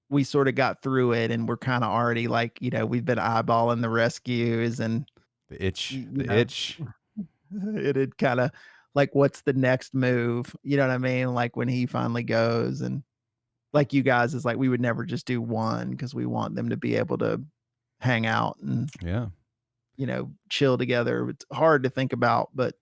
we sort of got through it and we're kind of already we've been eyeballing the rescues and the itch. It had kind of what's the next move? You know what I mean? Like when he finally goes, and like you guys is we would never just do one because we want them to be able to hang out and chill together. It's hard to think about, but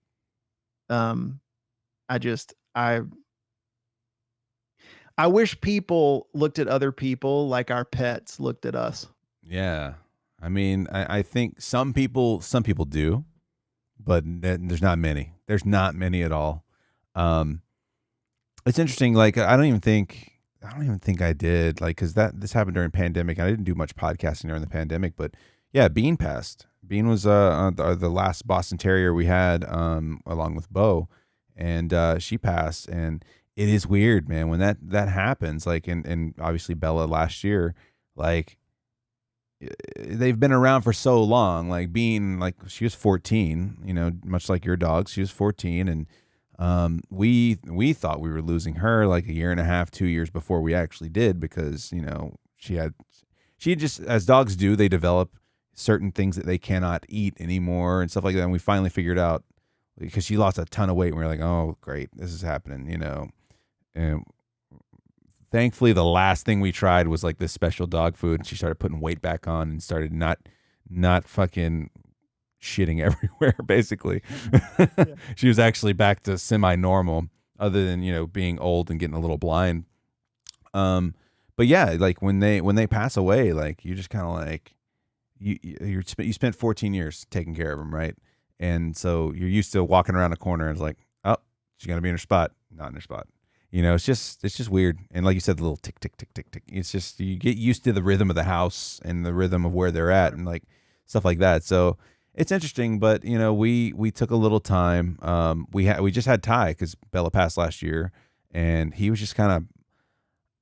I wish people looked at other people like our pets looked at us. Yeah. I mean, I think some people do, but there's not many. There's not many at all. It's interesting. Like, I don't even think I did, cause this happened during pandemic. I didn't do much podcasting during the pandemic, but yeah, Bean passed. Bean was, the last Boston Terrier we had, along with Bo, and, she passed. And it is weird, man, when that happens, and obviously Bella last year, they've been around for so long. Like Bean, she was 14, much like your dog, she was 14. And we thought we were losing her like a year and a half, 2 years before we actually did, because, she just, as dogs do, they develop certain things that they cannot eat anymore and stuff like that. And we finally figured out, because she lost a ton of weight, and we were like, oh, great, this is happening, And thankfully, the last thing we tried was this special dog food, and she started putting weight back on and started not fucking shitting everywhere, basically. Yeah. She was actually back to semi-normal, other than, being old and getting a little blind. But yeah, when they pass away, you're just kind of you spent 14 years taking care of them, right? And so you're used to walking around a corner and it's oh, she's gonna be in her spot, not in her spot. It's just weird. And like you said, the little tick, tick, tick, tick, tick. It's just, you get used to the rhythm of the house and the rhythm of where they're at and stuff like that. So it's interesting, but we took a little time. We just had Ty because Bella passed last year, and he was just kind of,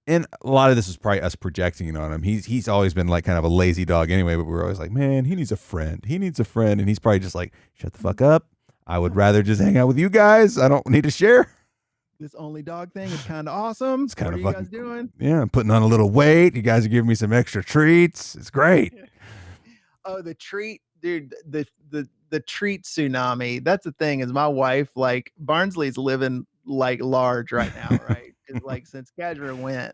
and a lot of this is probably us projecting on him. He's always been kind of a lazy dog anyway, but we're always man, he needs a friend. He needs a friend. And he's probably just shut the fuck up. I would rather just hang out with you guys. I don't need to share. This only dog thing is kind of awesome. It's kind of what are fucking, you guys doing? Yeah, I'm putting on a little weight. You guys are giving me some extra treats. It's great. Oh, the treat, dude, the treat tsunami. That's the thing, is my wife, Barnsley's living large right now, right? Because since Cashmere went,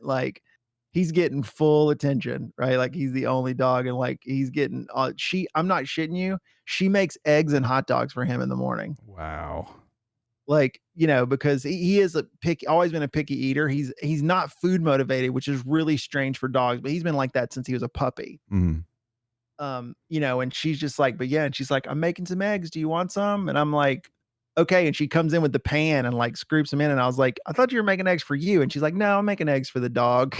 he's getting full attention, right? He's the only dog, and he's getting I'm not shitting you, she makes eggs and hot dogs for him in the morning. Wow. Because he is always been a picky eater. He's not food motivated, which is really strange for dogs, but he's been like that since he was a puppy. Mm-hmm. And she's just but yeah, and she's I'm making some eggs. Do you want some? And I'm like, okay. And she comes in with the pan and scoops them in. And I was like, I thought you were making eggs for you. And she's like, no, I'm making eggs for the dog.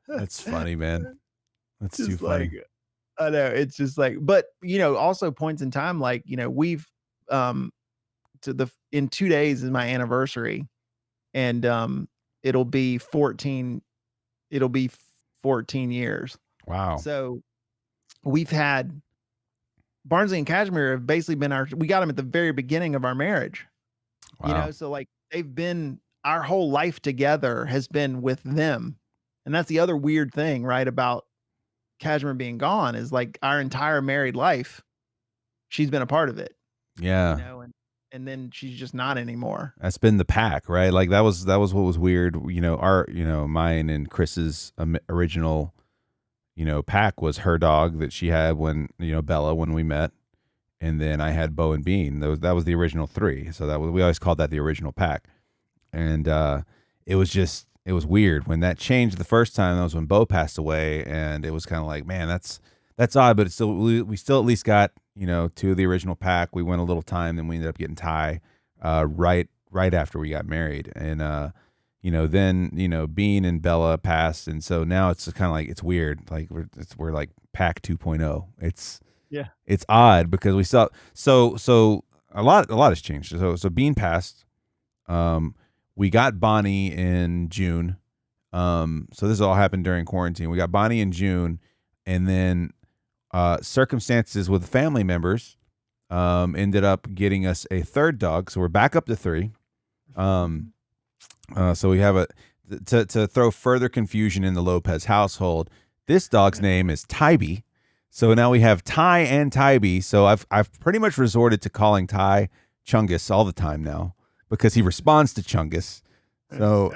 That's funny, man. That's just too funny. I know. It's just but also points in time, we've, in 2 days is my anniversary, and it'll be 14 years. Wow. So we've had Barnsley and Cashmere have basically been we got them at the very beginning of our marriage. Wow. So they've been, our whole life together has been with them. And that's the other weird thing, right, about Cashmere being gone, is our entire married life, she's been a part of it. Yeah. And then she's just not anymore. That's been the pack, right? That was what was weird. Our, mine and Chris's original, Pack was her dog that she had when, Bella, when we met. And then I had Bo and Bean. That was the original three. So we always called that the original pack. And it was weird when that changed the first time. That was when Bo passed away, and it was kind of like, man, that's odd. But it's still we still at least got two of the original pack. We went a little time, then we ended up getting Ty right after we got married, and then Bean and Bella passed, and so now it's kind of like it's weird. Like we're like pack 2.0. It's odd because we saw so a lot has changed. So Bean passed. We got Bonnie in June. So this all happened during quarantine. We got Bonnie in June, and then circumstances with family members ended up getting us a third dog. So we're back up to 3. So we have to throw further confusion in the Lopez household. This dog's name is Tybee. So now we have Ty and Tybee. So I've pretty much resorted to calling Ty Chungus all the time now, because he responds to Chungus. So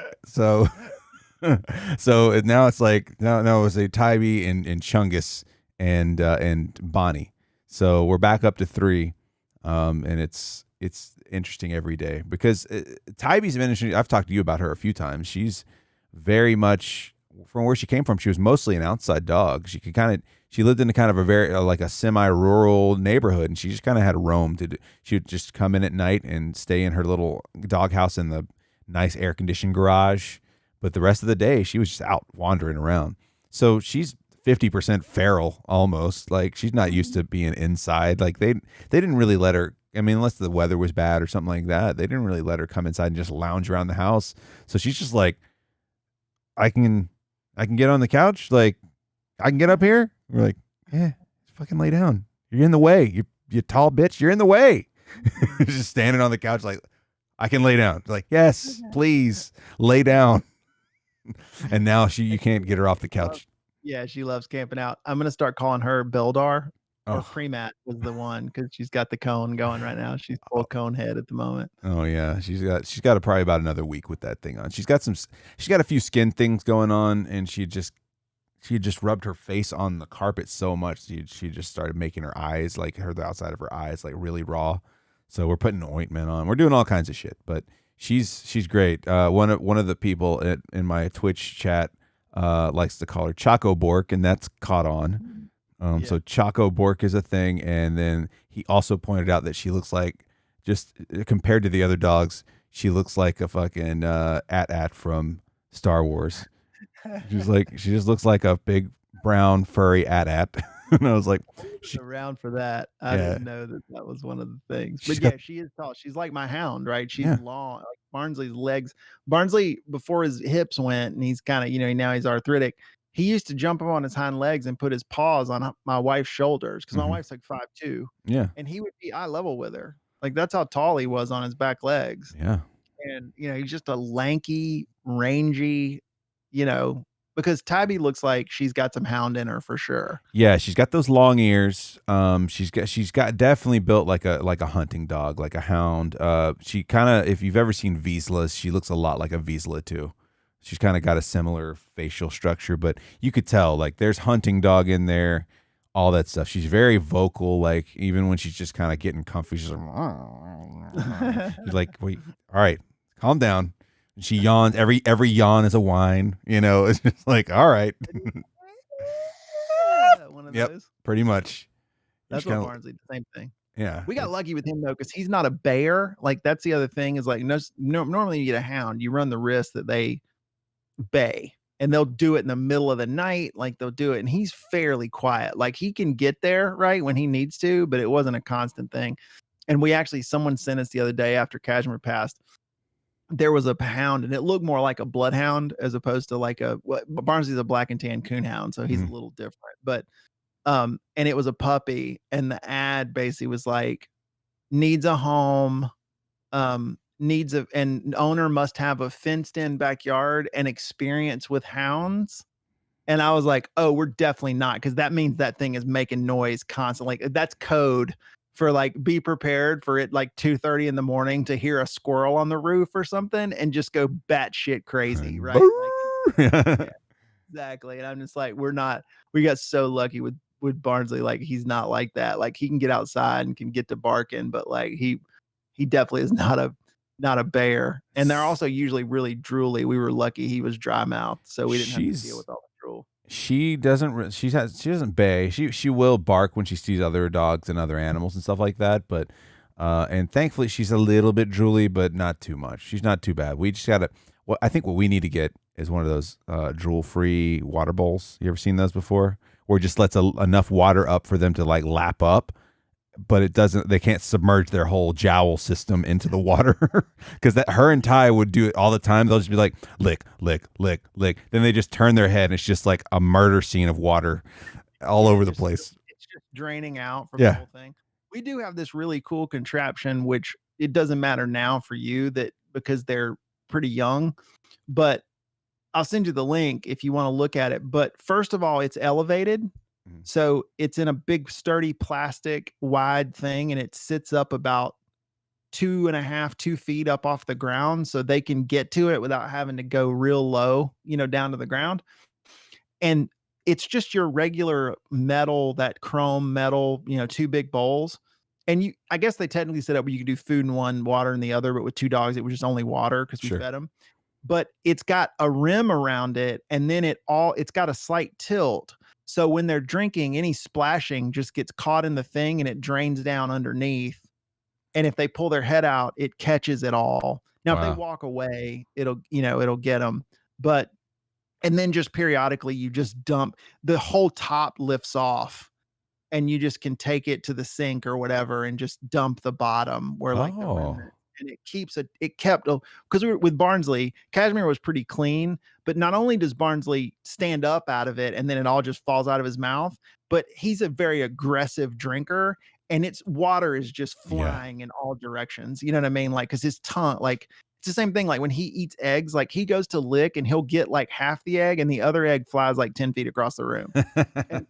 now it's like no, it was a Tybee and Chungus and Bonnie. So we're back up to 3, and it's interesting every day because Tybee's been interesting. I've talked to you about her a few times. She's very much from where she came from. She was mostly an outside dog. She lived in a kind of a very like a semi-rural neighborhood, and she just kind of had to roam. She would just come in at night and stay in her little doghouse in the nice air-conditioned garage. But the rest of the day, she was just out wandering around. So she's 50% feral almost. Like she's not used to being inside. Like they didn't really let her. I mean, unless the weather was bad or something like that, they didn't really let her come inside and just lounge around the house. So she's just like, I can get on the couch. Like I can get up here. We're like, yeah, fucking lay down. You're in the way. You tall bitch. You're in the way. Just standing on the couch like, I can lay down. Like, yes, please lay down. And now you can't get her off the couch. Yeah, she loves camping out. I'm gonna start calling her Bildar. Or Premat was the one because she's got the cone going right now. She's full cone head at the moment. Oh yeah, she's got probably about another week with that thing on. She's got a few skin things going on, and she just rubbed her face on the carpet so much she just started making her eyes, like the outside of her eyes, like really raw. So we're putting ointment on. We're doing all kinds of shit, but she's great. One of the people in my Twitch chat likes to call her Choco Bork, and that's caught on. So Choco Bork is a thing, and then he also pointed out that she looks like, just compared to the other dogs, she looks like a fucking at from Star Wars. She just looks like a big brown furry at. And I was like, around for that. I didn't know that was one of the things. But she is tall. She's like my hound, right? She's long. Like Barnsley's legs. Barnsley, before his hips went, and he's kind of, now he's arthritic. He used to jump up on his hind legs and put his paws on my wife's shoulders because my wife's like 5'2". Yeah. And he would be eye level with her. Like that's how tall he was on his back legs. Yeah. And, he's just a lanky, rangy, because Tybee looks like she's got some hound in her for sure. Yeah, she's got those long ears. She's got definitely built like a hunting dog, like a hound. She kind of, if you've ever seen Vizslas, she looks a lot like a Vizsla too. She's kind of got a similar facial structure, but you could tell like there's hunting dog in there, all that stuff. She's very vocal, like even when she's just kind of getting comfy, she's like, she's like, wait, all right, calm down. She yawns. Every yawn is a whine. It's just like, all right. One of those. Pretty much. That's what Barnsley, the same thing. Yeah. We got lucky with him though, because he's not a bear. Like that's the other thing is like normally you get a hound, you run the risk that they bay, and they'll do it in the middle of the night. Like they'll do it, and he's fairly quiet. Like he can get there right when he needs to, but it wasn't a constant thing. And someone sent us the other day after Kashmir passed. There was a hound, and it looked more like a bloodhound as opposed to like Barnsley's a black and tan coonhound, so he's a little different. But and it was a puppy, and the ad basically was like, needs a home, and owner must have a fenced-in backyard and experience with hounds. And I was like, oh, we're definitely not, because that means that thing is making noise constantly. Like that's code for like, be prepared for it like 2:30 in the morning to hear a squirrel on the roof or something and just go batshit crazy, right? Exactly. And I'm just like, we got so lucky with Barnsley. Like he's not like that. Like he can get outside and can get to barking, but like he definitely is not a bear. And they're also usually really drooly. We were lucky he was dry mouth, so we didn't have to deal She's with all the drool. she doesn't she doesn't bay. She will bark when she sees other dogs and other animals and stuff like that, but and thankfully she's a little bit drooly, but not too much. She's not too bad. We just gotta I think what we need to get is one of those drool free water bowls. You ever seen those before? Where it just lets enough water up for them to like lap up, but it doesn't. They can't submerge their whole jowl system into the water because that her and Ty would do it all the time. They'll just be like lick, lick, lick, lick. Then they just turn their head and it's just like a murder scene of water all over the place. It's just draining out from the whole thing. We do have this really cool contraption, which it doesn't matter now for you that because they're pretty young, but I'll send you the link if you want to look at it. But first of all, it's elevated. So it's in a big, sturdy plastic wide thing, and it sits up about 2 feet up off the ground. So they can get to it without having to go real low, down to the ground. And it's just your regular metal, that chrome metal, 2 big bowls. And I guess they technically set up where you could do food in one, water in the other, but with 2 dogs, it was just only water because we fed them. But it's got a rim around it, and then it's got a slight tilt. So when they're drinking, any splashing just gets caught in the thing and it drains down underneath. And if they pull their head out, it catches it all. Now, if they walk away, it'll get them. And then just periodically you just dump the whole top lifts off and you just can take it to the sink or whatever and just dump the bottom where like the remnant. And it kept, because we were with Barnsley, Cashmere was pretty clean, but not only does Barnsley stand up out of it and then it all just falls out of his mouth, but he's a very aggressive drinker and its water is just flying in all directions. You know what I mean? Like, cause his tongue, like it's the same thing. Like when he eats eggs, like he goes to lick and he'll get like half the egg and the other egg flies like 10 feet across the room. And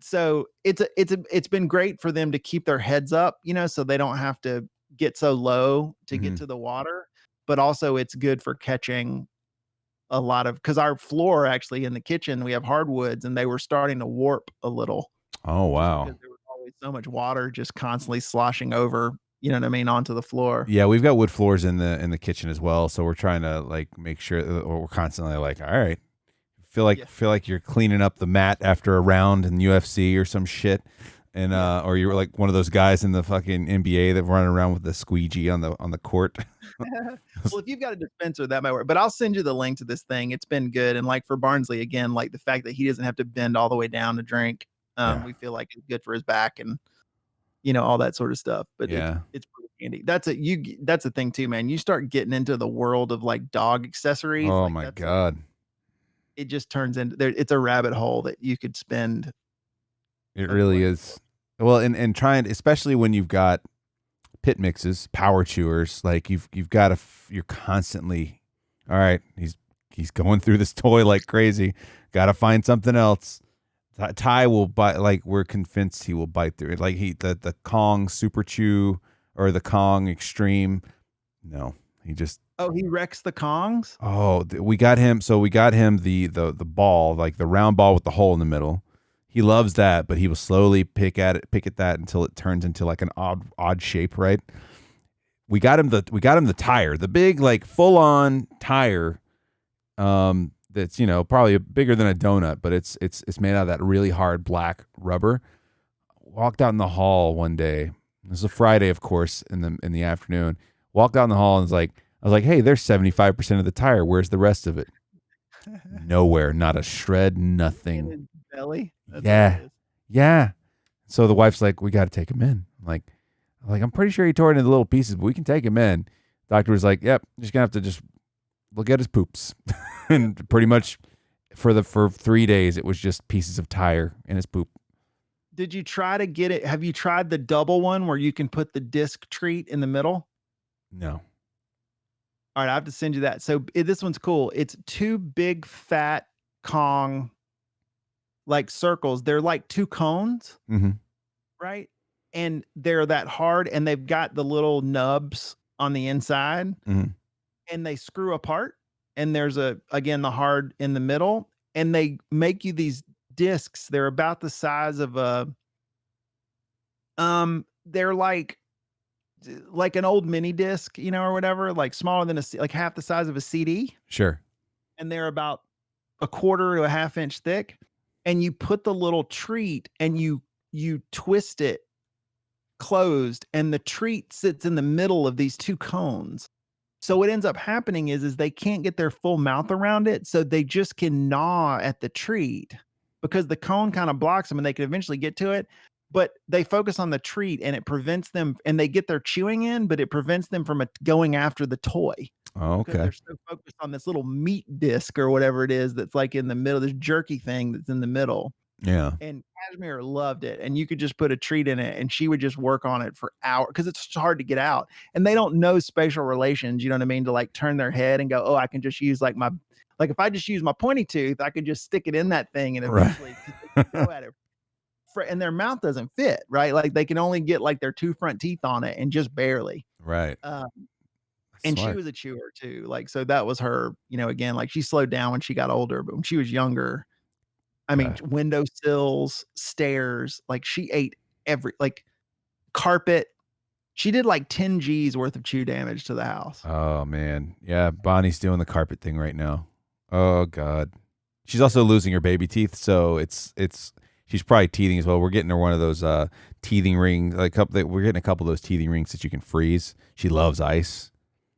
so it's been great for them to keep their heads up, so they don't have to get so low to get to the water, but also it's good for catching a lot of, because our floor actually in the kitchen, we have hardwoods and they were starting to warp a little. Oh, wow. Because there was always so much water just constantly sloshing over, you know what I mean, onto the floor. Yeah, we've got wood floors in the kitchen as well, so we're trying to like make sure or we're constantly like, all right, feel like you're cleaning up the mat after a round in UFC or some shit. And or you're like one of those guys in the fucking NBA that running around with the squeegee on the court. Well, if you've got a dispenser, that might work. But I'll send you the link to this thing. It's been good. And like for Barnsley, again, like the fact that he doesn't have to bend all the way down to drink, we feel like it's good for his back and all that sort of stuff. But it's pretty handy. That's a thing too, man. You start getting into the world of like dog accessories. Oh like my God. It just turns into it's a rabbit hole that you could spend. It really is. Well, and trying, especially when you've got pit mixes, power chewers, like you've got you're constantly, all right, he's going through this toy like crazy. Got to find something else. Ty will bite, like we're convinced he will bite through it. Like the Kong Super Chew or the Kong Extreme. No, he just. Oh, he wrecks the Kongs? Oh, we got him. So we got him the ball, like the round ball with the hole in the middle. He loves that, but he will slowly pick at that until it turns into like an odd shape, right? We got him the tire, the big like full on tire. That's probably bigger than a donut, but it's made out of that really hard black rubber. Walked out in the hall one day. It was a Friday, of course, in the afternoon. Walked out in the hall and I was like, hey, there's 75% of the tire. Where's the rest of it? Nowhere, not a shred, nothing. In his belly. Yeah. So the wife's like, we got to take him in. I'm pretty sure he tore it into little pieces, but we can take him in. Doctor was like, yep, just gonna have to just look at his poops. And pretty much for 3 days, it was just pieces of tire in his poop. Did you try to get it? Have you tried the double one where you can put the disc treat in the middle? No. All right, I have to send you that. So this one's cool. It's 2 big fat Kong like circles. They're like 2 cones, right? And they're that hard, and they've got the little nubs on the inside, and they screw apart. And there's the hard in the middle, and they make you these discs. They're about the size of they're like an old mini disc, or whatever, like smaller than like half the size of a CD. Sure. And they're about a quarter to a half inch thick. And you put the little treat and you twist it closed, and the treat sits in the middle of these two cones. So what ends up happening is they can't get their full mouth around it, so they just can gnaw at the treat because the cone kind of blocks them, and they can eventually get to it. But they focus on the treat, and it prevents them, and they get their chewing in, but it prevents them from going after the toy. Oh, Because okay. they're so focused on this little meat disc or whatever it is that's like in the middle, this jerky thing that's in the middle. Yeah. And Cashmere loved it, and you could just put a treat in it, and she would just work on it for hours because it's hard to get out. And they don't know spatial relations, you know what I mean, to like turn their head and go, oh, I can just use like if I just use my pointy tooth, I could just stick it in that thing and eventually go at it. And their mouth doesn't fit, right? Like they can only get like their two front teeth on it and just barely. Right. And she was a chewer too. Like, so that was her, again, like she slowed down when she got older, but when she was younger, I mean, windowsills, stairs, like she ate like carpet. She did like 10 G's worth of chew damage to the house. Oh man. Yeah. Bonnie's doing the carpet thing right now. Oh God. She's also losing her baby teeth. So she's probably teething as well. We're getting her one of those teething rings. We're getting a couple of those teething rings that you can freeze. She loves ice.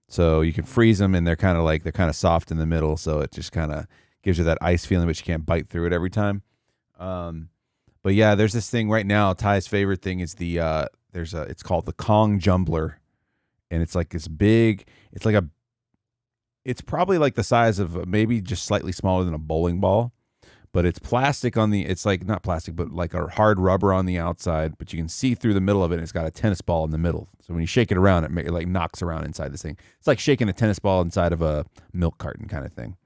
So you can freeze them, and they're kind of soft in the middle. So it just kind of gives her that ice feeling, but she can't bite through it every time. But yeah, there's this thing right now. Ty's favorite thing is it's called the Kong Jumbler, and it's like this big. It's probably like the size of maybe just slightly smaller than a bowling ball, but it's plastic it's like not plastic, but like a hard rubber on the outside, but you can see through the middle of it. And it's got a tennis ball in the middle. So when you shake it around, it like knocks around inside this thing. It's like shaking a tennis ball inside of a milk carton kind of thing.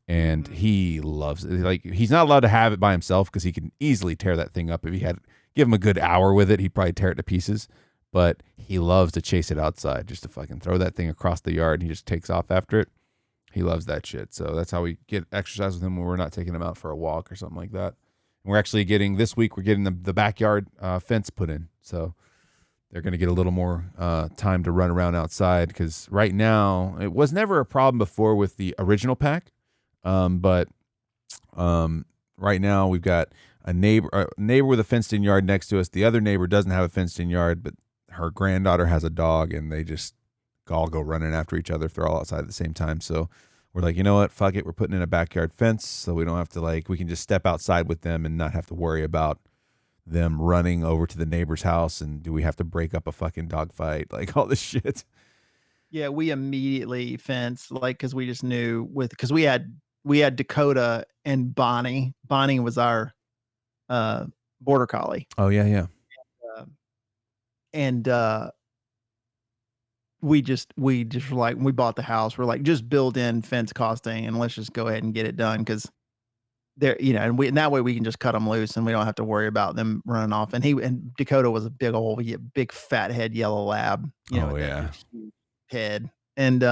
And he loves it. Like he's not allowed to have it by himself because he can easily tear that thing up. If he had give him a good hour with it, he'd probably tear it to pieces. But he loves to chase it outside, just to fucking throw that thing across the yard, and he just takes off after it. He loves that shit. So that's how we get exercise with him when we're not taking him out for a walk or something like that. And we're actually getting the backyard fence put in. So they're going to get a little more time to run around outside, because right now it was never a problem before with the original pack. But right now we've got a neighbor with a fenced in yard next to us. The other neighbor doesn't have a fenced in yard, but her granddaughter has a dog, and they just all go running after each other if they're all outside at the same time. So we're like, you know what? Fuck it. We're putting in a backyard fence so we don't have to we can just step outside with them and not have to worry about them running over to the neighbor's house. And do we have to break up a fucking dog fight? Like all this shit. Yeah. We immediately fenced, cause we just knew cause we had Dakota and Bonnie. Bonnie was our, border collie. Oh yeah. Yeah. And we just were like, when we bought the house, we're like, just build in fence costing and let's just go ahead and get it done. Cause they're, and that way we can just cut them loose and we don't have to worry about them running off. And Dakota was a big fat head yellow lab, head. And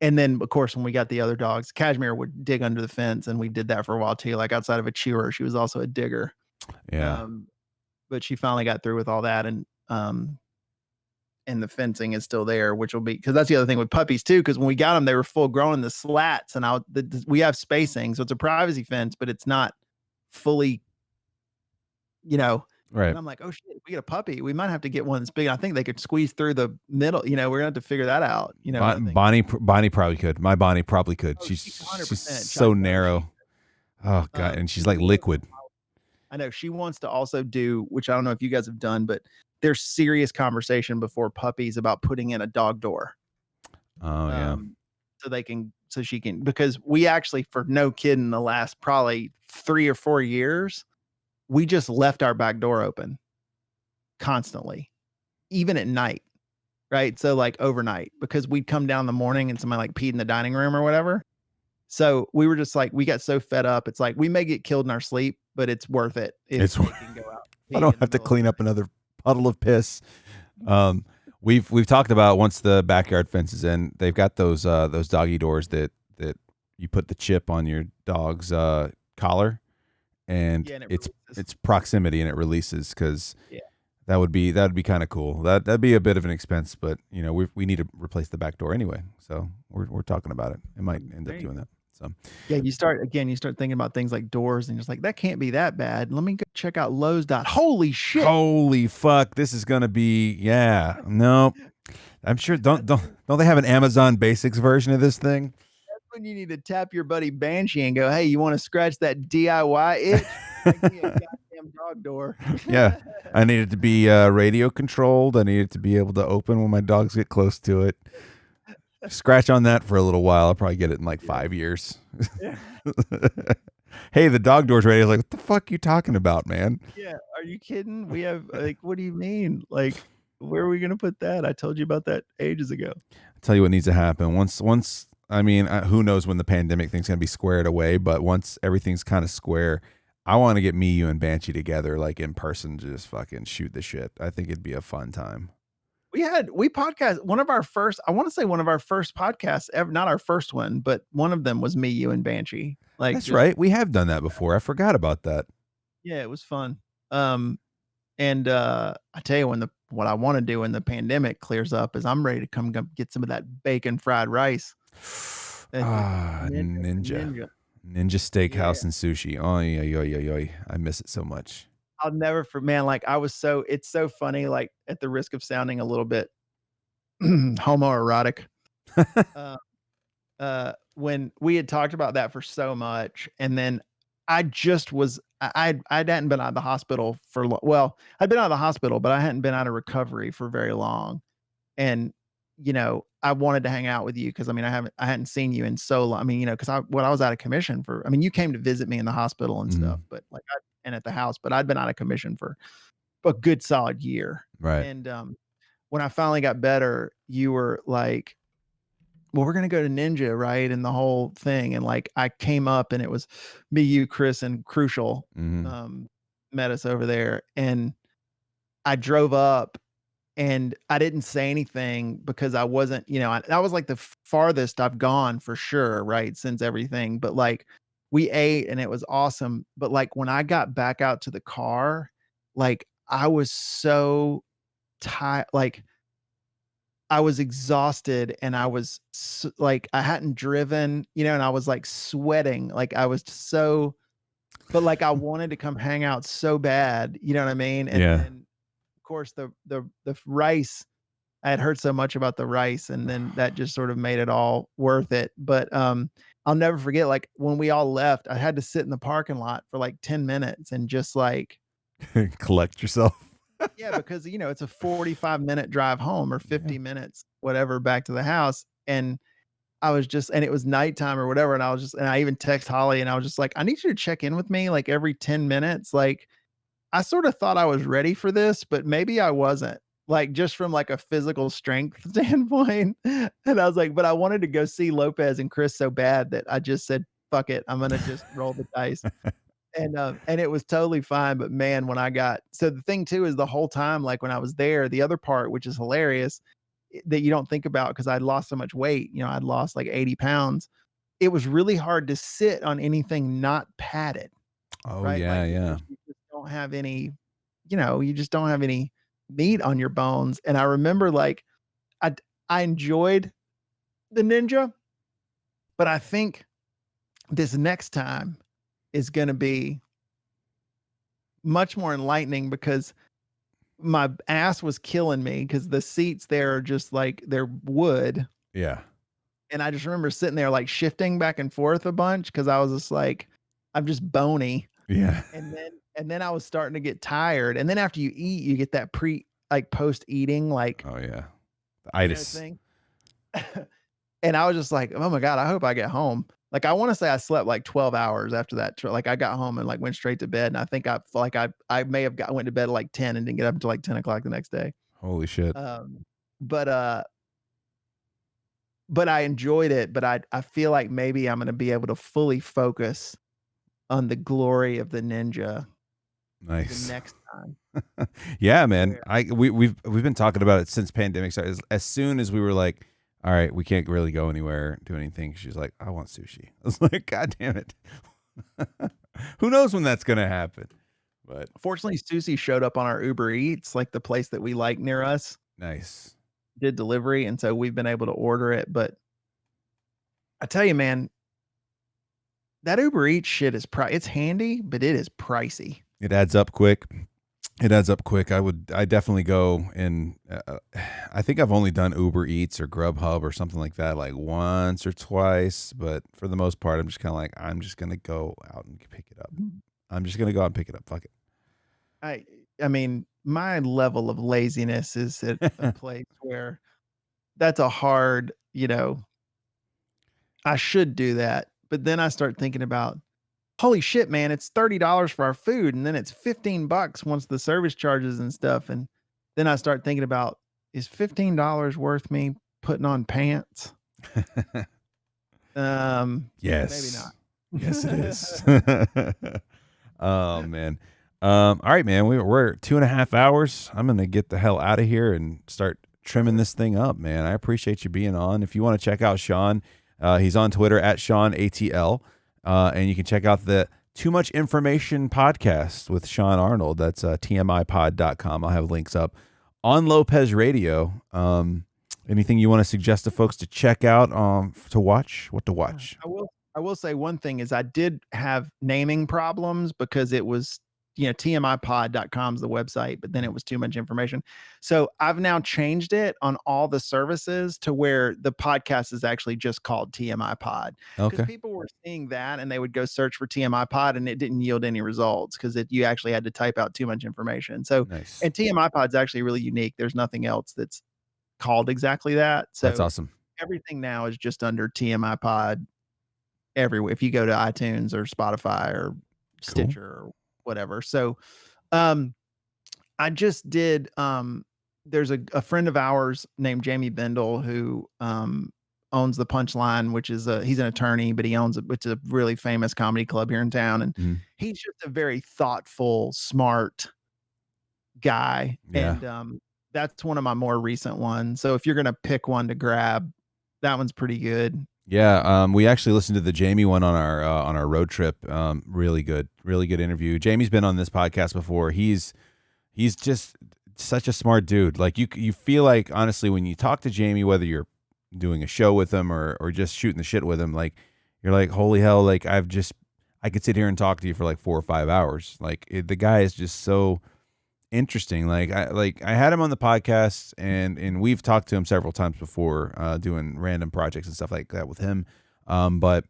then of course, when we got the other dogs, Cashmere would dig under the fence, and we did that for a while too. Like outside of a chewer, she was also a digger. Yeah. But she finally got through with all that, and the fencing is still there, which will be, because that's the other thing with puppies too. Because when we got them, they were full grown in the slats, and we have spacing, so it's a privacy fence, but it's not fully, Right. And I'm like, oh shit, if we get a puppy, we might have to get one that's big. I think they could squeeze through the middle. We're gonna have to figure that out. Bonnie probably could. My Bonnie probably could. Oh, she's 100% so narrow. Oh god, and she's like liquid. I know she wants to also do, which I don't know if you guys have done, but there's serious conversation before puppies about putting in a dog door. Oh yeah. So she can, because we actually, for no kidding, the last probably 3 or 4 years, we just left our back door open constantly, even at night. Right. So like overnight, because we'd come down in the morning and somebody like peed in the dining room or whatever. So we were just like, we got so fed up. It's like, we may get killed in our sleep, but it's worth it. If they can go out. I don't have to clean up another puddle of piss. We've talked about, once the backyard fence is in, they've got those doggy doors that you put the chip on your dog's collar, and and it it's releases. proximity and it releases, because Yeah. that'd be kind of cool. That'd be a bit of an expense, but we need to replace the back door anyway, so we're talking about it. It might end up doing that. So Yeah, you start thinking about things like doors, and you're just like, that can't be that bad. Let me go check out Lowe's. Holy shit! holy fuck, this is gonna be no. I'm sure don't they have an Amazon Basics version of this thing? That's when you need to tap your buddy Banshee and go, hey, you want to scratch that DIY itch? Make me a goddamn dog door. Yeah, I need it to be radio controlled. I need it to be able to open when my dogs get close to it. Scratch on that for a little while. I'll probably get it in like 5 years. Yeah. Hey, the dog door's ready. I was like, what the fuck are you talking about, man? Yeah, are you kidding? We have what do you mean? Like, where are we gonna put that? I told you about that ages ago. I'll tell you what needs to happen. Once I mean, who knows when the pandemic thing's gonna be squared away, but once everything's kind of square, I want to get me, you, and Banshee together, like in person, to just fucking shoot the shit. I think it'd be a fun time. We podcast one of our first, I want to say one of our first podcasts ever, not our first one, but one of them was me, you, and Banshee. Like That's right. We have done that before. I forgot about that. Yeah, it was fun. And I tell you, what I want to do when the pandemic clears up is I'm ready to come get some of that bacon fried rice. Ninja Steakhouse Yeah. and sushi. Oh yeah. I miss it so much. I'll never man, like it's so funny, like at the risk of sounding a little bit homoerotic. When we had talked about that for so much, and then I just was I hadn't been out of the hospital for I'd been out of the hospital, but I hadn't been out of recovery for very long. And I wanted to hang out with you because I mean I hadn't seen you in so long. I mean, because I was out of commission for, I mean, you came to visit me in the hospital and stuff, but like and at the house, but I'd been out of commission for a good solid year. Right. And when I finally got better, you were like, well, we're gonna go to Ninja, right? And the whole thing. And like I came up and it was me, you, Chris, and Crucial met us over there. And I drove up and I didn't say anything because I wasn't, that was like the farthest I've gone for sure, right? Since everything. But like we ate and it was awesome. But like when I got back out to the car, like I was so tired, like I was exhausted and I was like, I hadn't driven, and I was like sweating. Like I was so, but like I wanted to come hang out so bad. You know what I mean? And, Yeah. and of course the rice, I had heard so much about the rice, and then that just sort of made it all worth it. But I'll never forget, like when we all left, I had to sit in the parking lot for like 10 minutes and just like collect yourself. Yeah, because it's a 45-minute drive home or 50 minutes, whatever, back to the house. And I was just, and it was nighttime or whatever. And I even text Holly and I was just like, I need you to check in with me like every 10 minutes. Like I sort of thought I was ready for this, but maybe I wasn't, like just from like a physical strength standpoint. And I was like, but I wanted to go see Lopez and Chris so bad that I just said, fuck it. I'm going to just roll the dice. And it was totally fine. But man, so the thing too is the whole time, like when I was there, the other part, which is hilarious that you don't think about, because I'd lost so much weight, I'd lost like 80 pounds. It was really hard to sit on anything not padded. Oh, right? yeah, Like, yeah. You just don't have any, you just don't have any meat on your bones. And I remember like, I enjoyed the Ninja, but I think this next time is going to be much more enlightening, because my ass was killing me because the seats there are just like they're wood. Yeah. And I just remember sitting there like shifting back and forth a bunch because I was just like, I'm just bony. Yeah. And then I was starting to get tired. And then after you eat, you get that post eating, like, oh yeah, the itis thing. And I was just like, oh my God, I hope I get home. Like, I want to say I slept like 12 hours after that. Like I got home and like went straight to bed. And I think I may have went to bed at like 10 and didn't get up until like 10 o'clock the next day. Holy shit. But I enjoyed it, but I feel like maybe I'm going to be able to fully focus on the glory of the Ninja. Nice. The next time. Yeah, man. We've been talking about it since pandemic started. As soon as we were like, all right, we can't really go anywhere, do anything. She's like, I want sushi. I was like, God damn it. Who knows when that's going to happen? But Fortunately, Susie showed up on our Uber Eats, like the place that we like near us nice. did delivery. And so we've been able to order it. But I tell you, man, that Uber Eats shit is it's handy, but it is pricey. It adds up quick. It adds up quick. I definitely go and I think I've only done Uber Eats or Grubhub or something like that like once or twice, but for the most part, I'm just kind of like, I'm just going to go out and pick it up. I'm just going to go out and pick it up. Fuck it. I mean, my level of laziness is at a place where that's a hard, I should do that. But then I start thinking about, holy shit, man, it's $30 for our food. And then it's $15 once the service charges and stuff. And then I start thinking about, is $15 worth me putting on pants? Yes. Maybe not. Yes, it is. Oh man. All right, man. We're 2.5 hours. I'm gonna get the hell out of here and start trimming this thing up, man. I appreciate you being on. If you want to check out Shawn, he's on Twitter at Shawn ATL, and you can check out the Too Much Information podcast with Shawn Arnold. That's TMIPod.com. I'll have links up on Lopez Radio. Anything you want to suggest to folks to check out, to watch? What to watch? I will say one thing is I did have naming problems because it was, TMIPod.com is the website, but then it was too much information. So I've now changed it on all the services to where the podcast is actually just called TMIPod. Okay. Because people were seeing that and they would go search for TMIPod and it didn't yield any results because you actually had to type out too much information. So, Nice. and TMIPod is actually really unique. There's nothing else that's called exactly that. So That's awesome. Everything now is just under TMIPod everywhere. If you go to iTunes or Spotify or Stitcher or whatever. So, I just did, there's a friend of ours named Jamie Bendel who, owns the Punchline, which is he's an attorney, but it's a really famous comedy club here in town. And he's just a very thoughtful, smart guy. Yeah. And, that's one of my more recent ones. So if you're going to pick one to grab, that one's pretty good. Yeah, we actually listened to the Jamie one on our road trip. Really good interview. Jamie's been on this podcast before. He's just such a smart dude. Like you feel like honestly when you talk to Jamie, whether you're doing a show with him or just shooting the shit with him, like you're like, holy hell, like I could sit here and talk to you for like 4 or 5 hours. Like the guy is just so interesting. Like I had him on the podcast and we've talked to him several times before, doing random projects and stuff like that with him. But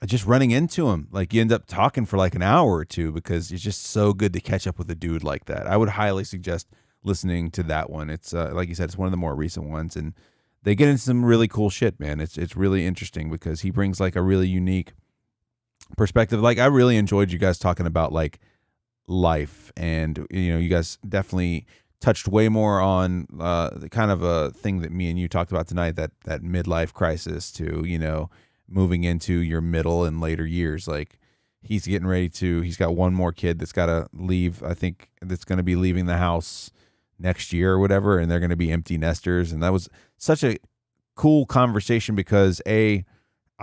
just running into him, like you end up talking for like an hour or two because it's just so good to catch up with a dude like that. I would highly suggest listening to that one. It's like you said, it's one of the more recent ones and they get into some really cool shit, man. It's really interesting because he brings like a really unique perspective. Like I really enjoyed you guys talking about like life, and you guys definitely touched way more on the kind of a thing that me and you talked about tonight, that midlife crisis to moving into your middle and later years. Like he's got one more kid that's got to leave. I think that's going to be leaving the house next year or whatever, and they're going to be empty nesters. And that was such a cool conversation because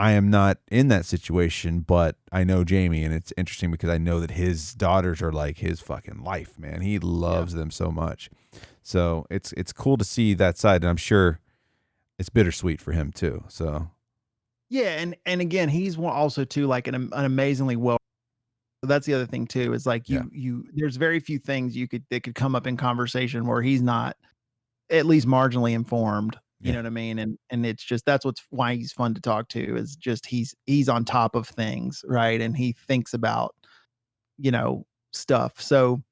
I am not in that situation, but I know Jamie, and it's interesting because I know that his daughters are like his fucking life, man. He loves them so much. So it's cool to see that side, and I'm sure it's bittersweet for him too. So yeah, and again, he's also too like an amazingly well. So that's the other thing too, is like you there's very few things that could come up in conversation where he's not at least marginally informed. You know what I mean? And it's just, that's why he's fun to talk to, is just, he's on top of things. Right. And he thinks about, stuff. So,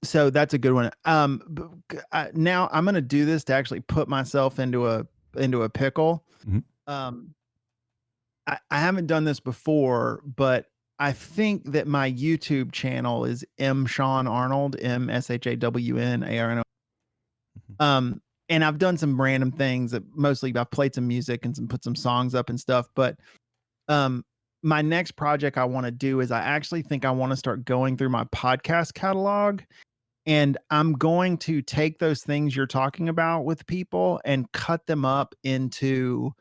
so that's a good one. Now I'm going to do this to actually put myself into a pickle. I haven't done this before, but I think that my YouTube channel is Shawn Arnold, MSHAWN ARNO. And I've done some random things that mostly I've played some music and put some songs up and stuff. But my next project I want to do is I actually think I want to start going through my podcast catalog And I'm going to take those things you're talking about with people and cut them up into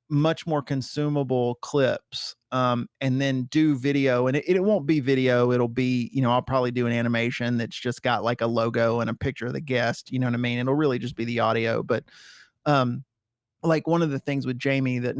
much more consumable clips, and then do video. And it won't be video. It'll be, I'll probably do an animation that's just got like a logo and a picture of the guest. You know what I mean? It'll really just be the audio. But um, like one of the things with Jamie that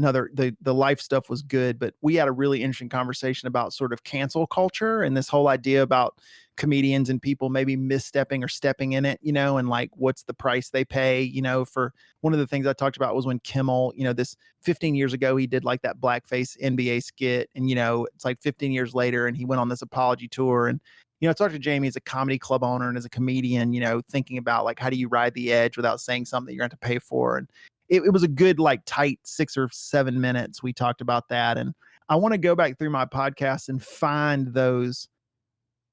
the life stuff was good, but we had a really interesting conversation about sort of cancel culture and this whole idea about comedians and people maybe misstepping or stepping in it, and like what's the price they pay, for one of the things I talked about was when Kimmel, this 15 years ago, he did like that blackface NBA skit. And, it's like 15 years later and he went on this apology tour. And, I talked to Jamie as a comedy club owner and as a comedian, thinking about like, how do you ride the edge without saying something that you're going to pay for? And it was a good, like tight 6 or 7 minutes. We talked about that. And I want to go back through my podcast and find those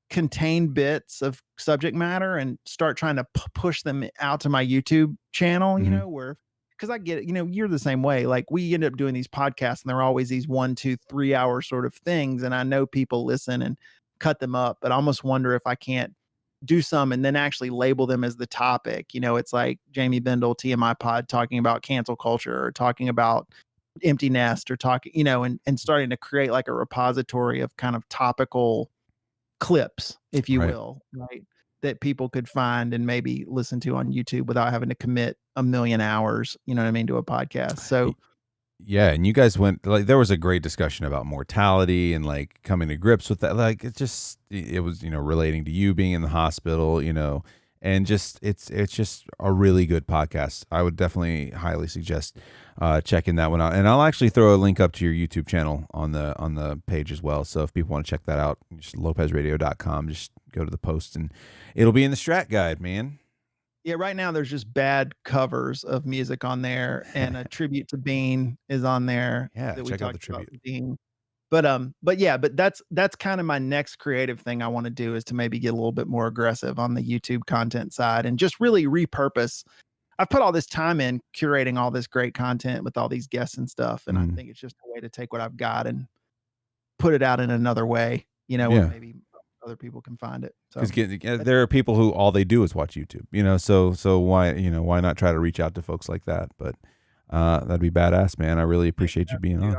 contained bits of subject matter and start trying to push them out to my YouTube channel, where, cause I get it, you're the same way. Like we end up doing these podcasts and they're always these 1, 2, 3 hour sort of things. And I know people listen and cut them up, but I almost wonder if I can't do some and then actually label them as the topic. It's like Jamie Bendel, TMIPod talking about cancel culture or talking about empty nest or talking, and starting to create like a repository of kind of topical clips, if you will, right? That people could find and maybe listen to on YouTube without having to commit 1 million hours, to a podcast. So yeah, and you guys went like there was a great discussion about mortality and like coming to grips with that. Like it was relating to you being in the hospital, and just it's just a really good podcast. I would definitely highly suggest checking that one out. And I'll actually throw a link up to your YouTube channel on the page as well. So if people want to check that out, just lopezradio.com, just go to the post and it'll be in the Strat Guide, man. Yeah, right now there's just bad covers of music on there, and a tribute to Bean is on there. Yeah, that we check out the talked about tribute. Bean. But that's kind of my next creative thing I want to do is to maybe get a little bit more aggressive on the YouTube content side and just really repurpose. I've put all this time in curating all this great content with all these guests and stuff, and I think it's just a way to take what I've got and put it out in another way, where maybe other people can find it. So because there are people who all they do is watch YouTube, so why not try to reach out to folks like that? But that'd be badass, man. I really appreciate you being on.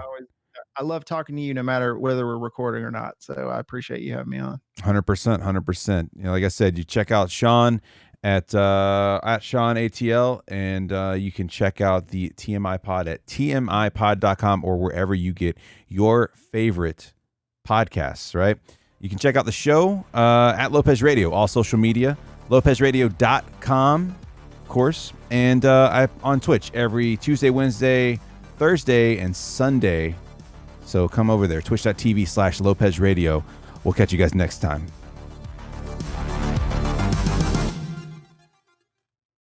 I love talking to you no matter whether we're recording or not. So I appreciate you having me on. 100%. Like I said, you check out Shawn at Shawn ATL, and you can check out the TMIPod at TMIPod.com or wherever you get your favorite podcasts, right? You can check out the show at Lopez Radio, all social media, lopezradio.com, of course, and I'm on Twitch every Tuesday, Wednesday, Thursday, and Sunday. So come over there, twitch.tv/Lopez Radio. We'll catch you guys next time.